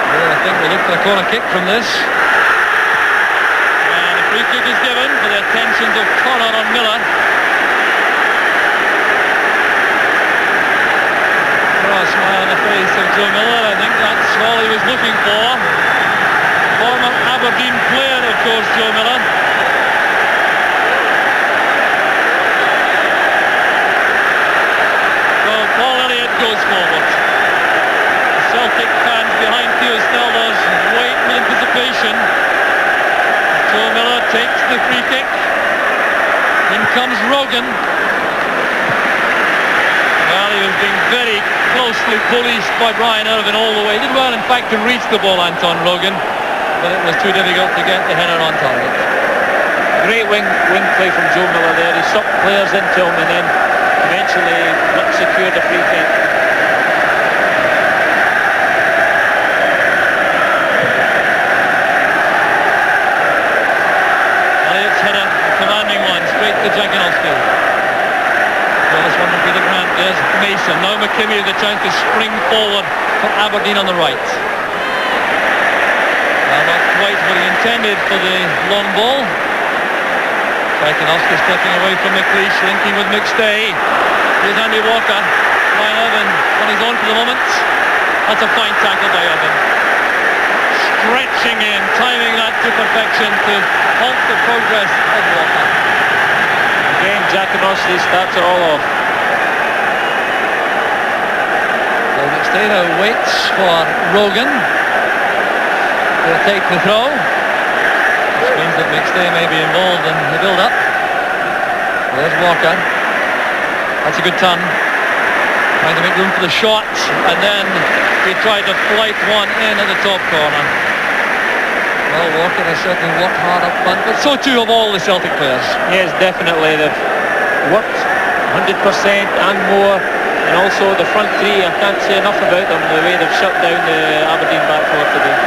Well, I think we look for a corner kick from this. And a free kick is given for the attentions of Connor on Miller. A smile on the face of Joe Miller. I think that's all he was looking for. Former Aberdeen player, of course, Joe Miller. comes Rogan. Well, he was being very closely policed by Brian Irvine all the way. Did well, in fact, to reach the ball, Anton Rogan, but it was too difficult to get the header on target. Great wing play from Joe Miller there. He sucked players into him and then eventually secured a free kick. Elliott's header, commanding one, straight to Jankowski. Well, this one will be the Grant. There's Mason. Now McKimmie with a chance to spring forward for Aberdeen on the right. Well, not quite what he intended for the long ball. Jankowski stepping away from McLeish, linking with McStay. Here's Andy Walker. Brian Irvine on his own for the moment. That's a fine tackle by Irvine. Stretching in, timing that to perfection to halt the progress of Walker. Again, Jankowski starts it all off. So McStay now waits for Rogan to take the throw. Which means that McStay may be involved in the build-up. There's Walker. That's a good turn. Trying to make room for the shot, and then he tried to flight one in at the top corner. Well, Walker has certainly worked hard up front, but so too have all the Celtic players. Yes, definitely. They've worked 100% and more, and also the front three, I can't say enough about them, the way they've shut down the Aberdeen back four today.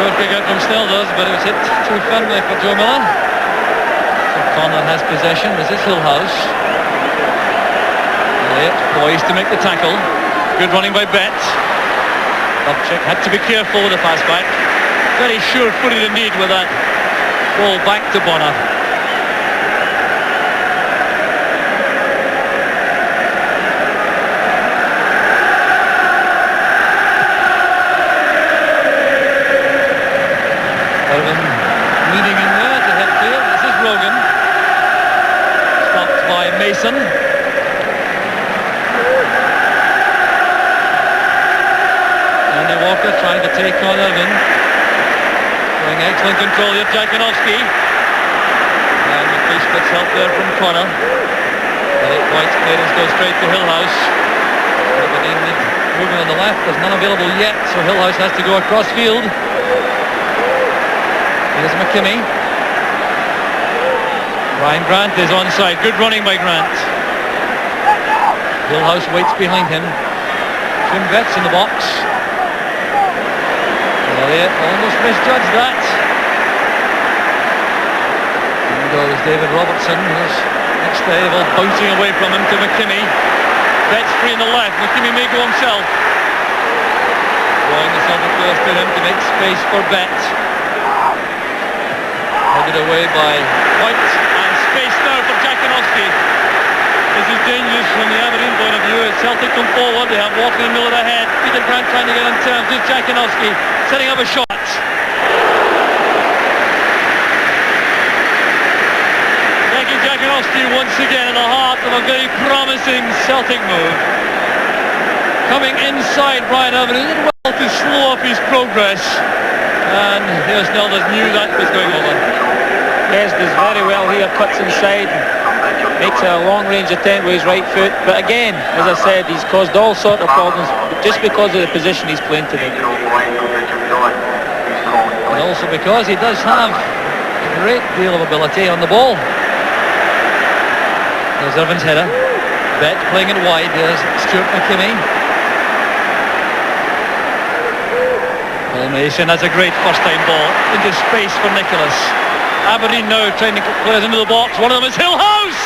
Good kick out from Snelders, but it was hit too firmly for Joe Miller. So Conlon has possession. This is Hillhouse. Elliott poised to make the tackle. Good running by Betts. Dovcik had to be careful with the pass back. Very sure-footed indeed with that ball back to Bonner. Irvine leading in there to head field. This is Rogan. Stopped by Mason. Andy Walker trying to take on Irvine. Showing excellent control here, Jankowski. And McLeish gets help there from Connor. White's clearance goes straight to Hillhouse. Aberdeen moving on the left. There's none available yet, so Hillhouse has to go across field. Here's McKimmie. Ryan Grant is onside. Good running by Grant. Hillhouse waits behind him. Jim Betts in the box. Elliott almost misjudged that. And goes David Robertson. There's McStay all bouncing away from him to McKimmie. Betts free in the left. McKimmie may go himself. Drawing the Celtic players to him to make space for Betts. Headed away by White, and space now for Jankowski. This is dangerous from the Aberdeen point of view. As Celtic come forward, they have Walker and Miller ahead. Peter Grant trying to get on terms with Jankowski, setting up a shot. Taking Jankowski once again in the heart of a very promising Celtic move. Coming inside Brian Irvine, he did well to slow up his progress. And here's Snelders knew that was going over. Yes, does very well here, cuts inside, makes a long-range attempt with his right foot, but again, as I said, he's caused all sorts of problems just because of the position he's playing today. And also because he does have a great deal of ability on the ball. There's Irvine's header. Bet playing it wide. There's Stuart McKimmie. Paul Mason has a great first-time ball into space for Nicholas. Aberdeen now trying to get players into the box. One of them is Hillhouse!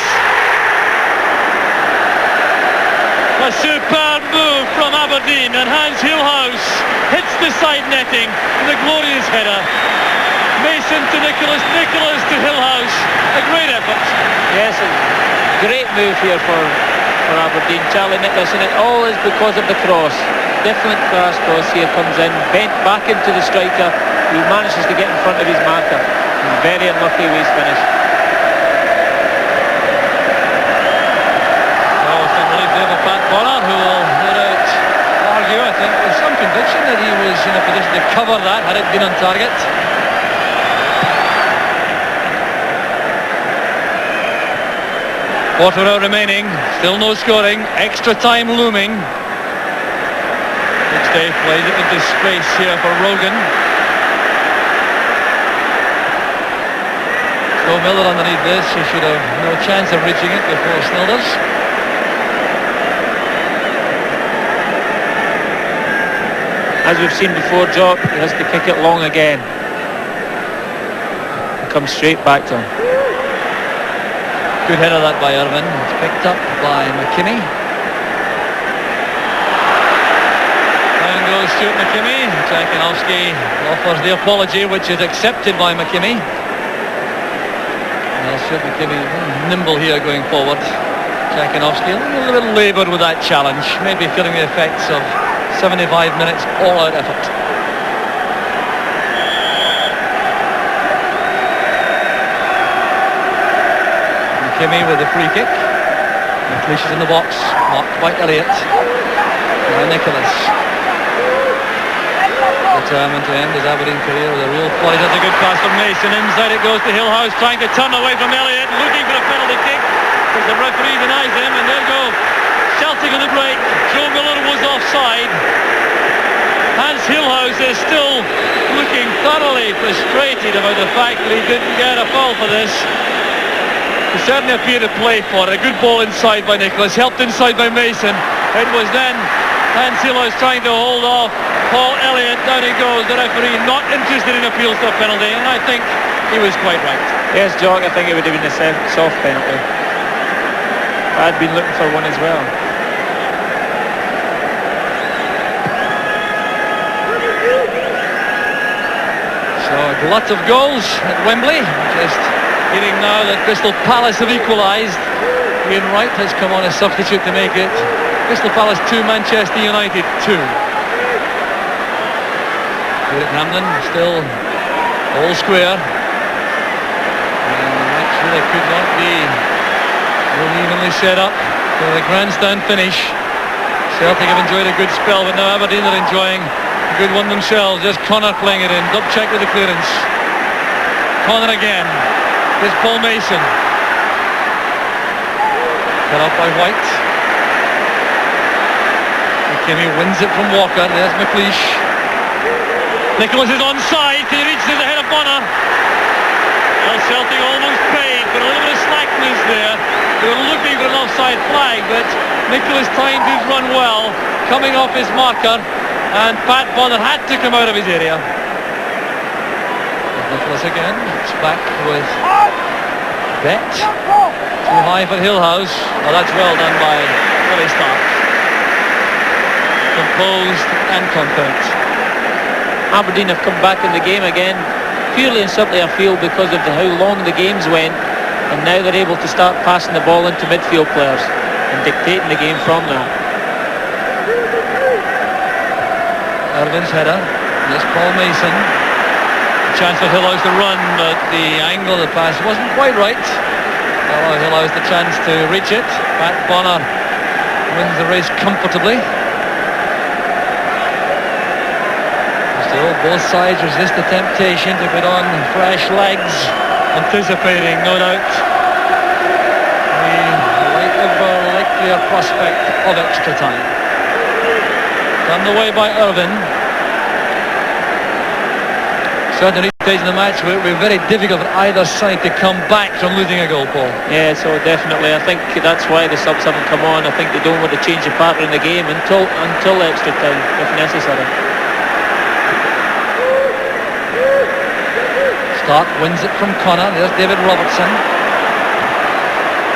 A superb move from Aberdeen, and Hans Hillhouse hits the side netting with a glorious header. Mason to Nicholas, Nicholas to Hillhouse. A great effort. Yes, a great move here for Aberdeen. Charlie Nicholas, and it all is because of the cross. Different fast cross here, comes in, bent back into the striker, who manages to get in front of his marker. Very unlucky with his finish. Oh, some relief there for Pat Bonner, who will no doubt argue, I think, with some conviction that he was in a position to cover that had it been on target. Quarter hour remaining, still no scoring, extra time looming. Dave plays it into space here for Rogan. So Miller underneath this, he should have no chance of reaching it before Snilders. As we've seen before, Jock, he has to kick it long again. Comes straight back to him. Good header that by Irvin. It's picked up by McKimmie. Down goes Stuart McKimmie. Tchaikovsky offers the apology, which is accepted by McKimmie. Well, Stuart McKimmie nimble here going forward. Tchaikovsky a little bit laboured with that challenge, maybe feeling the effects of 75 minutes all-out effort. McKimmie with the free kick. McLeish is in the box, marked by Elliott. Now Nicholas. Determined to end his Aberdeen career with a real fight. That's a good pass from Mason. Inside it goes to Hillhouse, trying to turn away from Elliott, looking for a penalty kick. Because the referee denies him, and there go Celtic on the break. Joe Miller was offside. Hans Hillhouse is still looking thoroughly frustrated about the fact that he didn't get a foul for this. He certainly appeared to play for it. A good ball inside by Nicholas, helped inside by Mason. It was then Hans Hillhouse trying to hold off Paul Elliott. Down he goes. The referee not interested in appeals to a penalty, and I think he was quite right. Yes, Jock, I think it would have been a soft penalty. I'd been looking for one as well. So a glut of goals at Wembley. Just hearing now that Crystal Palace have equalised. Ian Wright has come on as substitute to make it. Crystal Palace 2, Manchester United 2. Derek Hamlin still all square. And the match really could not be really evenly set up for the grandstand finish. Celtic have enjoyed a good spell, but now Aberdeen are enjoying a good one themselves. Just Connor playing it in. Dubček with the clearance. Connor again. Here's Paul Mason. Cut up by White. McKimmie wins it from Walker. There's McLeish. Nicholas is onside. He reaches ahead of Bonner. Well, Celtic almost paid, but a little bit of slackness there. They were looking for an offside flag, but Nicholas timed his run well, coming off his marker, and Pat Bonner had to come out of his area. Nicholas again. It's back with Bet. Too high for Hillhouse. Oh, that's well done by Billy Stark. Composed and confident. Aberdeen have come back in the game again, purely and simply I feel because of how long the games went, and now they're able to start passing the ball into midfield players and dictating the game from that. Irvin's header. There's Paul Mason. A chance for Hillhouse to run, but the angle of the pass wasn't quite right. Hillhouse the chance to reach it. Pat Bonner wins the race comfortably. So both sides resist the temptation to put on fresh legs, anticipating, no doubt, the likelier prospect of extra time. Turned away by Irvin. Certainly stage in the match where it will be very difficult for either side to come back from losing a goal, Paul. Yeah, so definitely. I think that's why the subs haven't come on. I think they don't want to change the pattern in the game until extra time, if necessary. Stark wins it from Connor. There's David Robertson.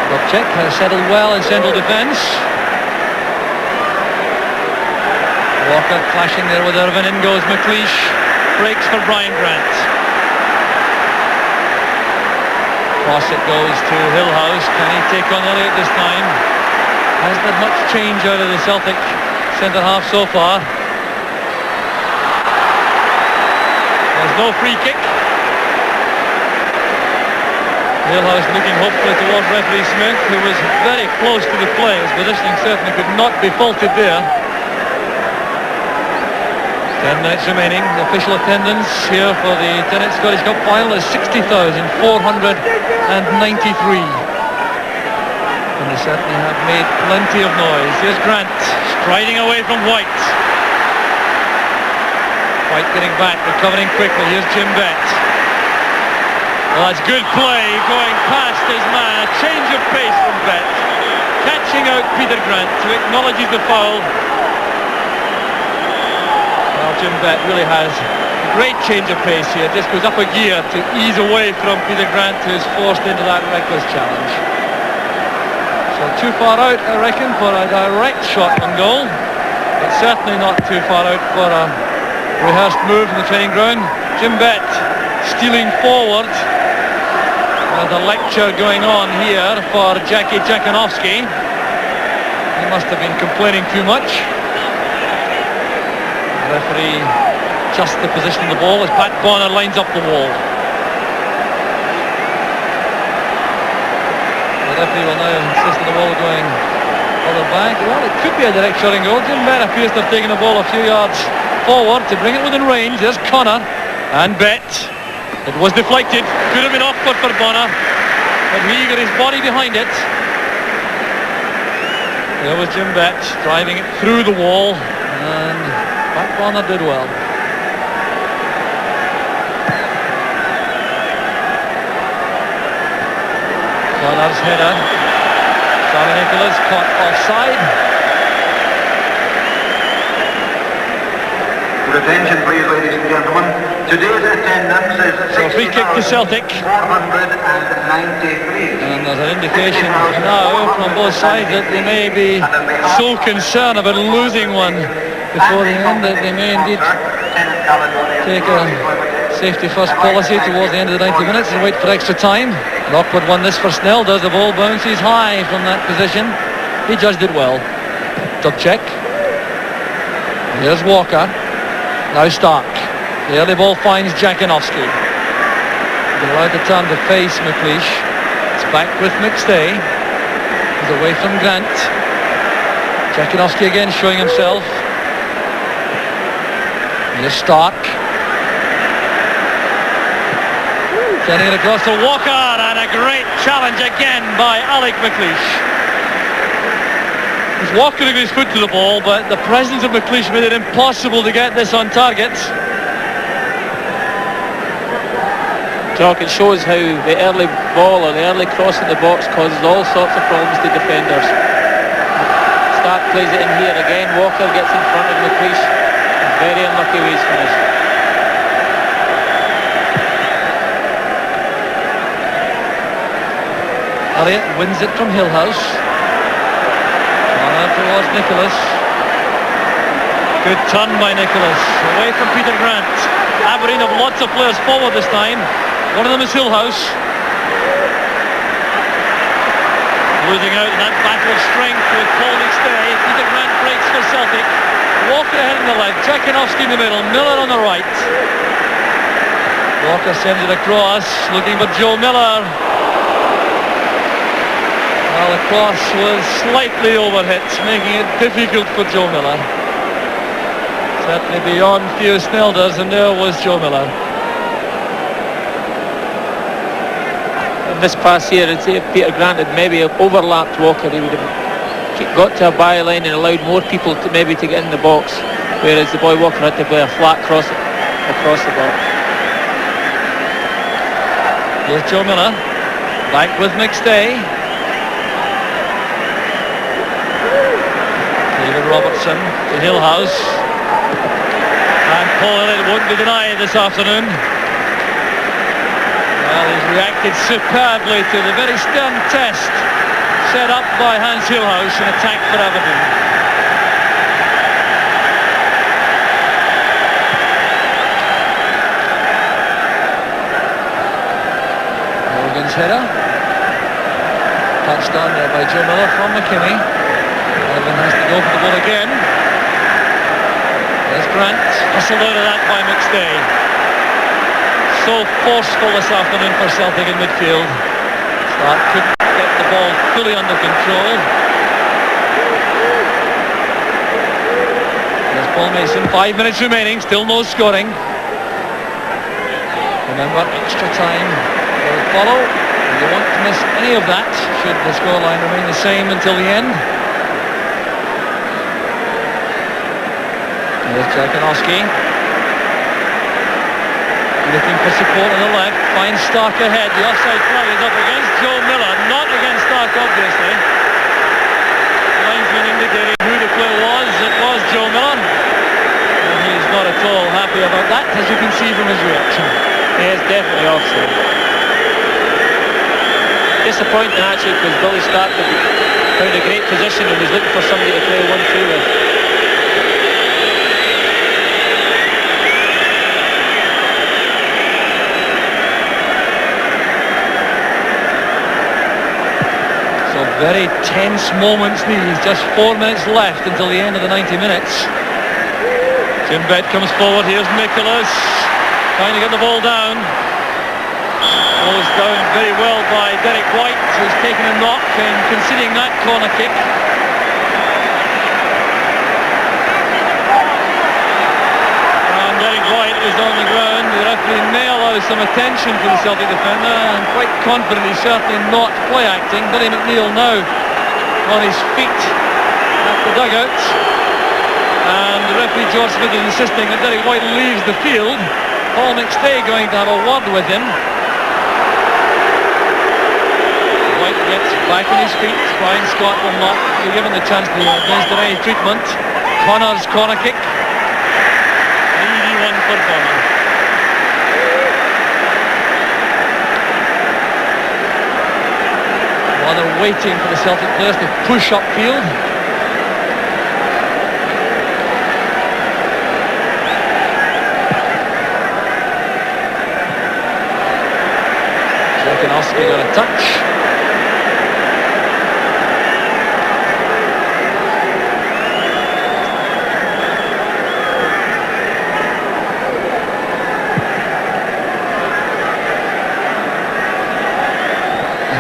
Dubček has settled well in central defence. Walker clashing there with Irvin. In goes McLeish. Breaks for Brian Grant. Cross it goes to Hillhouse. Can he take on Elliott this time? Hasn't had much change out of the Celtic centre half so far. There's no free kick. Hillhouse looking hopefully towards referee Smith, who was very close to the play. His positioning certainly could not be faulted there. 10 minutes remaining. The official attendance here for the Tennis Scottish Cup final is 60,493. certainly have made plenty of noise. Here's Grant, striding away from White. White getting back, recovering quickly. Here's Jim Bett. Well, that's good play, going past his man. A change of pace from Bett. Catching out Peter Grant, who acknowledges the foul. Well, Jim Bett really has a great change of pace here. Just goes up a gear to ease away from Peter Grant, who's forced into that reckless challenge. So too far out, I reckon, for a direct shot on goal. But certainly not too far out for a rehearsed move in the training ground. Jim Bett stealing forward. There's a lecture going on here for Jackie Jakanowski. He must have been complaining too much. The referee adjusts the position of the ball as Pat Bonner lines up the wall. The referee will now insist on the ball going further back. Well, it could be a direct shot in goal. Jim Bett appears to have taken the ball a few yards forward to bring it within range. There's Connor and Bett. It was deflected. Could have been awkward for Bonner, but he got his body behind it. There was Jim Bett driving it through the wall, and Pat Bonner did well. Connor's header. Charlie Nicholas caught offside. Attention please, ladies and gentlemen. Today's attendance is so free kick to Celtic. 493. And there's an indication now from both sides that they may be so concerned about losing one before the end that they may indeed take a safety first policy towards the end of the 90 minutes and wait for extra time. An awkward one this for Snell. Does the ball bounces high from that position. He judged it well. Dub check. Here's Walker. Now Stark. The early ball finds Jakanowski. They're allowed the time to face McLeish. It's back with McStay. He's away from Grant. Jakanowski again showing himself. Here's Stark. Sending it across to Walker, and a great challenge again by Alec McLeish. Walker got his foot to the ball, but the presence of McLeish made it impossible to get this on target. Jock, it shows how the early ball or the early cross in the box causes all sorts of problems to defenders. Stark plays it in here again. Walker gets in front of McLeish. Very unlucky with his finish. Elliott wins it from Hillhouse. Towards Nicholas. Good turn by Nicholas. Away from Peter Grant. Aberdeen have lots of players forward this time. One of them is Hillhouse. Losing out in that battle of strength with Paul McStay. Peter Grant breaks for Celtic. Walker ahead on the left. Jakanowski in the middle. Miller on the right. Walker sends it across. Looking for Joe Miller. Well, the cross was slightly overhit, making it difficult for Joe Miller. Certainly beyond few Snelders, and there was Joe Miller. In this pass here, I'd say if Peter Grant had maybe overlapped Walker, he would have got to a byline and allowed more people to maybe to get in the box, whereas the boy Walker had to play a flat cross across the box. Here's Joe Miller, back with McStay. David Robertson to Hillhouse. And Paul Elliott won't be denied this afternoon. Well, he's reacted superbly to the very stern test set up by Hans Hillhouse in attack for Aberdeen. Morgan's header. Touched on there by Joe Miller from McKinney. Melvin has to go for the ball again. There's Grant, hustled out of that by McStay. So forceful this afternoon for Celtic in midfield. Stark couldn't get the ball fully under control. There's Paul Mason, 5 minutes remaining, still no scoring. Remember, extra time will follow. You won't miss any of that should the scoreline remain the same until the end. There's Tchaikovsky. Looking for support on the left. Finds Stark ahead. The offside flag is up against Joe Miller. Not against Stark, obviously. The linesman indicating who the player was. It was Joe Miller. And he's not at all happy about that, as you can see from his reaction. He is definitely offside. Disappointing actually, because Billy Stark found a great position and was looking for somebody to play 1-2 with. So very tense moments these. Just 4 minutes left until the end of the 90 minutes. Jim Bett comes forward. Here's Nicholas trying to get the ball down. Goes down very well by Derek White, who's taken a knock and conceding that corner kick. And Derek White is on the ground. The referee may allow some attention to the Celtic defender. I'm quite confident he's certainly not play acting. Billy McNeil now on his feet at the dugout. And the referee George Smith is insisting that Derek White leaves the field. Paul McStay going to have a word with him. White gets back on his feet. Brian Scott will not be given the chance to administer any treatment. Connor's corner kick. An easy one for Connor. While they're waiting for the Celtic players to push upfield. Tchaikovsky got a touch.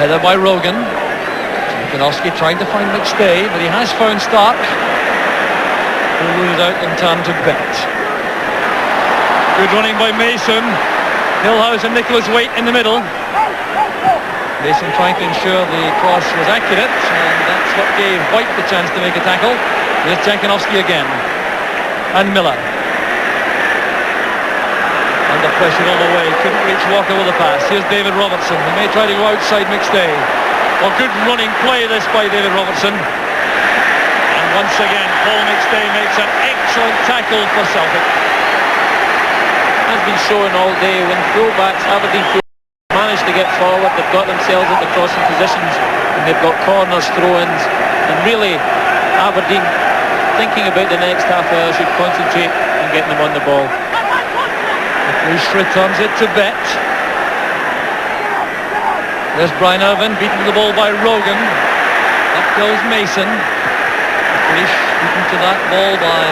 Header by Rogan. Tchaikovsky trying to find McStay, but he has found Stark. He'll lose out and turn to Bett. Good running by Mason. Hillhouse and Nicholas Waite in the middle. Mason trying to ensure the cross was accurate, and that's what gave White the chance to make a tackle. Here's Tchaikovsky again. And Miller. Under pressure all the way, couldn't reach Walker with a pass. Here's David Robertson, who may try to go outside McStay. Well, good running play this by David Robertson. And once again, Paul McStay makes an excellent tackle for Celtic. Has been shown all day when fullbacks, Aberdeen fullbacks, managed to get forward. They've got themselves into crossing positions, and they've got corners, throw-ins, and really Aberdeen, thinking about the next half hour, should concentrate on getting them on the ball. Leash returns it to Bett. There's Brian Irvin beaten to the ball by Rogan. Up goes Mason. Leash beaten to that ball by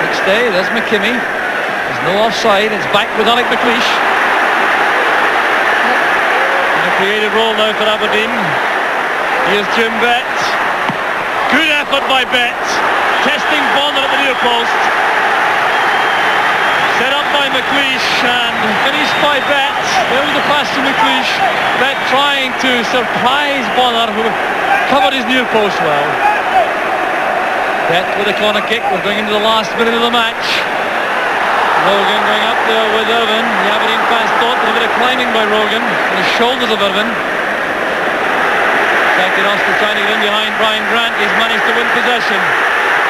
McStay. There's McKimmie. There's no offside. It's back with Alec McLeish. And a creative role now for Aberdeen. Here's Jim Bett. Good effort by Bett. Testing Bonner at the near post. Set up by McLeish and finished by Bett. There was the pass to McLeish. Bett trying to surprise Bonner, who covered his near post well. Bett with a corner kick. We're going into the last minute of the match. Rogan going up there with Irvin. The Aberdeen fans thought there was a bit of climbing by Rogan on the shoulders of Irvin. Tchaikovsky trying to get in behind Brian Grant. He's managed to win possession.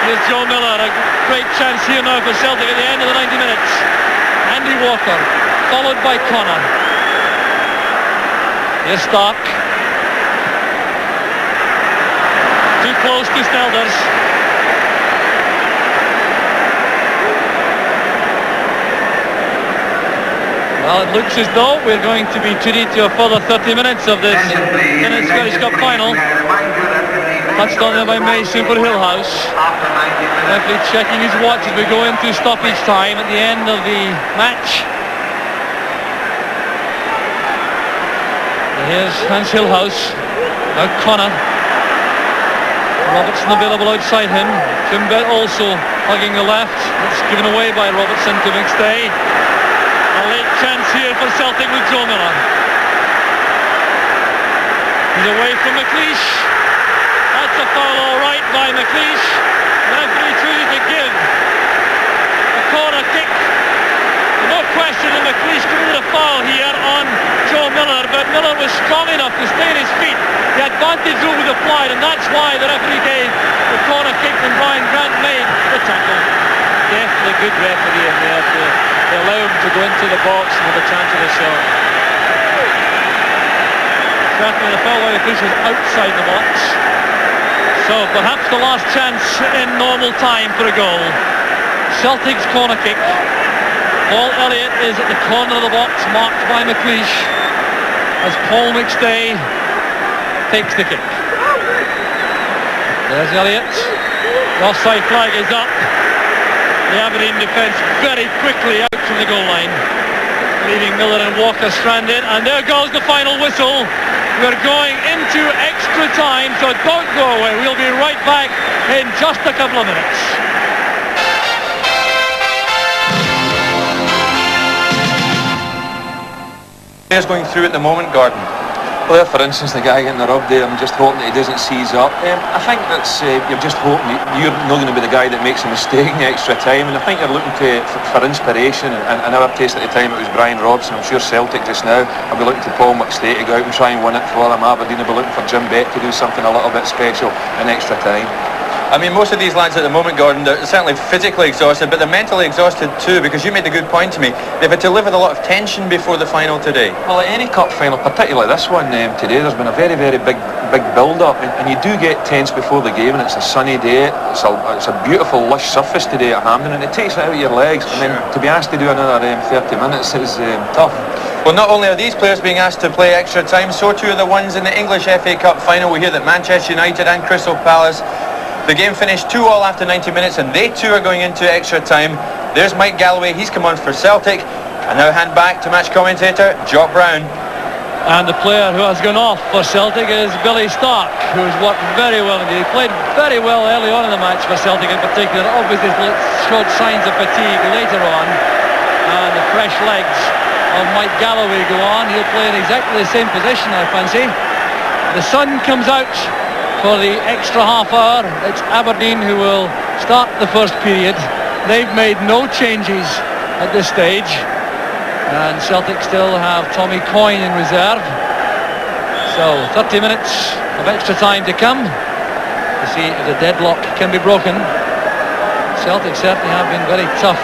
Here's Joe Miller, a great chance here now for Celtic at the end of the 90 minutes. Andy Walker, followed by Connor. Here's Stark. Too close to Snelders. Well, it looks as though we're going to be treated to a further 30 minutes of this Tennis Scottish Cup final. Touched on there by Mason for Hillhouse. Referee checking his watch as we go into stoppage time at the end of the match. And here's Hans Hillhouse. Now Connor. Robertson available outside him. Jim Bett also hugging the left. It's given away by Robertson to McStay. A late chance here for Celtic with Joe Miller. He's away from McLeish. That's a foul all right by McLeish. The referee chooses to give a corner kick. No question that McLeish committed a foul here on Joe Miller, but Miller was strong enough to stay on his feet. The advantage rule was applied, and that's why the referee gave the corner kick when Brian Grant made the tackle. Definitely good referee in there to allow him to go into the box and have a chance of a shot. Certainly the foul by McLeish was outside the box. So perhaps the last chance in normal time for a goal. Celtic's corner kick. Paul Elliott is at the corner of the box, marked by McLeish, as Paul McStay takes the kick. There's Elliott. The offside flag is up. The Aberdeen defence very quickly out from the goal line, leaving Miller and Walker stranded. And there goes the final whistle. We're going into extra time, so don't go away. We'll be right back in just a couple of minutes. Players going through at the moment, Gordon? Well, for instance, the guy getting the rub there, I'm just hoping that he doesn't seize up. I think that's you're just hoping you're not going to be the guy that makes a mistake in extra time, and I think you're looking for inspiration. And in our case at the time, it was Brian Robson. I'm sure Celtic just now will be looking to Paul McStay to go out and try and win it for them. Aberdeen will be looking for Jim Beck to do something a little bit special in extra time. I mean, most of these lads at the moment, Gordon, they're certainly physically exhausted, but they're mentally exhausted too, because you made a good point to me. They've had to live with a lot of tension before the final today. Well, at any cup final, particularly this one today, there's been a very, very big build-up, and you do get tense before the game, and it's a sunny day. It's a beautiful, lush surface today at Hampden, and it takes it out of your legs. Sure. And then to be asked to do another 30 minutes is tough. Well, not only are these players being asked to play extra time, so too are the ones in the English FA Cup final. We hear that Manchester United and Crystal Palace, the game finished 2-2 after 90 minutes, and they too are going into extra time. There's Mike Galloway, he's come on for Celtic. And now hand back to match commentator Jock Brown. And the player who has gone off for Celtic is Billy Stark, who's worked very well indeed. He played very well early on in the match for Celtic in particular. Obviously showed signs of fatigue later on. And the fresh legs of Mike Galloway go on. He'll play in exactly the same position, I fancy. The sun comes out for the extra half hour. It's Aberdeen who will start the first period. They've made no changes at this stage, and Celtic still have Tommy Coyne in reserve. So 30 minutes of extra time to come to see if the deadlock can be broken. Celtic certainly have been very tough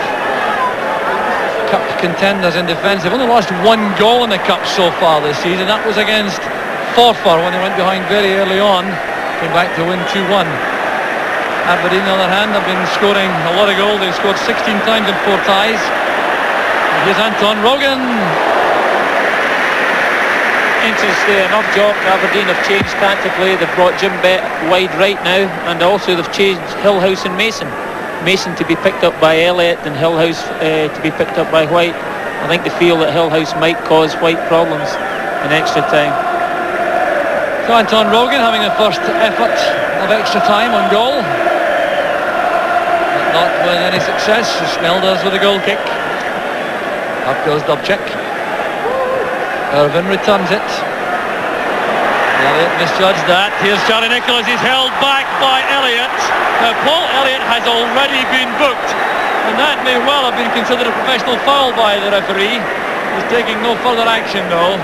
cup contenders in defence. They've only lost one goal in the cup so far this season. That was against Forfar when they went behind very early on. Came back to win 2-1. Aberdeen, on the other hand, have been scoring a lot of goals. They've scored 16 times in 4 ties. And here's Anton Rogan. Interesting enough, Jock, Aberdeen have changed tactically. They've brought Jim Beck wide right now, and also they've changed Hillhouse and Mason. Mason to be picked up by Elliott and Hillhouse to be picked up by White. I think they feel that Hillhouse might cause White problems in extra time. So Anton Rogan having a first effort of extra time on goal, but not with any success. Snelders with a goal kick. Up goes Dubček. Irvin returns it. Elliott misjudged that. Here's Charlie Nicholas. He's held back by Elliott. Now Paul Elliott has already been booked, and that may well have been considered a professional foul by the referee. He's taking no further action though.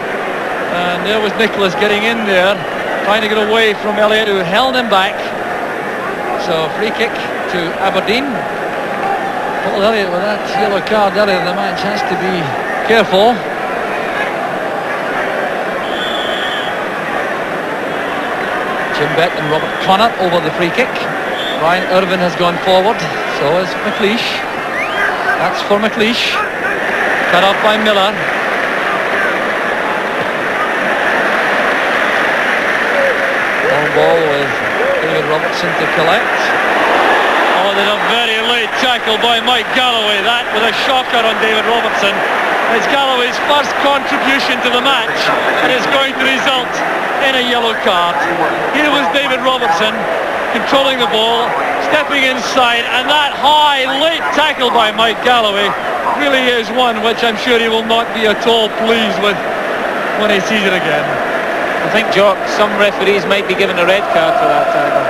And there was Nicholas getting in there, trying to get away from Elliott, who held him back. So free kick to Aberdeen. Paul Elliott with that yellow card earlier in the match has to be careful. Jim Beck and Robert Connor over the free kick. Ryan Irvin has gone forward, so is McLeish. That's for McLeish. Cut off by Miller. Ball with David Robertson to collect. Oh, there's a very late tackle by Mike Galloway. That with a shocker on David Robertson. It's Galloway's first contribution to the match, and it's going to result in a yellow card. Here was David Robertson controlling the ball, stepping inside, and that high late tackle by Mike Galloway really is one which I'm sure he will not be at all pleased with when he sees it again. I think, Jock, some referees might be given a red card for that tackle.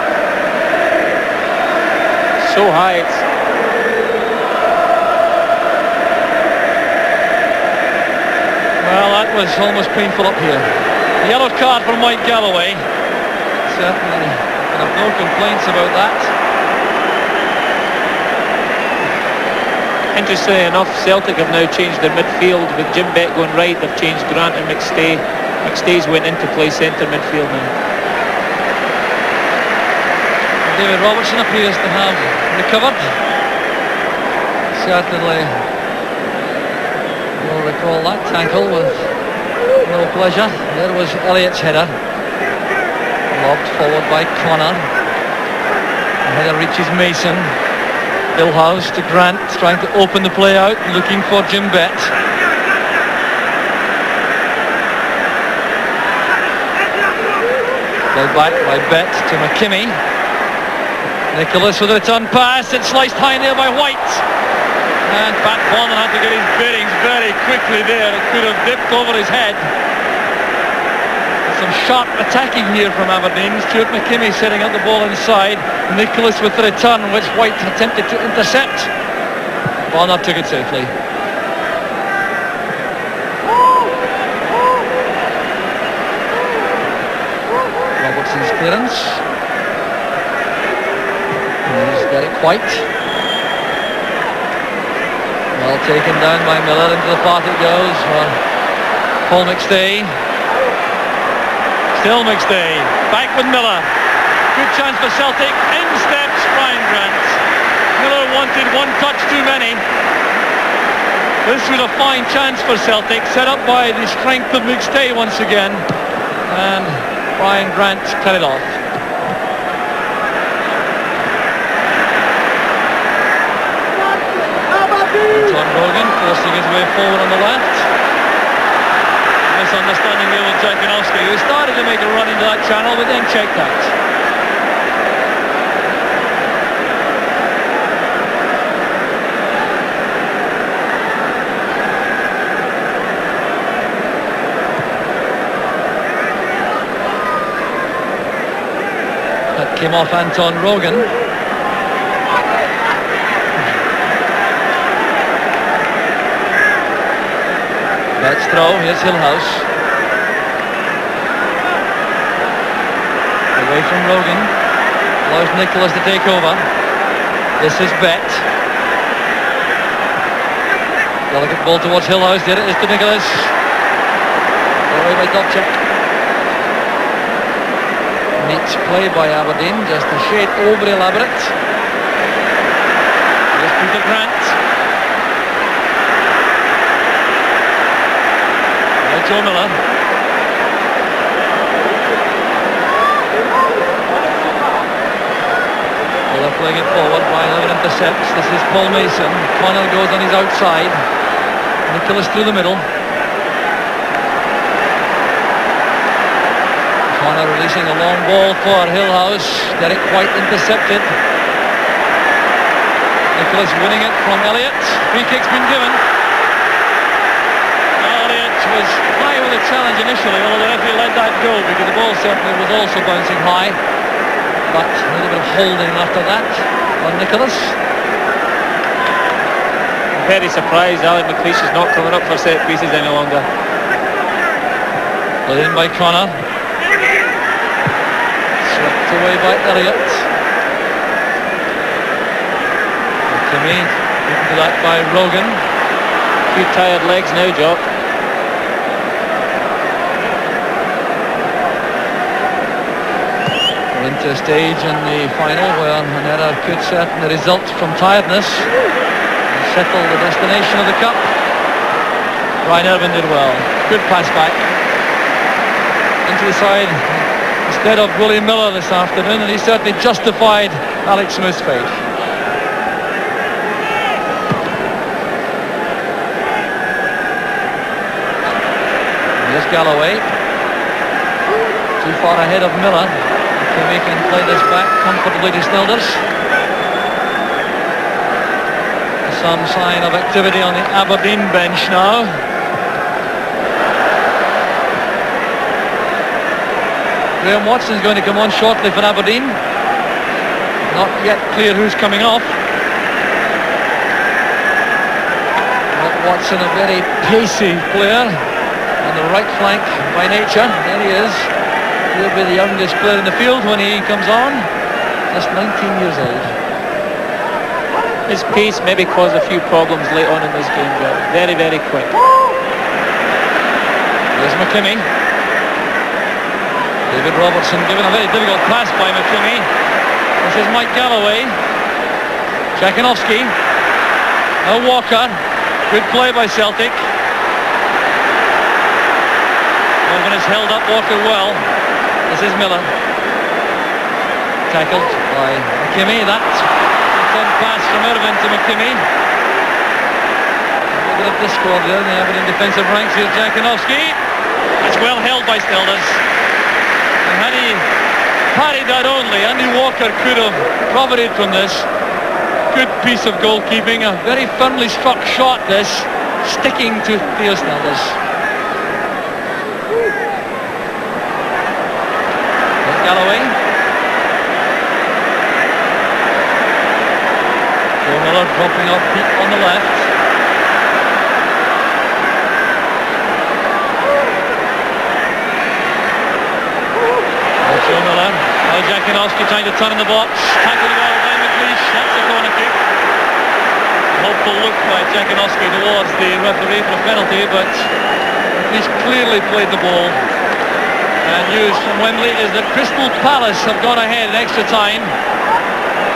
So high, it's... Well, that was almost painful up here. Yellow card for Mike Galloway. Certainly, I have no complaints about that. Interestingly enough, Celtic have now changed their midfield. With Jim Bett going right, they've changed Grant and McStay. McStay's went into play centre midfield now. David Robertson appears to have recovered. Certainly will recall that tackle with no pleasure. There was Elliott's header. Lobbed forward by Connor. The header reaches Mason. Hillhouse to Grant, trying to open the play out, looking for Jim Bett. Play back by Bett to McKimmie. Nicholas with a return pass, it's sliced high there by White. And Pat Bonner had to get his bearings very quickly there. It could have dipped over his head. Some sharp attacking here from Aberdeen. Stuart McKimmie setting up the ball inside. Nicholas with the return, which White attempted to intercept. Bonner took it safely. Robertson's clearance. Here's Derek White. Well taken down by Miller. Into the path it goes for Paul McStay. Still McStay. Back with Miller. Good chance for Celtic. In steps Ryan Grant. Miller wanted one touch too many. This was a fine chance for Celtic, set up by the strength of McStay once again. And Ryan Grant cut it off. Anton Rogan forcing his way forward on the left. Misunderstanding there with Jakinowski, who started to make a run into that channel but then checked out. That came off Anton Rogan. Let's throw, here's Hillhouse. Away from Rogan. Allows Nicholas to take over. This is Bett. Delicate ball towards Hillhouse. There it is to Nicholas. Away by Dobchek. Neat play by Aberdeen. Just a shade over elaborate. Here's Peter Grant. Joe Miller. Well, they're playing it forward. Ryler intercepts. This is Paul Mason. Connor goes on his outside. Nicholas through the middle. Connor releasing a long ball for Hillhouse. Derek White intercepted. Nicholas winning it from Elliott. Free kick's been given. Was high with a challenge initially, although the referee let that go because the ball certainly was also bouncing high. But a little bit of holding after that on Nicholas. I'm very surprised Alan McLeish is not coming up for set pieces any longer. Put in by Connor. Swept away by Elliott. McKimmie into that by Rogan. A few tired legs now, Jock. Into a stage in the final where an error could certainly result from tiredness and settle the destination of the cup. Ryan Irvin did well. Good pass back into the side instead of Willie Miller this afternoon, and he certainly justified Alex Smith's fate. Here's Galloway. Too far ahead of Miller. We can play this back comfortably to Snelders. Some sign of activity on the Aberdeen bench now. Graham Watson's going to come on shortly for Aberdeen. Not yet clear who's coming off. But Watson, a very pacey player on the right flank by nature. There he is. He'll be the youngest player in the field when he comes on. Just 19 years old. His pace maybe caused a few problems late on in this game, Joe. Very, very quick. There's McKimmie. David Robertson given a very difficult pass by McKimmie. This is Mike Galloway. Jakinovski. Now Walker. Good play by Celtic. Morgan has held up Walker well. This is Miller. Tackled by McKimmie. That pass from Irvin to McKimmie. A little bit of discord there in the Aberdeen defensive ranks. Here's Jakinovski. It's well held by Stilders. And had he parried that only, Andy Walker could have profited from this. Good piece of goalkeeping. A very firmly struck shot, this, sticking to Theo Stilders. There's Galloway. Miller dropping off deep on the left. Joe Miller. Now Jakinovski trying to turn in the box. Tackled well by McLeish. That's a corner kick. Hopeful look by Jakinovski towards the referee for a penalty, but he's clearly played the ball. And news from Wembley is that Crystal Palace have gone ahead in extra time.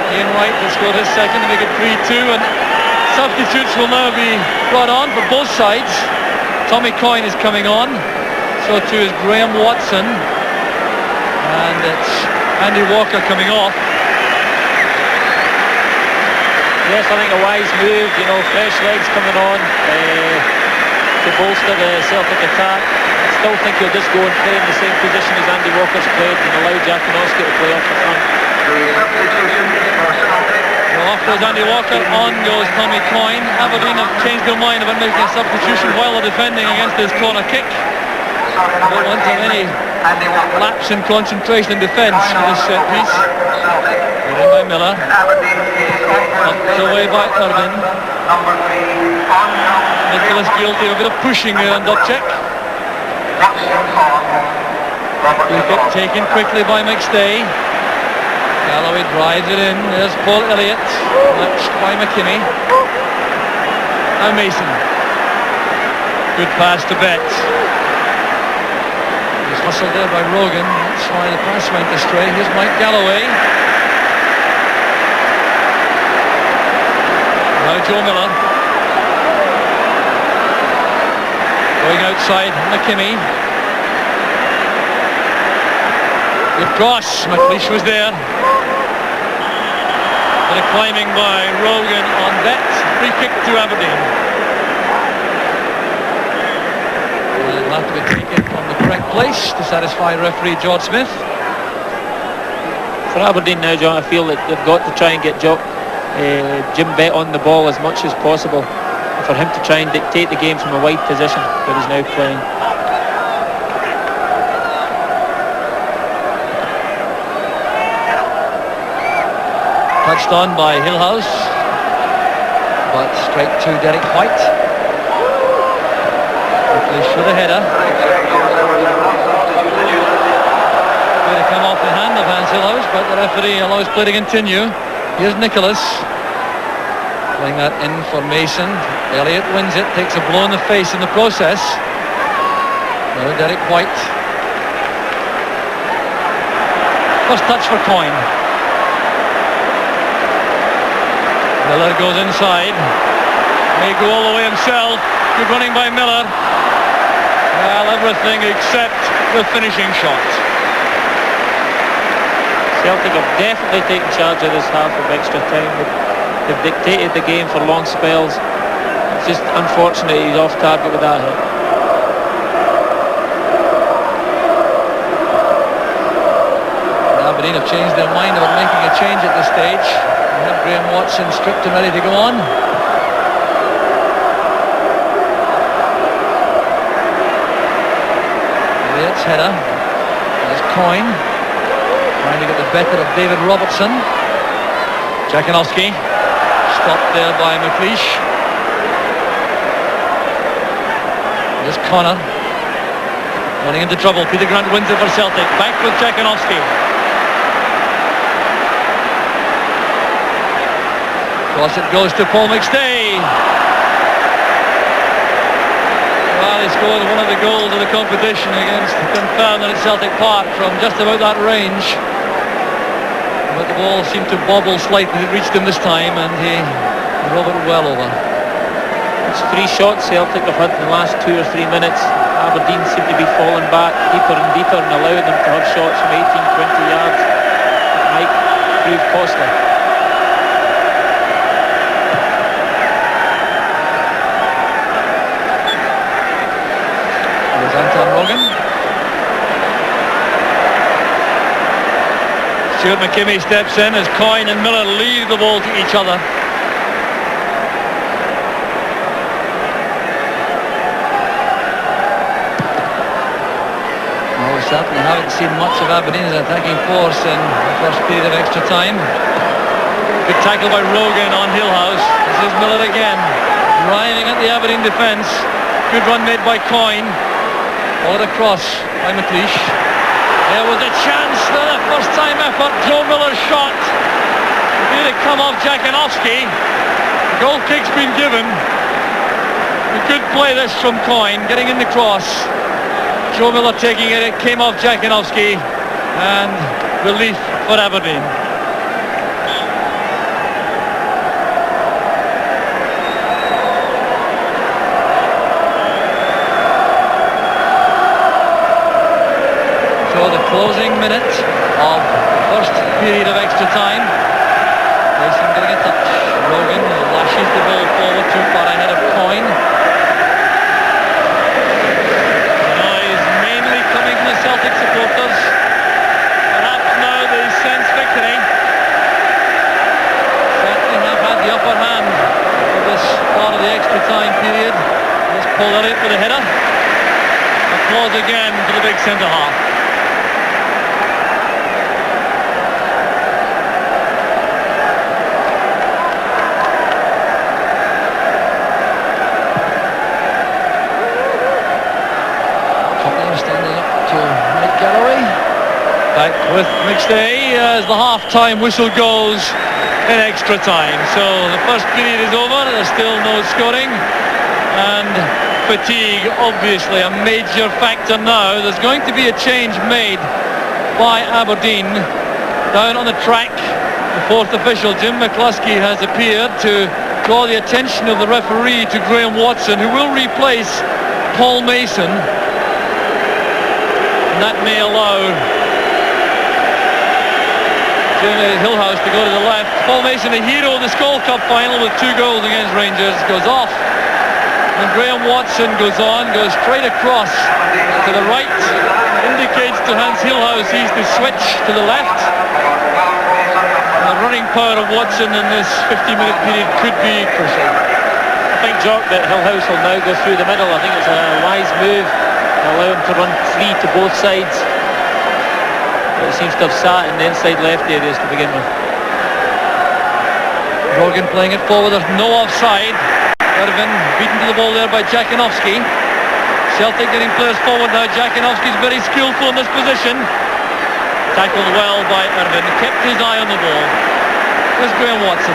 Ian Wright has scored his second to make it 3-2, and substitutes will now be brought on for both sides. Tommy Coyne is coming on, so too is Graham Watson, and it's Andy Walker coming off. Yes, I think a wise move, you know, fresh legs coming on to bolster the Celtic attack. I still think he'll just go and play in the same position as Andy Walker's played and allow Jakinovski to play off the front. Well, off goes Andy Walker, on goes Tommy Coyne. Aberdeen have changed their mind about making a substitution while they're defending against this corner kick. They don't want any lapse in concentration and defence for this set piece. Put in by Miller. Knocked away by Irvin. Nicholas guilty of a bit of pushing there on Dubček. Free kick taken quickly by McStay. Galloway drives it in. There's Paul Elliott. Matched by McKimmie. Now Mason. Good pass to Betts. He's hustled there by Rogan. That's why the pass went astray. Here's Mike Galloway. Now Joe Miller. Going outside McKimmie. Good cross. McLeish was there. Bit of climbing by Rogan on Betts. Free kick to Aberdeen. It'll have to be taken from the correct place to satisfy referee George Smith. For Aberdeen now, John, I feel that they've got to try and get Jim Bett on the ball as much as possible for him to try and dictate the game from a wide position where he's now playing. Touched on by Hillhouse, but straight to Derek White. McLeish with a header. Going to come off the hand of Hans Hillhouse, but the referee allows play to continue. Here's Nicholas. Playing that in for Mason. Elliott wins it, takes a blow in the face in the process. Now Derek White. First touch for Coyne. Miller goes inside. May go all the way himself. Good running by Miller. Well, everything except the finishing shot. Celtic have definitely taken charge of this half of extra time. They've dictated the game for long spells. It's just unfortunate he's off target with that hit. Aberdeen have changed their mind about making a change at this stage. They have Graham Watson stripped and ready to go on. Elliott's header. There's Coyne. Trying to get the better of David Robertson. Jakanowski. Stopped there by McLeish. There's Connor. Running into trouble. Peter Grant wins it for Celtic. Back with Jakanowski. Cross it goes to Paul McStay. Well, he scored one of the goals of the competition against Dunfermline at Celtic Park from just about that range. But the ball seemed to bobble slightly. It reached him this time and he drove it well over. It's 3 shots Celtic have had in the last 2 or 3 minutes. Aberdeen seem to be falling back deeper and deeper and allowing them to have shots from 18, 20 yards. It might prove costly. There's Anton Rogan. Stuart McKimmie steps in as Coyne and Miller leave the ball to each other. Well, we certainly haven't seen much of Aberdeen's attacking force in the first period of extra time. Good tackle by Rogan on Hillhouse. This is Miller again, driving at the Aberdeen defence. Good run made by Coyne. Followed across by McLeish. There was a chance for the first time effort. Joe Miller's shot. It did come off Jakanowski. The goal kick's been given. A good play this from Coyne, getting in the cross. Joe Miller taking it. It came off Jakanowski. And relief for Aberdeen. The closing minute of the first period of extra time. Mason getting a touch. Rogan lashes the ball forward too far ahead of Coyne. The noise mainly coming from the Celtic supporters. Perhaps now they sense victory. Certainly have had the upper hand for this part of the extra time period. Let's pull that in for the header. Applause again for the big centre half. Back with McStay as the half-time whistle goes in extra time. So the first period is over, there's still no scoring, and fatigue obviously a major factor now. There's going to be a change made by Aberdeen down on the track. The fourth official, Jim McCluskey, has appeared to draw the attention of the referee to Graham Watson, who will replace Paul Mason. And that may allow Hillhouse to go to the left. Paul Mason, a hero of the Skull Cup final with 2 goals against Rangers, goes off. And Graham Watson goes on, goes straight across to the right. Indicates to Hans Hillhouse he's to switch to the left. And the running power of Watson in this 50-minute period could be crucial. I think, Jock, that Hillhouse will now go through the middle. I think it's a wise move to allow him to run free to both sides. He seems to have sat in the inside left areas to begin with. Rogan playing it forward, there's no offside. Irvin beaten to the ball there by Jakanowski. Celtic getting players forward now. Jakanowski's very skillful in this position. Tackled well by Irvin, kept his eye on the ball. There's Graham Watson.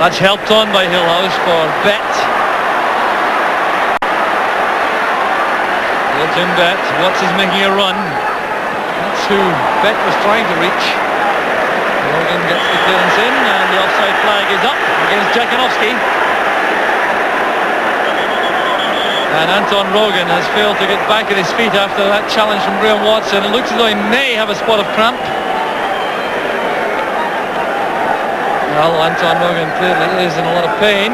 That's helped on by Hillhouse for Bet. Jim Bet, Watson's making a run. That's who Bet was trying to reach. Rogan gets the clearance in and the offside flag is up against Jakanowski. And Anton Rogan has failed to get back at his feet after that challenge from Graham Watson. It looks as though he may have a spot of cramp. Well, Anton Rogan clearly is in a lot of pain.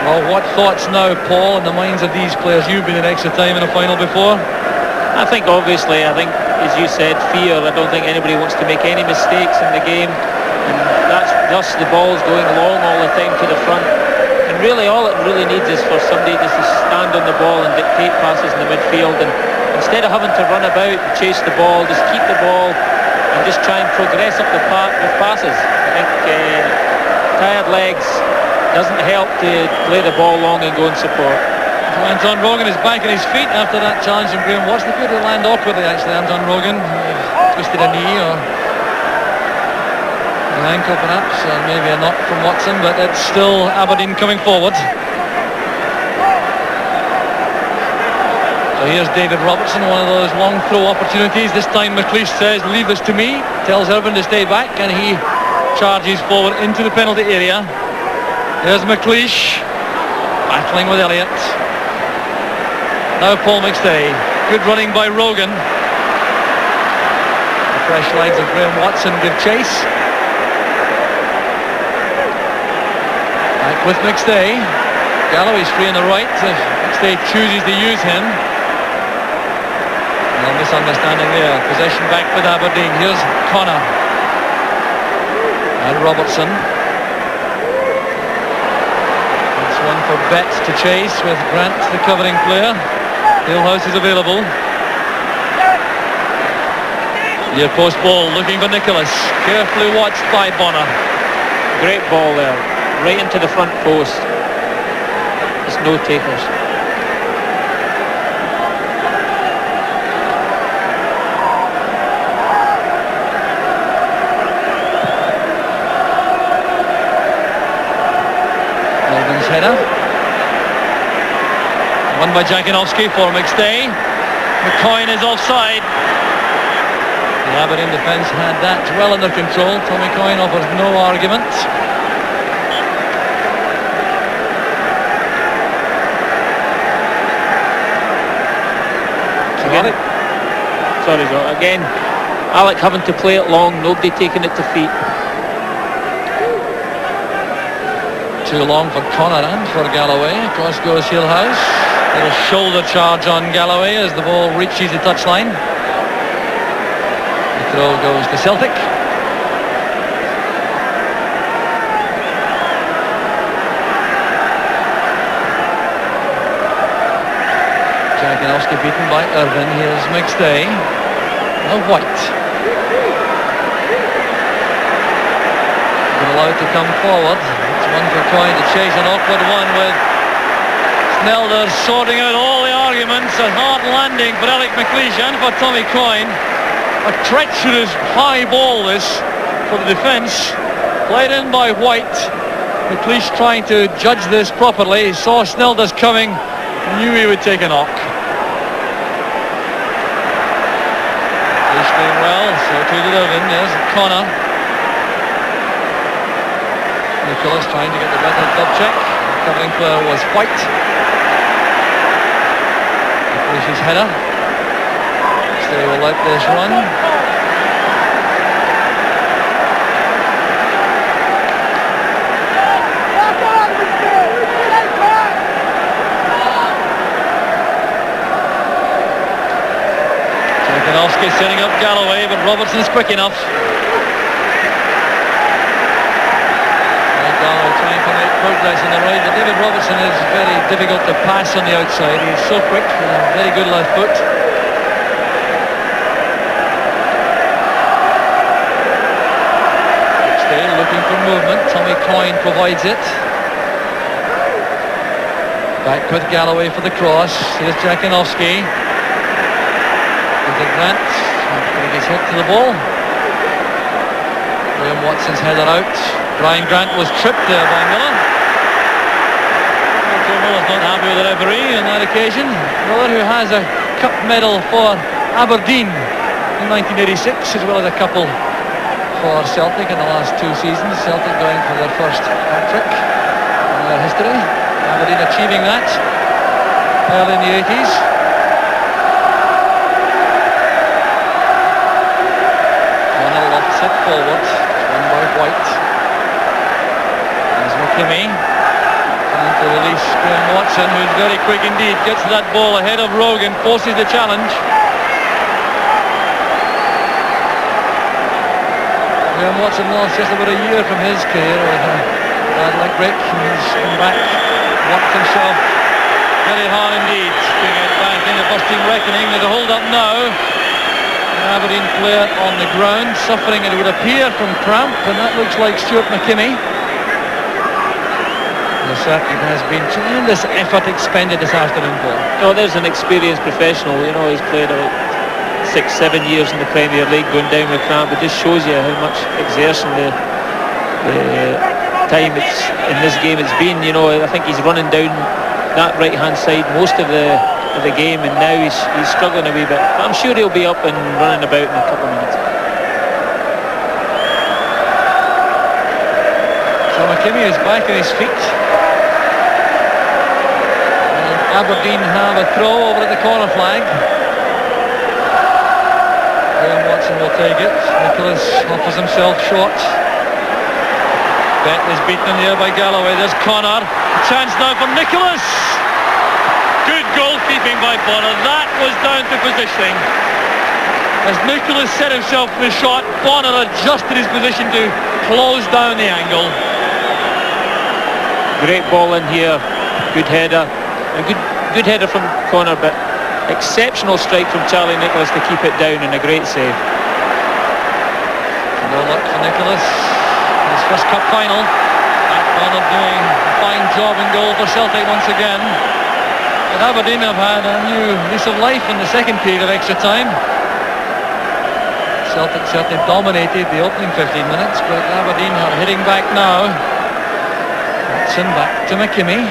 Well, what thoughts now, Paul, in the minds of these players? You've been in extra time in a final before. I think, obviously, as you said, fear. I don't think anybody wants to make any mistakes in the game. And that's thus the ball's going long all the time to the front. And really all it really needs is for somebody just to stand on the ball and dictate passes in the midfield, and instead of having to run about and chase the ball, just keep the ball and just try and progress up the park with passes. I think tired legs doesn't help to play the ball long and go and support. Anton Rogan is back on his feet after that challenge from Graham Watson. Appeared to land awkwardly actually, Anton Rogan. Twisted a knee or an ankle perhaps, or maybe a knock from Watson, but it's still Aberdeen coming forward. So here's David Robertson, one of those long throw opportunities. This time McLeish says, leave this to me, tells Irvin to stay back, and he charges forward into the penalty area. There's McLeish battling with Elliott. Now Paul McStay. Good running by Rogan. The fresh legs of Graham Watson give chase. Back with McStay. Galloway's free on the right. McStay chooses to use him. No misunderstanding there. Possession back with Aberdeen. Here's Connor. And Robertson. That's one for Betts to chase with Grant, the covering player. Hillhouse is available. Near post ball, looking for Nicholas. Carefully watched by Bonner. Great ball there, right into the front post. There's no takers. Melbourne's header. Won by Jankanovski for McStay. McCoy is offside. The Aberdeen defence had that well under control. Tommy Coyne offers no argument. Again, Alec having to play it long, nobody taking it to feet. Too long for Connor and for Galloway. Across goes Hillhouse. Little shoulder charge on Galloway as the ball reaches the touchline. The throw goes to Celtic. Jankanovski beaten by Irvin. Here's McStay. Now White. Been allowed to come forward. It's one for Coyne to chase, an awkward one with Snelder sorting out all the arguments. A hard landing for Alec McLeish and for Tommy Coyne. A treacherous high ball this for the defence. Played in by White. McLeish trying to judge this properly. He saw Snelder's coming, knew he would take a knock. McLeish doing well, so too did Irvin. There's Connor. Nicholas trying to get the better Dubček. The covering player was White. McLeish's header. Stay will like this run. Jankanovski setting up Galloway, but Robertson's quick enough. Galloway trying to make progress on the right, but David Robertson is very difficult to pass on the outside. He's so quick with a very good left foot. Still looking for movement. Tommy Coyne provides it. Back with Galloway for the cross. Here's Jankanovski. Into Grant. He gets hit to the ball. Graham Watson's header out. Brian Grant was tripped there by Miller. Miller's not happy with the referee on that occasion. Miller, who has a cup medal for Aberdeen in 1986, as well as a couple for Celtic in the last two seasons. Celtic going for their first hat-trick in their history. Aberdeen achieving that early in the 80s. One offset forward, won by White. Kimmy trying to release Graham Watson, who's very quick indeed, gets that ball ahead of Rogan, forces the challenge. Graham Watson lost just about a year from his career with a bad leg break, and he's come back worked himself very hard indeed to get back in the first team reckoning. There's a hold-up now. An Aberdeen player on the ground, suffering, it would appear, from cramp, and that looks like Stuart McKimmie. There certainly has been tremendous effort expended this afternoon, Paul. No, there's an experienced professional. You know, he's played about 6-7 years in the Premier League, going down with cramp. It just shows you how much exertion the time it's in this game it's been. You know, I think he's running down that right-hand side most of the game, and now he's struggling a wee bit. But I'm sure he'll be up and running about in a couple of minutes. So McKimmie is back on his feet. And Aberdeen have a throw over at the corner flag. Graham Watson will take it. Nicholas offers himself short. Benton is beaten in the air by Galloway. There's Connor. A chance now for Nicholas. Good goalkeeping by Bonner. That was down to positioning. As Nicholas set himself for the shot, Bonner adjusted his position to close down the angle. Great ball in here. Good header. A good header from Connor, but exceptional strike from Charlie Nicholas to keep it down, and a great save. No luck for Nicholas. His first cup final. Bonner doing a fine job in goal for Celtic once again. But Aberdeen have had a new lease of life in the second period of extra time. Celtic certainly dominated the opening 15 minutes, but Aberdeen are hitting back now. Watson back to McKimmie.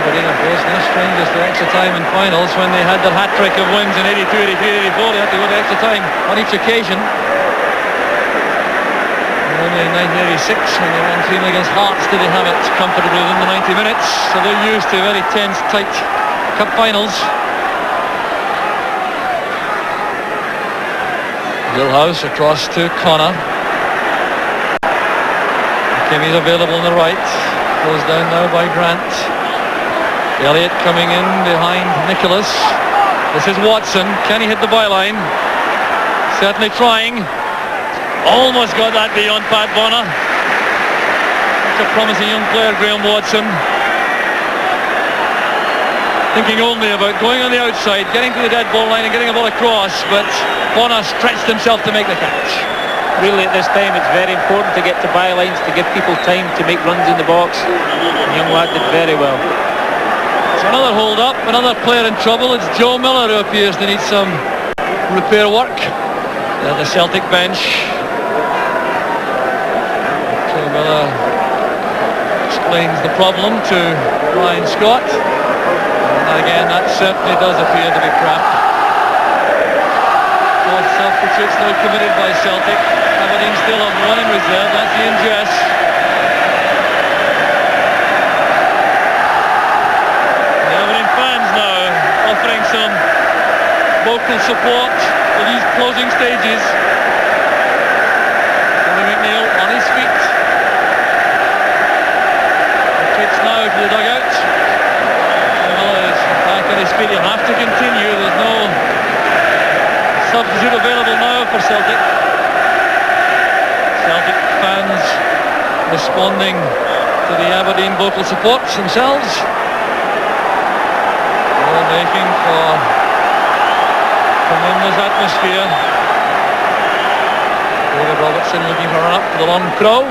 Aberdeen, of course, no strangers to extra time in finals. When they had their hat-trick of wins in 82, 83, 84, they had to go to extra time on each occasion. Only in 1986, when they won 3-0 against Hearts, did they have it comfortably within the 90 minutes. So they're used to very tense, tight cup finals. Gilhouse across to Connor. McKimmie's available on the right. Goes down now by Grant. Elliott coming in behind Nicholas. This is Watson. Can he hit the byline? Certainly trying. Almost got that beyond Pat Bonner. Such a promising young player, Graham Watson. Thinking only about going on the outside, getting to the dead ball line and getting a ball across, but Bonner stretched himself to make the catch. Really at this time it's very important to get to bylines, to give people time to make runs in the box. The young lad did very well. It's another hold up, another player in trouble. It's Joe Miller who appears to need some repair work. At the Celtic bench. Joe Miller explains the problem to Ryan Scott. And again, that certainly does appear to be crap. Both substitutes now committed by Celtic. Aberdeen still have one in reserve. That's Ian Jess. The Aberdeen fans now offering some vocal support for these closing stages. Billy McNeil on his feet. Retreats now to the dugout. Miller is back on his feet. He'll have to continue. There's no substitute available now for Celtic. Celtic fans responding to the Aberdeen vocal supports themselves. They're making for tremendous atmosphere. David Robertson looking for an up to the long throw.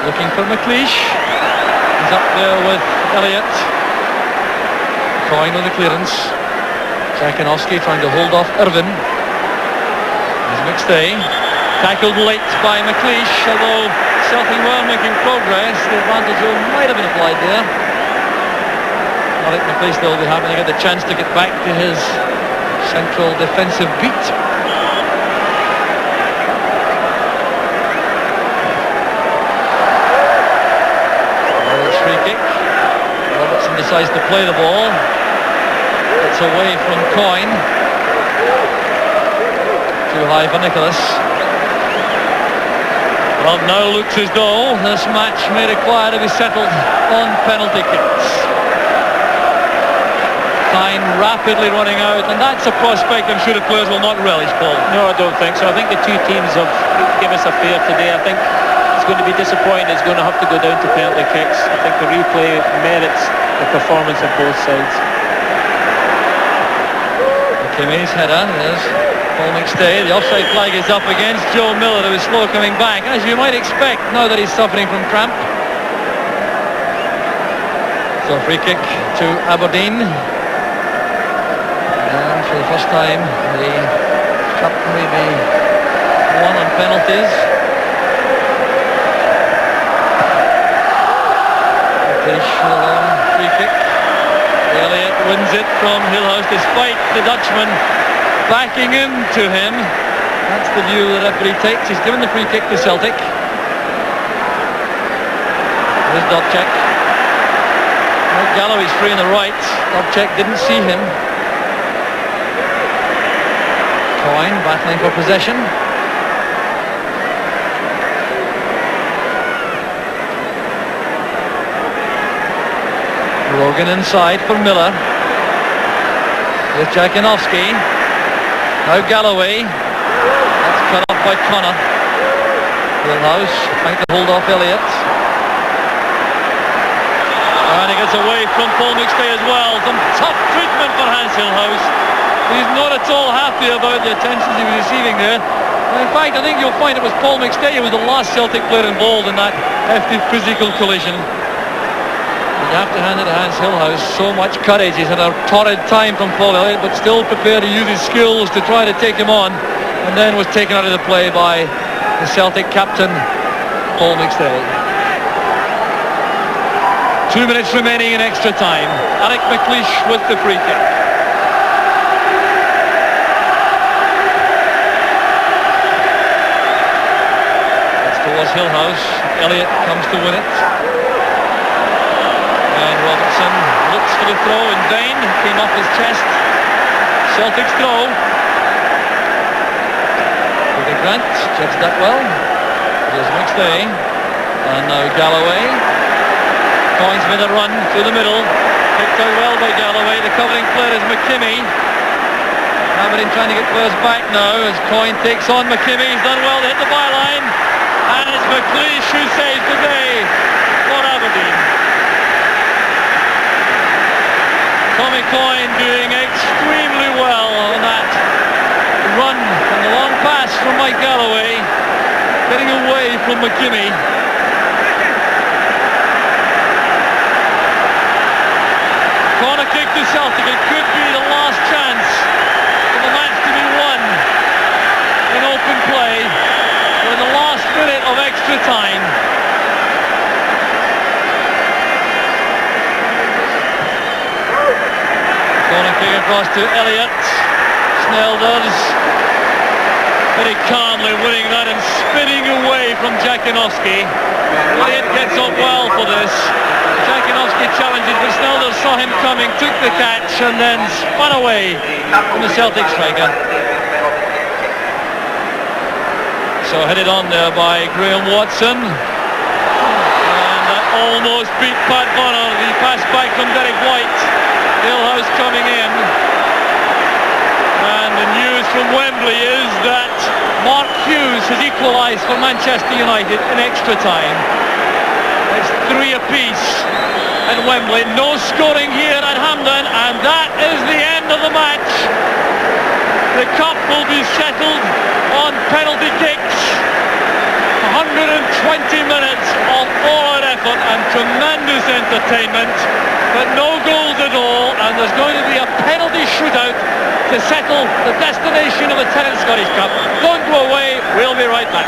Looking for McLeish. He's up there with Elliott. Coyne with the clearance. Jakinowski trying to hold off Irvin. There's McStay. Tackled late by McLeish, although Celtic were making progress. The advantage might have been applied there. Alec McLeish will be happy to get the chance to get back to his central defensive beat. It's free kick. Robertson decides to play the ball. It's away from Coyne. Too high for Nicholas. Well, now looks as though this match may require to be settled on penalty kicks. Time rapidly running out, and that's a prospect I'm sure the players will not relish, Paul. No, I don't think so. I think the two teams have given us a fair today. I think it's going to be disappointing. It's going to have to go down to penalty kicks. I think the replay merits the performance of both sides. McKimmy's header, there's Paul McStay. The offside flag is up against Joe Miller, who is slow coming back, as you might expect now that he's suffering from cramp. So free kick to Aberdeen. And for the first time, the cup may be won on penalties. Free kick. Elliott wins it from Hillhouse despite the Dutchman backing into him. That's the view the referee takes. He's given the free kick to Celtic. There's Dobchek. Galloway's free on the right. Dobchek didn't see him. Coyne battling for possession. Logan inside for Miller. Here's Jakinovski. Now Galloway. That's cut off by Connor. Hillhouse trying to hold off Elliott. And he gets away from Paul McStay as well. Some tough treatment for Hans Hillhouse. He's not at all happy about the attentions he was receiving there. In fact, I think you'll find it was Paul McStay who was the last Celtic player involved in that hefty physical collision. You have to hand it to Hans Hillhouse. So much courage. He's had a torrid time from Paul Elliott, but still prepared to use his skills to try to take him on. And then was taken out of the play by the Celtic captain, Paul McStay. 2 minutes remaining in extra time. Alec McLeish with the free kick. It's towards Hillhouse. Elliott comes to win it. And Robertson looks for the throw in vain. Came off his chest. Celtic's throw. Rudy Grant checks that well. Here's McStay. And now Galloway. Coyne's made a run through the middle. Picked out well by Galloway. The covering player is McKimmie. Aberdeen trying to get players back now as Coyne takes on McKimmie. He's done well to hit the byline. And it's McLeish who saves the day for Aberdeen. Tommy Coyne doing extremely well on that run from the long pass from Mike Galloway. Getting away from McKimmie. Corner kick to Celtic. It could be the last chance for the match to be won in open play. We're in the last minute of extra time. Corner kick across to Elliott. Snell does. Very calmly winning that and spinning away from Jakinovski. Elliott gets up well for this. Jakinovski challenges, but Snelder saw him coming, took the catch and then spun away from the Celtic striker. So headed on there by Graham Watson. And that almost beat Pat Bonner. The pass back from Derek White. Hillhouse coming in. And the news from Wembley is that Mark Hughes has equalised for Manchester United in extra time. It's 3 apiece at Wembley. No scoring here at Hampden, and that is the end of the match. The cup will be settled on penalty kicks. 120 minutes of all-out effort and tremendous entertainment, but no goals at all, and there's going to be a penalty shootout to settle the destination of the 10th Scottish Cup. Don't go away, we'll be right back.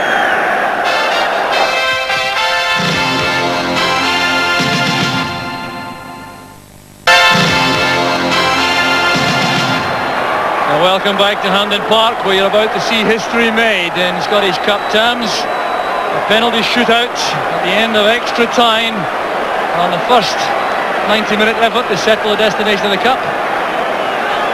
Welcome back to Hampden Park, where you're about to see history made in Scottish Cup terms. A penalty shootout at the end of extra time on the first 90-minute effort to settle the destination of the Cup.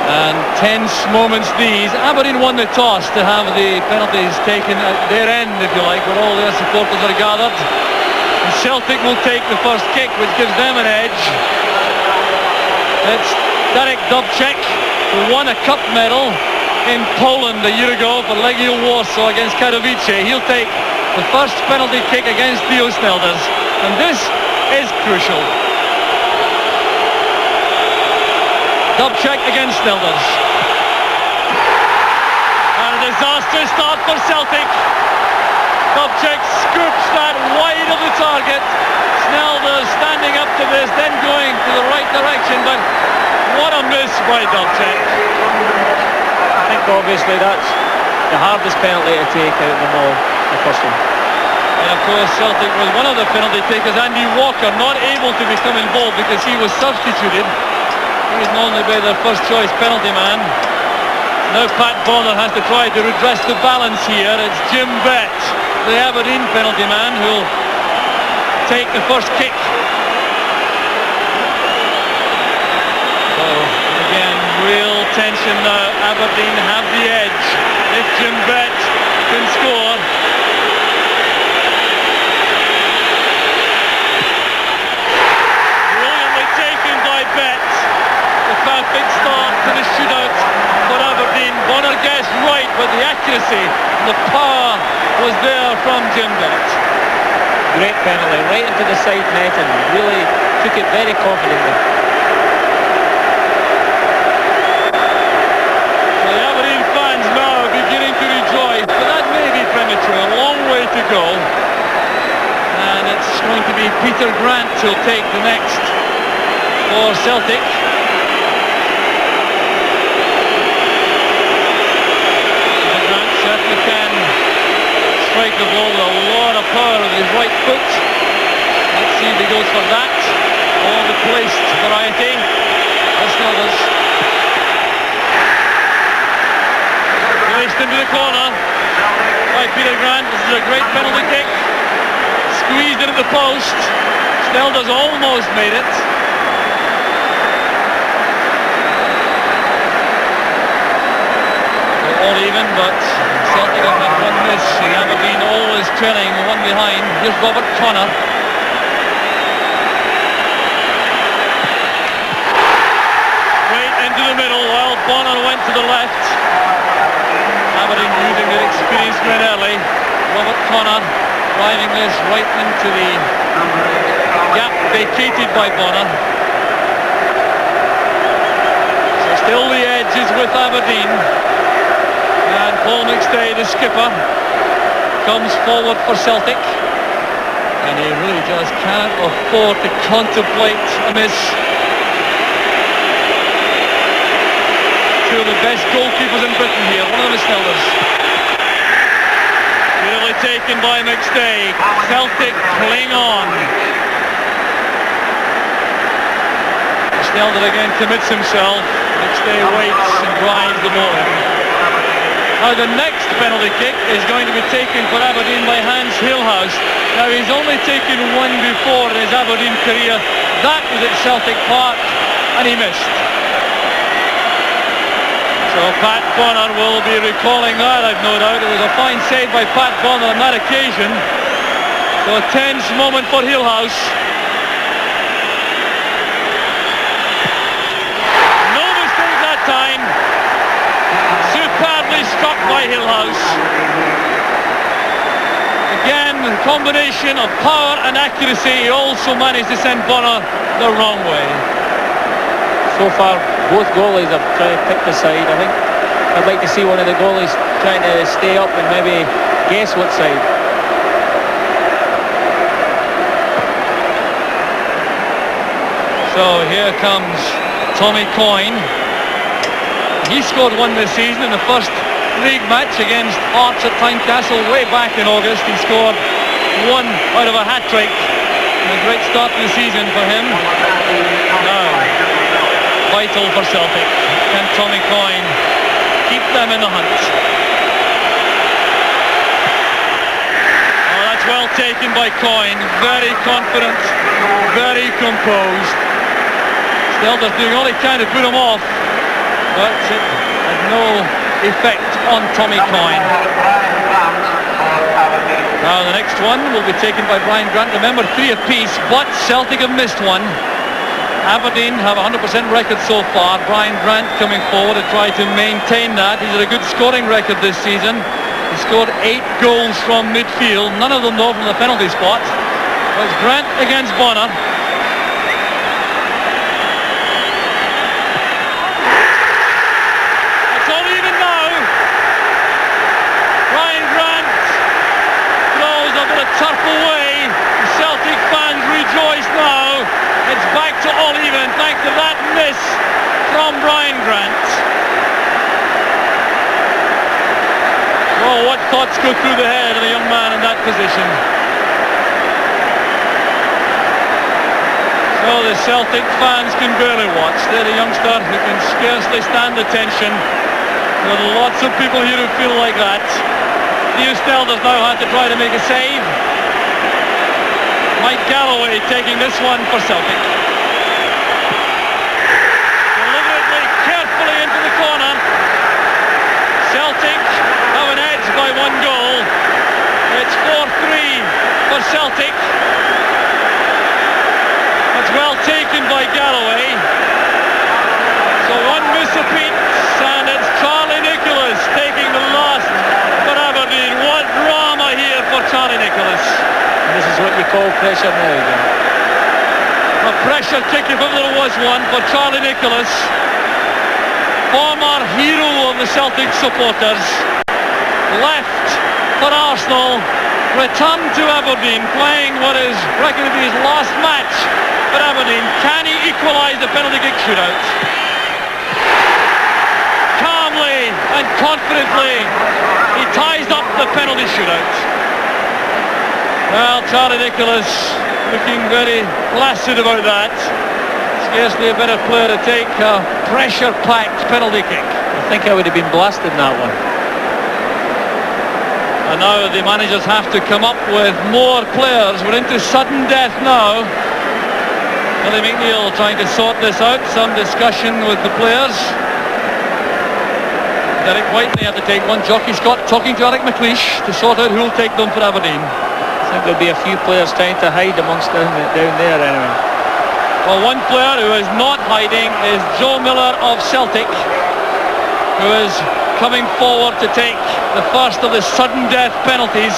And tense moments these. Aberdeen won the toss to have the penalties taken at their end, if you like, where all their supporters are gathered. And Celtic will take the first kick, which gives them an edge. It's Derek Dubček, who won a cup medal in Poland a year ago for Legia Warsaw against Katowice. He'll take the first penalty kick against Theo Snelders, and this is crucial. Dubček against Snelders. And a disastrous start for Celtic. Dubček scoops that wide of the target. Snelders standing up to this, then going to the right direction, but what a miss by Dubček. I think obviously that's the hardest penalty to take out of them all, the first one. And of course Celtic was one of the penalty takers. Andy Walker not able to become involved because he was substituted. He was normally be their first choice penalty man. Now Pat Bonner has to try to redress the balance here. It's Jim Bett, the Aberdeen penalty man, who'll take the first kick. So again, real tension now. Aberdeen have the edge. If Jim Bett can score. Brilliantly taken by Bett. The perfect start to the shootout for Aberdeen. Bonner guessed right, but the accuracy, the power was there from Jim Bett. Great penalty, right into the side net, and really took it very confidently. The Aberdeen fans now beginning to rejoice, but that may be premature, a long way to go. And it's going to be Peter Grant who'll take the next for Celtic. Peter Grant certainly can strike the ball with a lot of power with his right foot. Let's see if he goes for that. All the placed variety. Snelders. Placed into the corner by Peter Grant. This is a great penalty kick. Squeezed into the post. Snelders almost made it. All even, but Celtic have had one miss. Aberdeen always trailing, one behind. Here's Robert Connor. Straight into the middle while Bonner went to the left. Aberdeen using their experienced men early. Robert Connor driving this right into the gap vacated by Bonner. So still the edge is with Aberdeen. And Paul McStay, the skipper, comes forward for Celtic. And he really just can't afford to contemplate a miss. Two of the best goalkeepers in Britain here. One of them is Snelders. Beautifully taken by McStay. Celtic cling on. Snelders again commits himself. McStay waits and drives the ball in. Now the next penalty kick is going to be taken for Aberdeen by Hans Hillhouse. Now he's only taken one before in his Aberdeen career. That was at Celtic Park and he missed. So Pat Bonner will be recalling that, I've no doubt. It was a fine save by Pat Bonner on that occasion. So a tense moment for Hillhouse. No mistake that time. Superbly struck by Hillhouse. Again, a combination of power and accuracy. He also managed to send Bonner the wrong way. So far, both goalies have tried to pick the side. I think I'd like to see one of the goalies trying to stay up and maybe guess what side. So here comes Tommy Coyne. He scored one this season in the first league match against Hearts at Tynecastle way back in August. He scored one out of a hat-trick. A great start to the season for him. Now, vital for Celtic. Can Tommy Coyne keep them in the hunt? Oh, that's well taken by Coyne. Very confident, very composed. Snelders doing all he can to put him off, but it had no effect on Tommy Coyne. Now the next one will be taken by Brian Grant. Remember, 3 apiece, but Celtic have missed one. Aberdeen have a 100% record so far. Brian Grant coming forward to try to maintain that. He's had a good scoring record this season. He scored 8 goals from midfield, none of them though from the penalty spot. So it's Grant against Bonner. It's all even now. Brian Grant throws a bit of turf away. The Celtic fans rejoice now. It's back to all even thanks to that miss from Brian Grant. Oh, what thoughts go through the head of a young man in that position? So the Celtic fans can barely watch. They're the youngster who can scarcely stand the tension. There are lots of people here who feel like that. Theo Stelder's now had to try to make a save. Mike Galloway taking this one for Celtic. Deliberately, carefully into the corner. Celtic have an edge by 1 goal. It's 4-3 for Celtic. It's well taken by Galloway. So one miss apiece, and it's Charlie Nicholas taking the last for Aberdeen. What drama here for Charlie Nicholas. This is what you call pressure now again. A pressure kick, if ever there was one, for Charlie Nicholas, former hero of the Celtic supporters. Left for Arsenal, returned to Aberdeen, playing what is reckoned to be his last match for Aberdeen. Can he equalise the penalty kick shootout? Calmly and confidently, he ties up the penalty shootout. Well, Charlie Nicholas looking very placid about that. Scarcely a better player to take a pressure-packed penalty kick. I think I would have been blasted in that one. And now the managers have to come up with more players. We're into sudden death now. Billy McNeil trying to sort this out. Some discussion with the players. Derek Whiteley had to take one. Jockey Scott talking to Alec McLeish to sort out who will take them for Aberdeen. I think there'll be a few players trying to hide amongst down there anyway. Well, one player who is not hiding is Joe Miller of Celtic, who is coming forward to take the first of the sudden death penalties.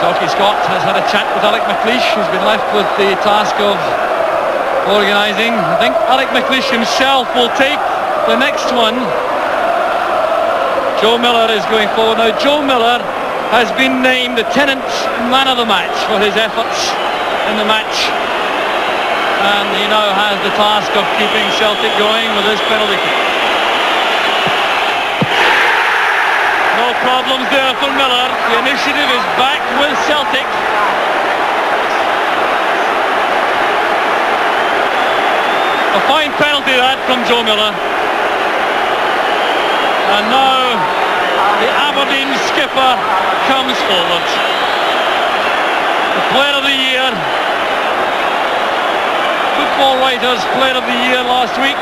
Jockey Scott has had a chat with Alec McLeish, who's been left with the task of organising. I think Alec McLeish himself will take the next one. Joe Miller is going forward now. Joe Miller has been named the Tennant man of the match for his efforts in the match, and he now has the task of keeping Celtic going with this penalty kick. No problems there for Miller. The initiative is back with Celtic. A fine penalty that from Joe Miller. And now the Aberdeen skipper comes forward. The player of the year. Football Writers Player of the Year last week.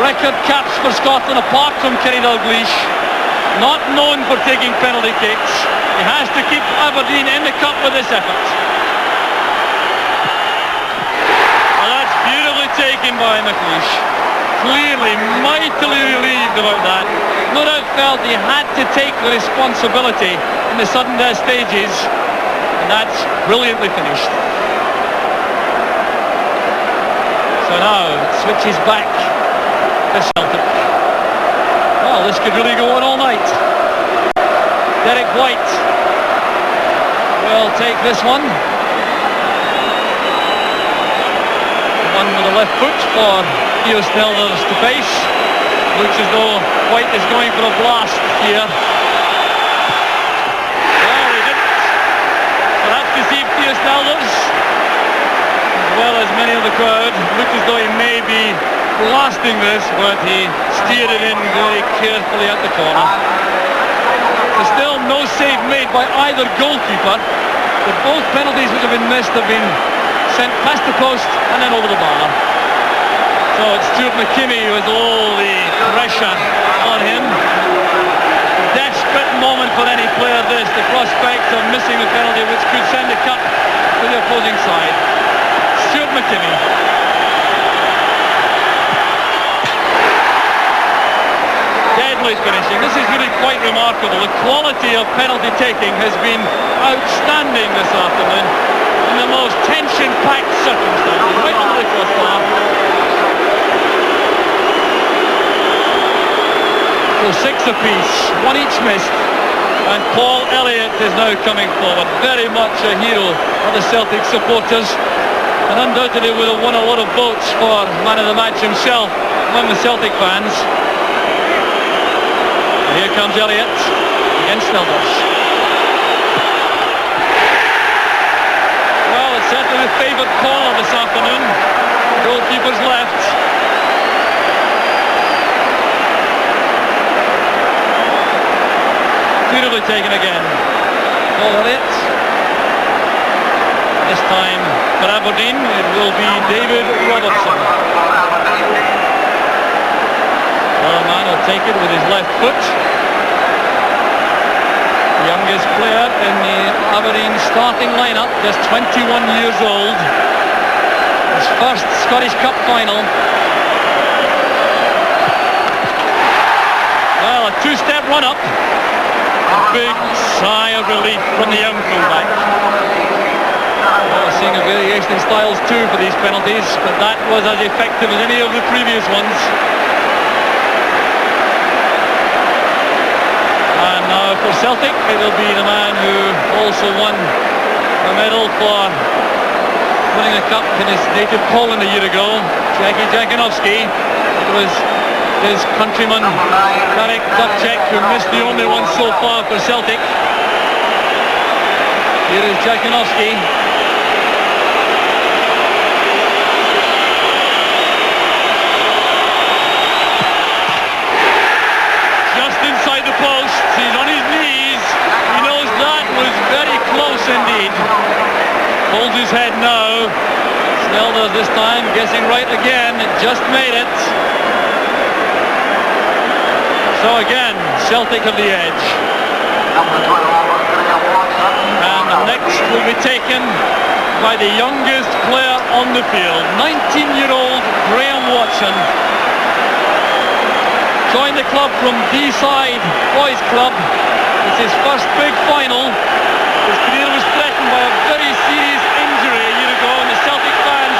Record caps for Scotland apart from Kenny Dalglish. Not known for taking penalty kicks. He has to keep Aberdeen in the cup with this effort. Well, that's beautifully taken by McLeish. Clearly mightily relieved about that. No doubt felt he had to take the responsibility in the sudden death stages, and that's brilliantly finished. So now it switches back to Celtic. Well, this could really go on all night. Derek White will take this one. One with the left foot for Theo Snelders to face. Looks as though White is going for a blast here. Well, he didn't. Perhaps deceived Theo Snelders, as well as many of the crowd. Looked as though he may be blasting this, but he steered it in very carefully at the corner. There's still no save made by either goalkeeper, but both penalties which have been missed have been sent past the post and then over the bar. So it's Stuart McKimmie who has all the pressure on him. Desperate desperate moment for any player, this. The prospect of missing the penalty which could send the cup to the opposing side. Stuart McKinney. Deadly finishing. This is really quite remarkable. The quality of penalty taking has been outstanding this afternoon in the most tension-packed circumstances. Right into the crossbar. So 6 apiece, 1 each missed, and Paul Elliott is now coming forward, very much a hero of the Celtic supporters, and undoubtedly would have won a lot of votes for man of the match himself among the Celtic fans. And here comes Elliott against Snelders. Well, it's certainly the favoured corner this afternoon. Goalkeeper's left. Beautifully taken again. Paul Elliott. This time for Aberdeen it will be David Robertson. Another man will take it with his left foot. The youngest player in the Aberdeen starting lineup, just 21 years old. His first Scottish Cup final. Well, a two-step run-up. A big sigh of relief from the young fullback. Well, seeing a variation in styles too for these penalties, but that was as effective as any of the previous ones. And now for Celtic, it will be the man who also won a medal for winning a cup in his native Poland a year ago, Jackie Jankowski. It was his countryman Marek Dubček, who missed the only one so far for Celtic. Here is Jankowski. Just inside the post, he's on his knees. He knows that was very close indeed. Holds his head now. Snelders this time, guessing right again, just made it. So again, Celtic have the edge. And next will be taken by the youngest player on the field, 19-year-old Graham Watson. Joined the club from D-Side Boys Club. It's his first big final. His career was threatened by a very serious injury a year ago, and the Celtic fans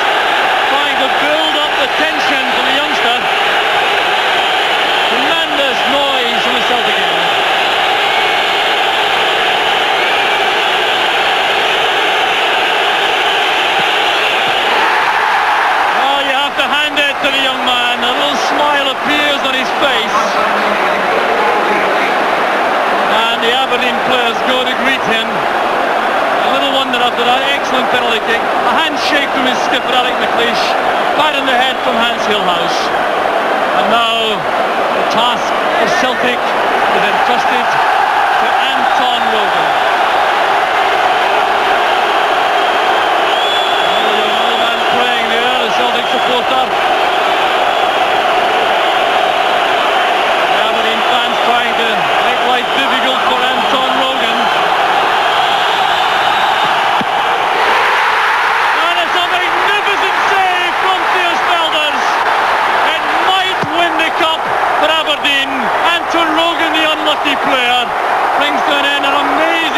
trying to build up the tension for the youngster. Tremendous noise from the Celtic end. Oh, you have to hand it to the young man. A little smile appears on his face. And the Aberdeen players go to greet him. A little wonder after that excellent penalty kick. A handshake from his skipper Alec McLeish. Pat in the head from Hans Hillhouse. And now the task for Celtic is entrusted to Anton Logan. Another man praying there, the Celtic supporter. The Aberdeen fans trying to make life difficult for Anton Logan. And it's a magnificent save from Theo Snelders. It might win the cup for Aberdeen. Anton Rogan, the unlucky player, brings to an end an amazing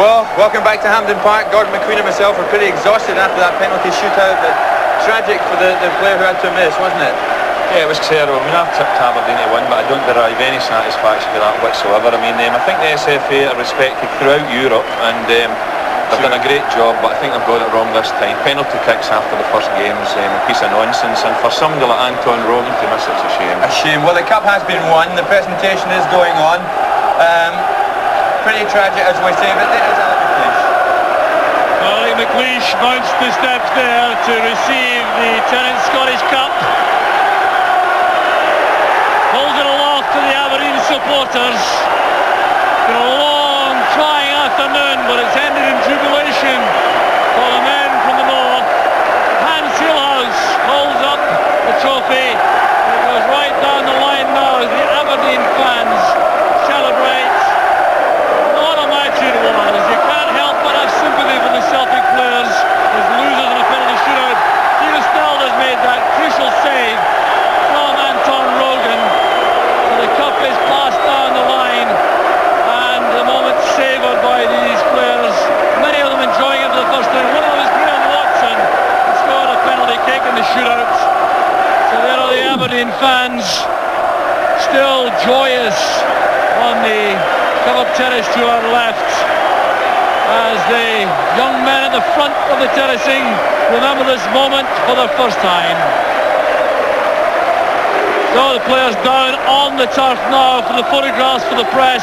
Well, welcome back to Hampden Park. Gordon McQueen and myself were pretty exhausted after that penalty shootout, but tragic for the player who had to miss, wasn't it? Yeah, it was terrible. I mean, I've tipped Aberdeen to win, but I don't derive any satisfaction with that whatsoever. I mean, I think the SFA are respected throughout Europe, and they've done a great job, but I think they've got it wrong this time. Penalty kicks after the first game is a piece of nonsense, and for somebody like Anton Rogan to miss, it's a shame. A shame. Well, the cup has been won. The presentation is going on. Pretty tragic, as we say, but there's Alec McLeish mounts the steps there to receive the Tennant Scottish Cup. Holds it aloft to the Aberdeen supporters. It's been a long, trying afternoon, but it's ended in jubilation for the men from the north. Hans Hillhouse holds up the trophy. It goes right down the line now as the Aberdeen fans celebrate. What a match it was. You can't help but have sympathy for the Celtic players as losers in a penalty shootout. Steve Stelda's made that crucial save from Anton Rogan. So the cup is passed down the line, and the moment savoured by these players. Many of them enjoying it for the first time. One of them is Graham Watson, who scored a penalty kick in the shootout. So there are the Aberdeen fans, still joyous on the covered terrace to our left, as the young men at the front of the terracing remember this moment for the first time. So the players down on the turf now for the photographs for the press,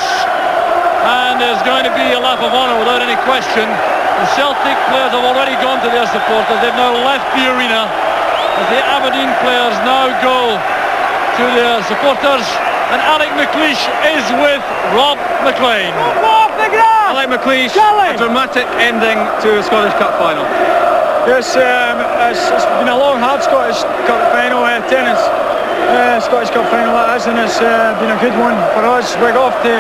and there's going to be a lap of honour without any question. The Celtic players have already gone to their supporters. They've now left the arena as the Aberdeen players now go to their supporters. And Alec McLeish is with Rob McLean. Alec McLeish, a dramatic ending to a Scottish Cup final. Yes, it's been a long, hard Scottish Cup final, tennis. Scottish Cup final that is, and it's been a good one for us. We got off to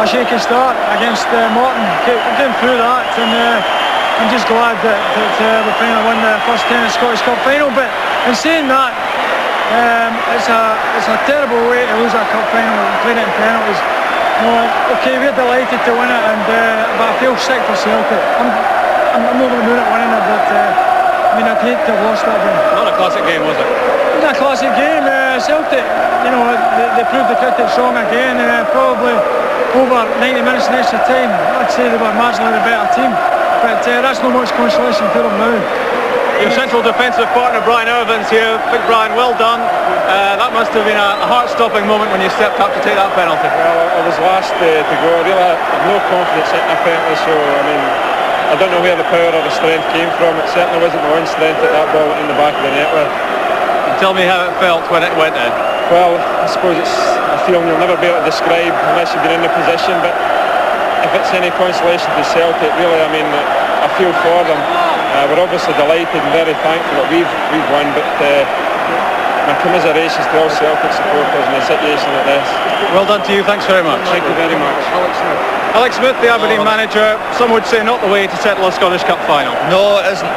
a shaky start against Morton. We're getting through that, and I'm just glad that we finally won the first tennis Scottish Cup final. But in saying that, it's a terrible way to lose a cup final and playing it in penalties. Okay, we're delighted to win it, but I feel sick for Celtic. I'm not going to moan at winning it, but I'd hate to have lost that game. Not a classic game, was it? It was a classic game. Celtic, they proved the cricket strong again. Probably over 90 minutes in extra time. I'd say they were marginally the better team, but that's not much consolation for them now. Your central defensive partner Brian Irvin's here. Big Brian, well done. That must have been a heart-stopping moment when you stepped up to take that penalty. Well, I was last to go. I really have no confidence hitting a penalty, so I don't know where the power or the strength came from. It certainly wasn't my own strength that ball went in the back of the net with. Tell me how it felt when it went in. Well, I suppose it's a feeling you'll never be able to describe unless you've been in the position, but if it's any consolation to Celtic, really, I feel for them. We're obviously delighted and very thankful that we've won, but my commiserations to all Celtic supporters in a situation like this. Well done to you, thanks very much. Thank you very much. Alex Smith, the Aberdeen manager, some would say not the way to settle a Scottish Cup final. No, it isn't.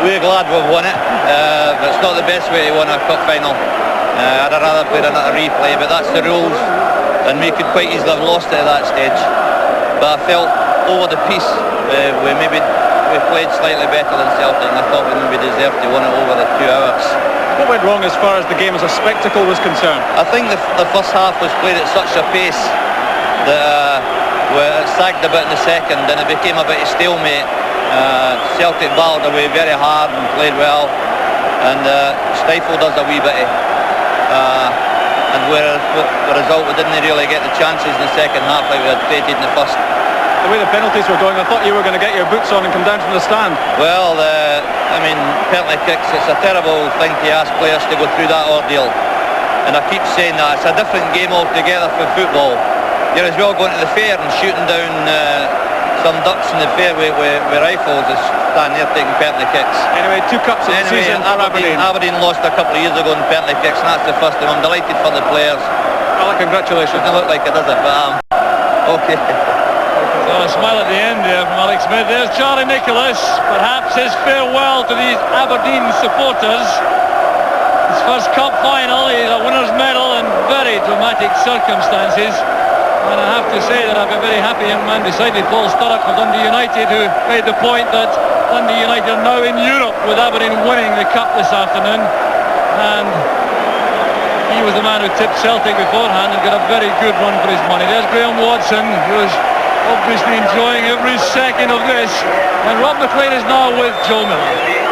We're glad we've won it, but it's not the best way to win a cup final. I'd rather play another replay, but that's the rules, and we could quite easily have lost it at that stage. But I felt over the piece, we played slightly better than Celtic, and I thought we maybe deserved to win it over the 2 hours. What went wrong as far as the game as a spectacle was concerned? I think the first half was played at such a pace that it sagged a bit in the second, and it became a bit of stalemate. Celtic battled away very hard and played well, and stifled us a wee bit. And the result, we didn't really get the chances in the second half like we had created in the first. The way the penalties were going, I thought you were going to get your boots on and come down from the stand. Well, penalty kicks, it's a terrible thing to ask players to go through that ordeal. And I keep saying that, it's a different game altogether for football. You're as well going to the fair and shooting down some ducks in the fair with rifles as standing there taking penalty kicks. Anyway, 2 cups in the season for Aberdeen. Aberdeen lost a couple of years ago in penalty kicks, and that's the first time. I'm delighted for the players. Well, congratulations. Doesn't look like it, does it? But okay. So a smile at the end there from Alex Smith. There's Charlie Nicholas, perhaps his farewell to these Aberdeen supporters. His first cup final, he's a winner's medal in very dramatic circumstances. And I have to to say that I've been very happy young man beside me, Paul Sturrock of Dundee United, who made the point that Dundee United are now in Europe with Aberdeen winning the cup this afternoon, and he was the man who tipped Celtic beforehand and got a very good run for his money. There's Graham Watson, who's obviously enjoying every second of this, and Rob McLean is now with Joe Miller.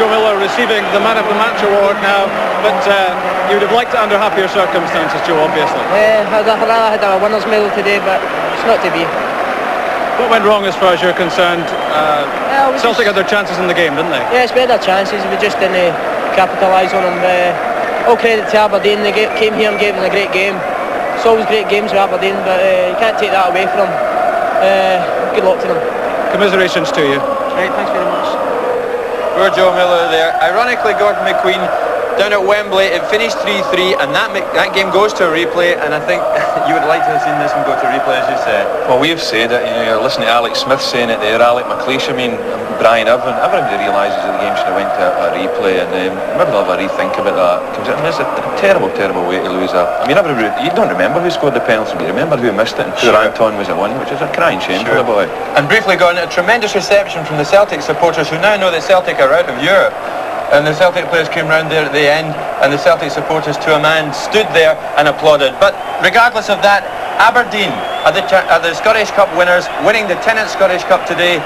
Joe Miller receiving the Man of the Match award now, but you would have liked it under happier circumstances, Joe, obviously. I'd rather had a winner's medal today, but it's not to be. What went wrong as far as you're concerned? Celtic had their chances in the game, didn't they? Yes, we had our chances, we just didn't capitalise on them. All credit to Aberdeen, they came here and gave us a great game. It's always great games with Aberdeen, but you can't take that away from them. Good luck to them. Commiserations to you. Right, thanks very much. Poor Joe Miller there. Ironically, Gordon McQueen down at Wembley, it finished 3-3, and that game goes to a replay, and I think you would like to have seen this one go to replay, as you said. Well, we've said it, you're listening to Alex Smith saying it there, Alec McLeish, I mean, Brian, everybody realises that the game should have went to a replay, and maybe they'll have a rethink about that. I mean, it's a terrible, terrible way to lose a... I mean, you don't remember who scored the penalty, but you remember who missed it, and poor Anton was the one, which is a crying shame for the boy. And briefly, Gordon, a tremendous reception from the Celtic supporters, who now know that Celtic are out of Europe. And the Celtic players came round there at the end, and the Celtic supporters to a man stood there and applauded. But regardless of that, Aberdeen are the Scottish Cup winners, winning the 10th Scottish Cup today,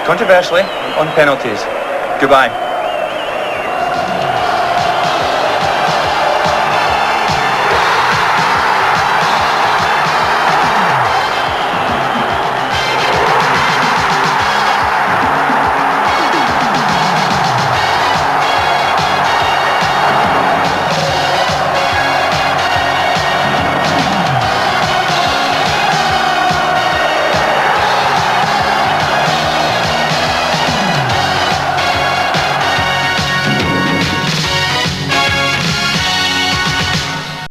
controversially, on penalties. Goodbye.